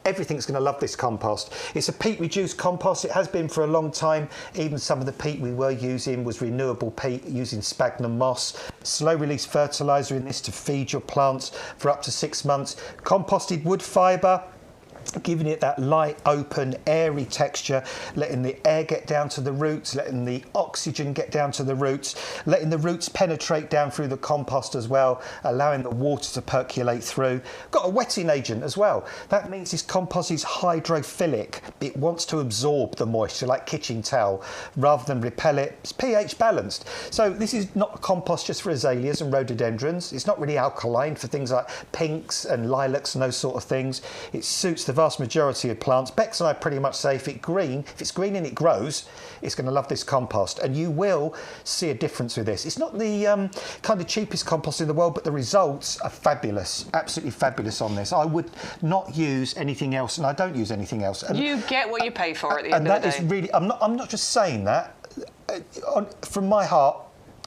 Everything's going to love this compost. It's a peat-reduced compost. It has been for a long time. Even some of the peat we were using was renewable peat, using sphagnum moss. Slow-release fertiliser in this to feed your plants for up to 6 months. Composted wood fibre. giving it that light, open, airy texture, letting the air get down to the roots, letting the oxygen get down to the roots, letting the roots penetrate down through the compost as well, allowing the water to percolate through. Got a wetting agent as well. That means this compost is hydrophilic. It wants to absorb the moisture like kitchen towel rather than repel it. It's pH balanced. So this is not a compost just for azaleas and rhododendrons. It's not really alkaline for things like pinks and lilacs and those sort of things. It suits the vast majority of plants. Bex and I pretty much say if it's green and it grows, it's going to love this compost, and you will see a difference with this. It's not the kind of cheapest compost in the world, but the results are fabulous, absolutely fabulous on this. I would not use anything else, and I don't use anything else. And you get what you pay for at the end of the day. And that is really, I'm not just saying that. From my heart,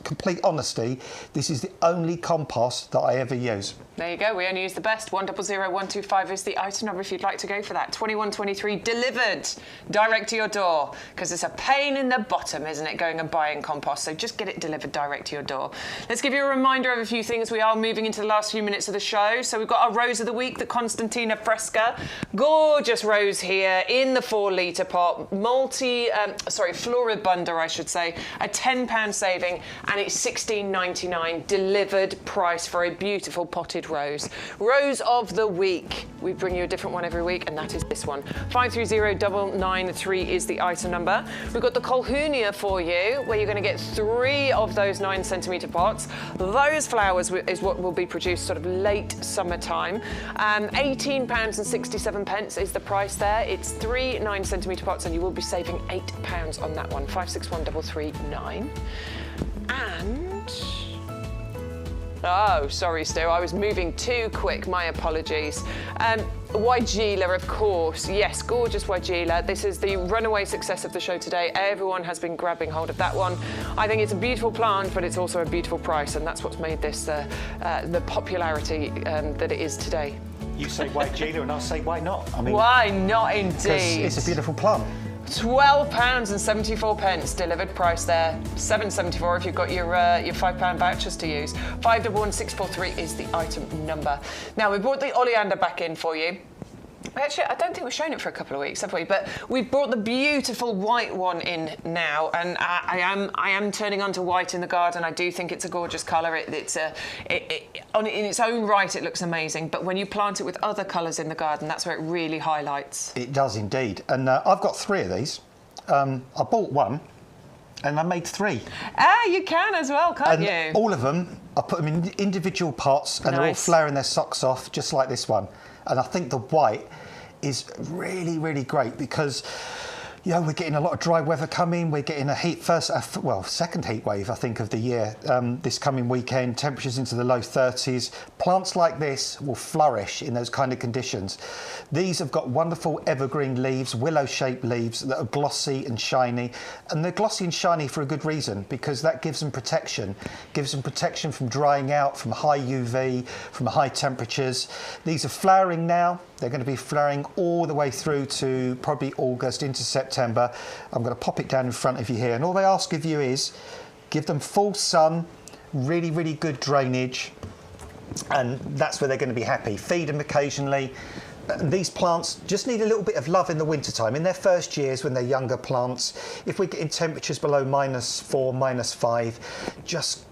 complete honesty, this is the only compost that I ever use. There you go, we only use the best. 100125 is the item number if you'd like to go for that. 2123 delivered direct to your door, because it's a pain in the bottom, isn't it, going and buying compost, so just get it delivered direct to your door. Let's give you a reminder of a few things. We are moving into the last few minutes of the show, so we've got our rose of the week, the Constantina Fresca. Gorgeous rose here in the 4-litre pot, floribunda, I should say, a £10 saving, and it's $16.99 delivered price for a beautiful potted rose. Rose of the week. We bring you a different one every week, and that is this one. 530993 is the item number. We've got the Colquhounia for you, where you're going to get 3 of those 9cm pots. Those flowers is what will be produced sort of late summertime. £18.67 is the price there. It's 3 9cm pots, and you will be saving £8 on that one. 561339. And... oh, sorry, Stu, I was moving too quick. My apologies. Weigela, of course. Yes, gorgeous Weigela. This is the runaway success of the show today. Everyone has been grabbing hold of that one. I think it's a beautiful plant, but it's also a beautiful price, and that's what's made this the popularity that it is today. You say Weigela, and I'll say why not? I mean, why not, indeed? It's a beautiful plant. £12.74 delivered price there. $7.74 if you've got your £5 vouchers to use. 511643 is the item number. Now, we brought the oleander back in for you. Actually, I don't think we've shown it for a couple of weeks, have we? But we've brought the beautiful white one in now, and I am turning onto white in the garden. I do think it's a gorgeous colour. In its own right, it looks amazing. But when you plant it with other colours in the garden, that's where it really highlights. It does indeed. And I've got 3 of these. I bought one, and I made 3. You can as well, can't you? And all of them, I put them in individual pots, and they're all flaring their socks off, just like this one. And I think the white is really, really great because, you know, we're getting a lot of dry weather coming. We're getting a second heat wave, I think, of the year this coming weekend. Temperatures into the low 30s. Plants like this will flourish in those kind of conditions. These have got wonderful evergreen leaves, willow-shaped leaves that are glossy and shiny. And they're glossy and shiny for a good reason, because that gives them protection. Gives them protection from drying out, from high UV, from high temperatures. These are flowering now. They're going to be flowering all the way through to probably August into September. I'm going to pop it down in front of you here. And all they ask of you is give them full sun, really, really good drainage. And that's where they're going to be happy. Feed them occasionally. These plants just need a little bit of love in the wintertime. In their first years, when they're younger plants, if we get in temperatures below -4, -5, just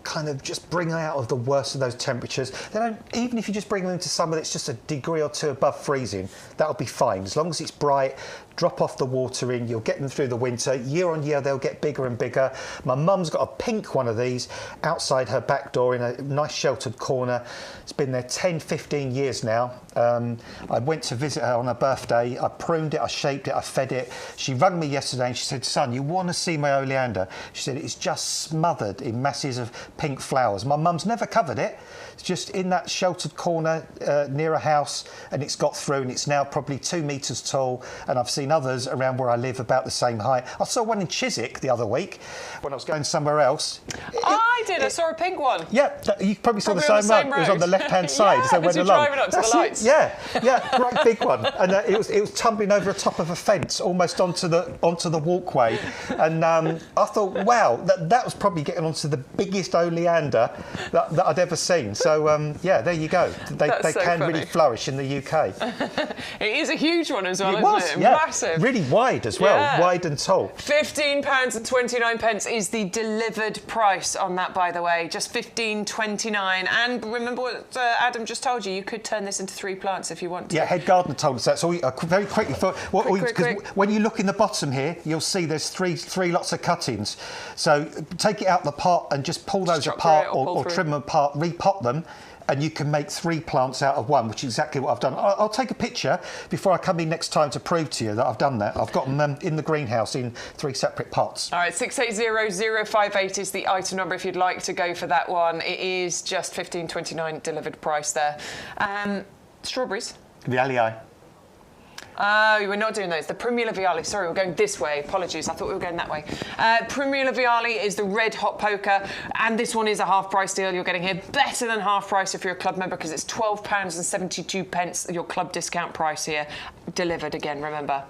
bring them out of the worst of those temperatures. They don't, even if you just bring them into summer that's just a degree or 2 above freezing, that'll be fine. As long as it's bright, drop off the water in, you'll get them through the winter. Year on year, they'll get bigger and bigger. My mum's got a pink one of these outside her back door in a nice sheltered corner. It's been there 10, 15 years now. I went to visit her on her birthday. I pruned it, I shaped it, I fed it. She rang me yesterday and she said, "Son, you want to see my oleander?" She said, "It's just smothered in masses of pink flowers." My mum's never covered it. It's just in that sheltered corner near a house, and it's got through, and it's now probably 2 metres tall, and I've seen others around where I live about the same height. I saw one in Chiswick the other week when I was going somewhere else. I saw a pink one. Yeah, you probably saw the same one. It was on the left-hand side as I went along. Driving up to the lights. Yeah, great big one, and it was tumbling over the top of a fence, almost onto the walkway, and I thought, wow, that was probably getting onto the biggest oleander that I'd ever seen. So, yeah, there you go. They so can funny. really flourish in the UK. It is a huge one as well, isn't it? Yeah. Massive. Really wide as well, Yeah. wide and tall. £15.29 is the delivered price on that, by the way. Just $15.29. And remember what Adam just told you, you could turn this into 3 plants if you want to. Yeah, head gardener told us that. So we very quickly thought, Quick. when you look in the bottom here, you'll see there's three lots of cuttings. So take it out the pot and just pull those apart or trim them apart, repot them, and you can make 3 plants out of 1, which is exactly what I've done. I'll take a picture before I come in next time to prove to you that I've done that. I've got them in the greenhouse in 3 separate pots. All right, 680058 is the item number if you'd like to go for that one. It is just $15.29 delivered price there. Strawberries. Vialii. Oh, we're not doing those. The Primula Viali. Sorry, we're going this way. Apologies. I thought we were going that way. Primula Viali is the red hot poker, and this one is a half price deal you're getting here. Better than half price if you're a club member because it's £12.72 your club discount price here. Delivered again, remember.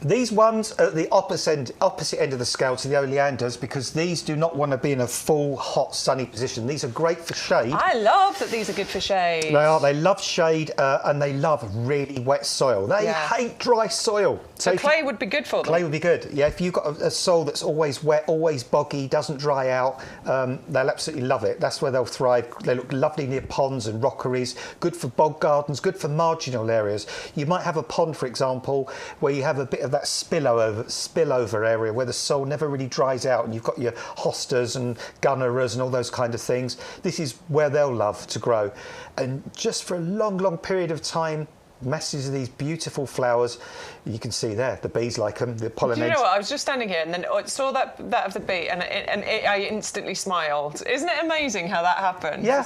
These ones are at the opposite end of the scale to the oleanders because these do not want to be in a full, hot, sunny position. These are great for shade. I love that these are good for shade. They are. They love shade and they love really wet soil. They hate dry soil. So clay would be good for them? Clay would be good. Yeah, if you've got a soil that's always wet, always boggy, doesn't dry out, they'll absolutely love it. That's where they'll thrive. They look lovely near ponds and rockeries. Good for bog gardens, good for marginal areas. You might have a pond, for example, where you have a bit of that spillover area where the soil never really dries out and you've got your hostas and gunneras and all those kind of things. This is where they'll love to grow. And just for a long, long period of time, masses of these beautiful flowers. You can see there, the bees like them, the pollinators. Do you know what? I was just standing here and then I saw that of the bee and I instantly smiled. Isn't it amazing how that happened? Yeah,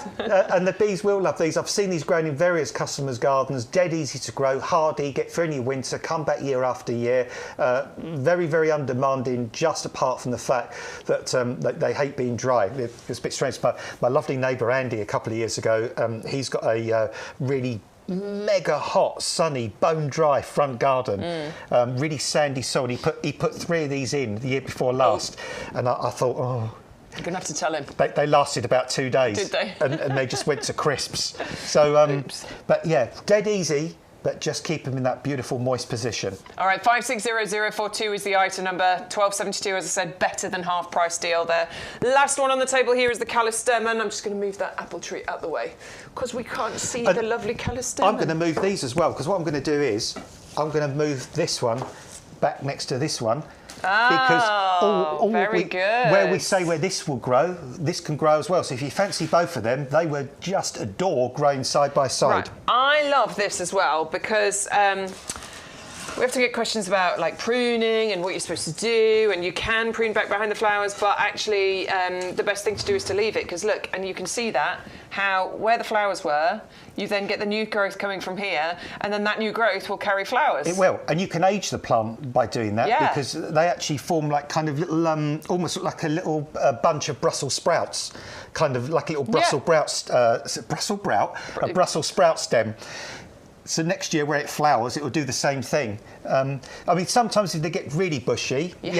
and the bees will love these. I've seen these grown in various customers' gardens, dead easy to grow, hardy, get through any winter, come back year after year. Very, very undemanding, just apart from the fact that they hate being dry. It's a bit strange, but my lovely neighbour Andy a couple of years ago, he's got a really mega hot, sunny, bone dry front garden, really sandy soil. And he put 3 of these in the year before last, and I thought, oh. You're going to have to tell him. They lasted about 2 days. Did they? and they just went to crisps. So, but yeah, dead easy. But just keep them in that beautiful moist position. All right, 560042 is the item number. 1272, as I said, better than half price deal there. Last one on the table here is the Callistemon. I'm just going to move that apple tree out the way because we can't see the lovely Callistemon. I'm going to move these as well because what I'm going to do is I'm going to move this one back next to this one. Because very good. Where we say where this will grow, this can grow as well. So if you fancy both of them, they would just adore growing side by side. Right. I love this as well because we have to get questions about like pruning and what you're supposed to do, and you can prune back behind the flowers, but actually the best thing to do is to leave it because look, and you can see that where the flowers were, you then get the new growth coming from here, and then that new growth will carry flowers. It will, and you can age the plant by doing that because they actually form like kind of little, almost like a little bunch of Brussels sprouts, kind of like a little Brussels sprout stem. So next year, where it flowers, it will do the same thing. I mean, sometimes if they get really bushy, you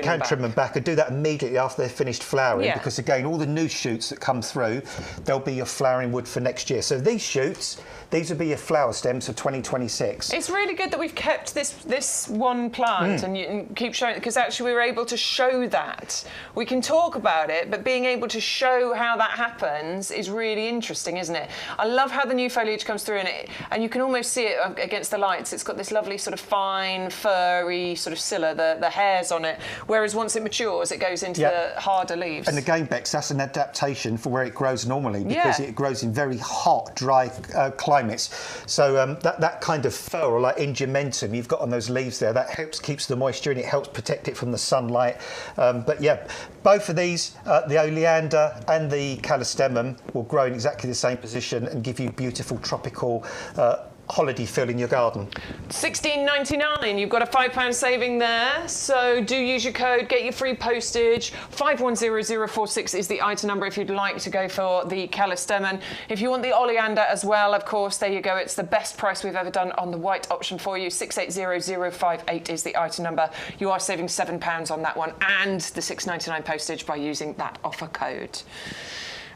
can trim them back and do that immediately after they're finished flowering because, again, all the new shoots that come through, they'll be your flowering wood for next year. So these shoots, these will be your flower stems for 2026. It's really good that we've kept this one plant and keep showing it because actually we were able to show that. We can talk about it, but being able to show how that happens is really interesting, isn't it? I love how the new foliage comes through and you can almost see it against the lights. It's got this lovely sort of fine, furry sort of scilla, the hairs on it, whereas once it matures, it goes into the harder leaves. And again, Bex, that's an adaptation for where it grows normally because it grows in very hot, dry climates. So that kind of fur or like ingementum you've got on those leaves there, that keeps the moisture and it helps protect it from the sunlight. But yeah, both of these, the oleander and the Callistemon, will grow in exactly the same position and give you beautiful tropical holiday feel in your garden. $16.99. You've got a £5 saving there. So do use your code, get your free postage. 510046 is the item number if you'd like to go for the Callistemon. If you want the oleander as well, of course, there you go. It's the best price we've ever done on the white option for you. 680058 is the item number. You are saving £7 on that one and the $6.99 postage by using that offer code.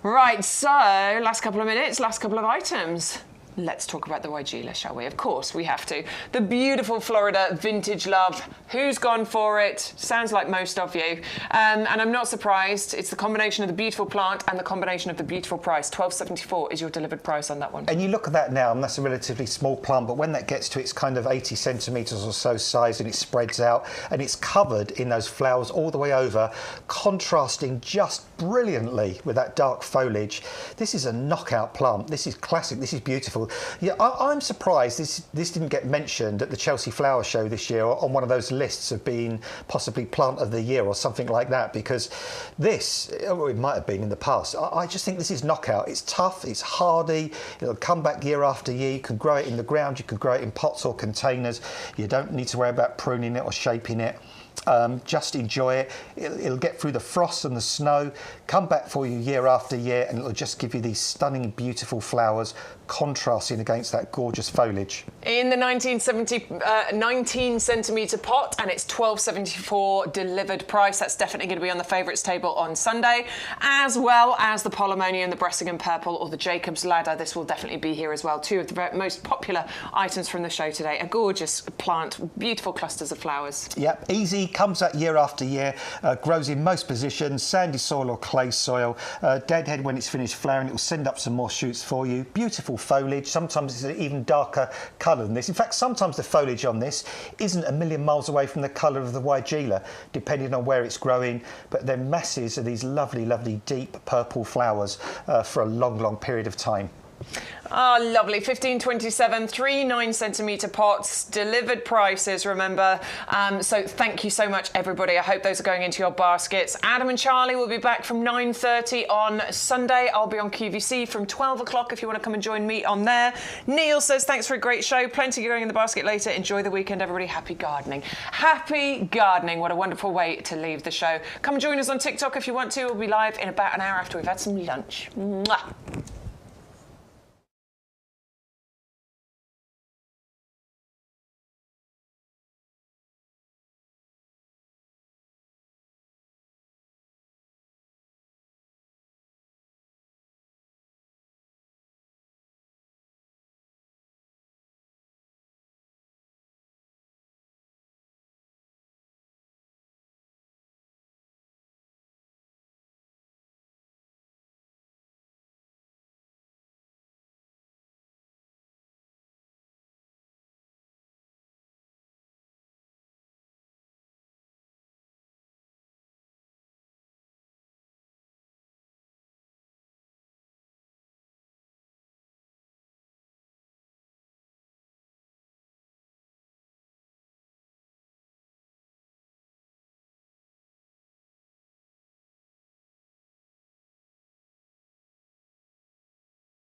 Right, so last couple of minutes, last couple of items. Let's talk about the Weigela, shall we? Of course, we have to. The beautiful Florida vintage love. Who's gone for it? Sounds like most of you. And I'm not surprised. It's the combination of the beautiful plant and the combination of the beautiful price. $12.74 is your delivered price on that one. And you look at that now, and that's a relatively small plant, but when that gets to its kind of 80 centimetres or so size and it spreads out and it's covered in those flowers all the way over, contrasting just brilliantly with that dark foliage. This is a knockout plant. This is classic. This is beautiful. Yeah, I'm surprised this didn't get mentioned at the Chelsea Flower Show this year on one of those lists of being possibly plant of the year or something like that, because this, or it might have been in the past, I just think this is knockout. It's tough, it's hardy, it'll come back year after year. You can grow it in the ground, you can grow it in pots or containers. You don't need to worry about pruning it or shaping it. Just enjoy it. It'll get through the frost and the snow, come back for you year after year, and it'll just give you these stunning, beautiful flowers contrasting against that gorgeous foliage. In the 19 centimetre pot, and it's $12.74 delivered price. That's definitely going to be on the favourites table on Sunday, as well as the Polemonium, the Bressingham Purple, or the Jacob's Ladder. This will definitely be here as well. Two of the most popular items from the show today. A gorgeous plant, beautiful clusters of flowers. Yep, easy, comes out year after year, grows in most positions, sandy soil or clay soil. Deadhead, when it's finished flowering, it will send up some more shoots for you. Beautiful foliage. Sometimes it's an even darker colour than this. In fact, sometimes the foliage on this isn't a million miles away from the colour of the Weigela, depending on where it's growing, but they're masses of these lovely, lovely deep purple flowers for a long, long period of time. Ah, oh, lovely. 1527, 3 9 centimetre pots, delivered prices, remember. So thank you so much, everybody. I hope those are going into your baskets. Adam and Charlie will be back from 9:30 on Sunday. I'll be on QVC from 12 o'clock if you want to come and join me on there. Neil says, thanks for a great show. Plenty going in the basket later. Enjoy the weekend, everybody. Happy gardening. Happy gardening. What a wonderful way to leave the show. Come and join us on TikTok if you want to. We'll be live in about an hour after we've had some lunch. Mwah.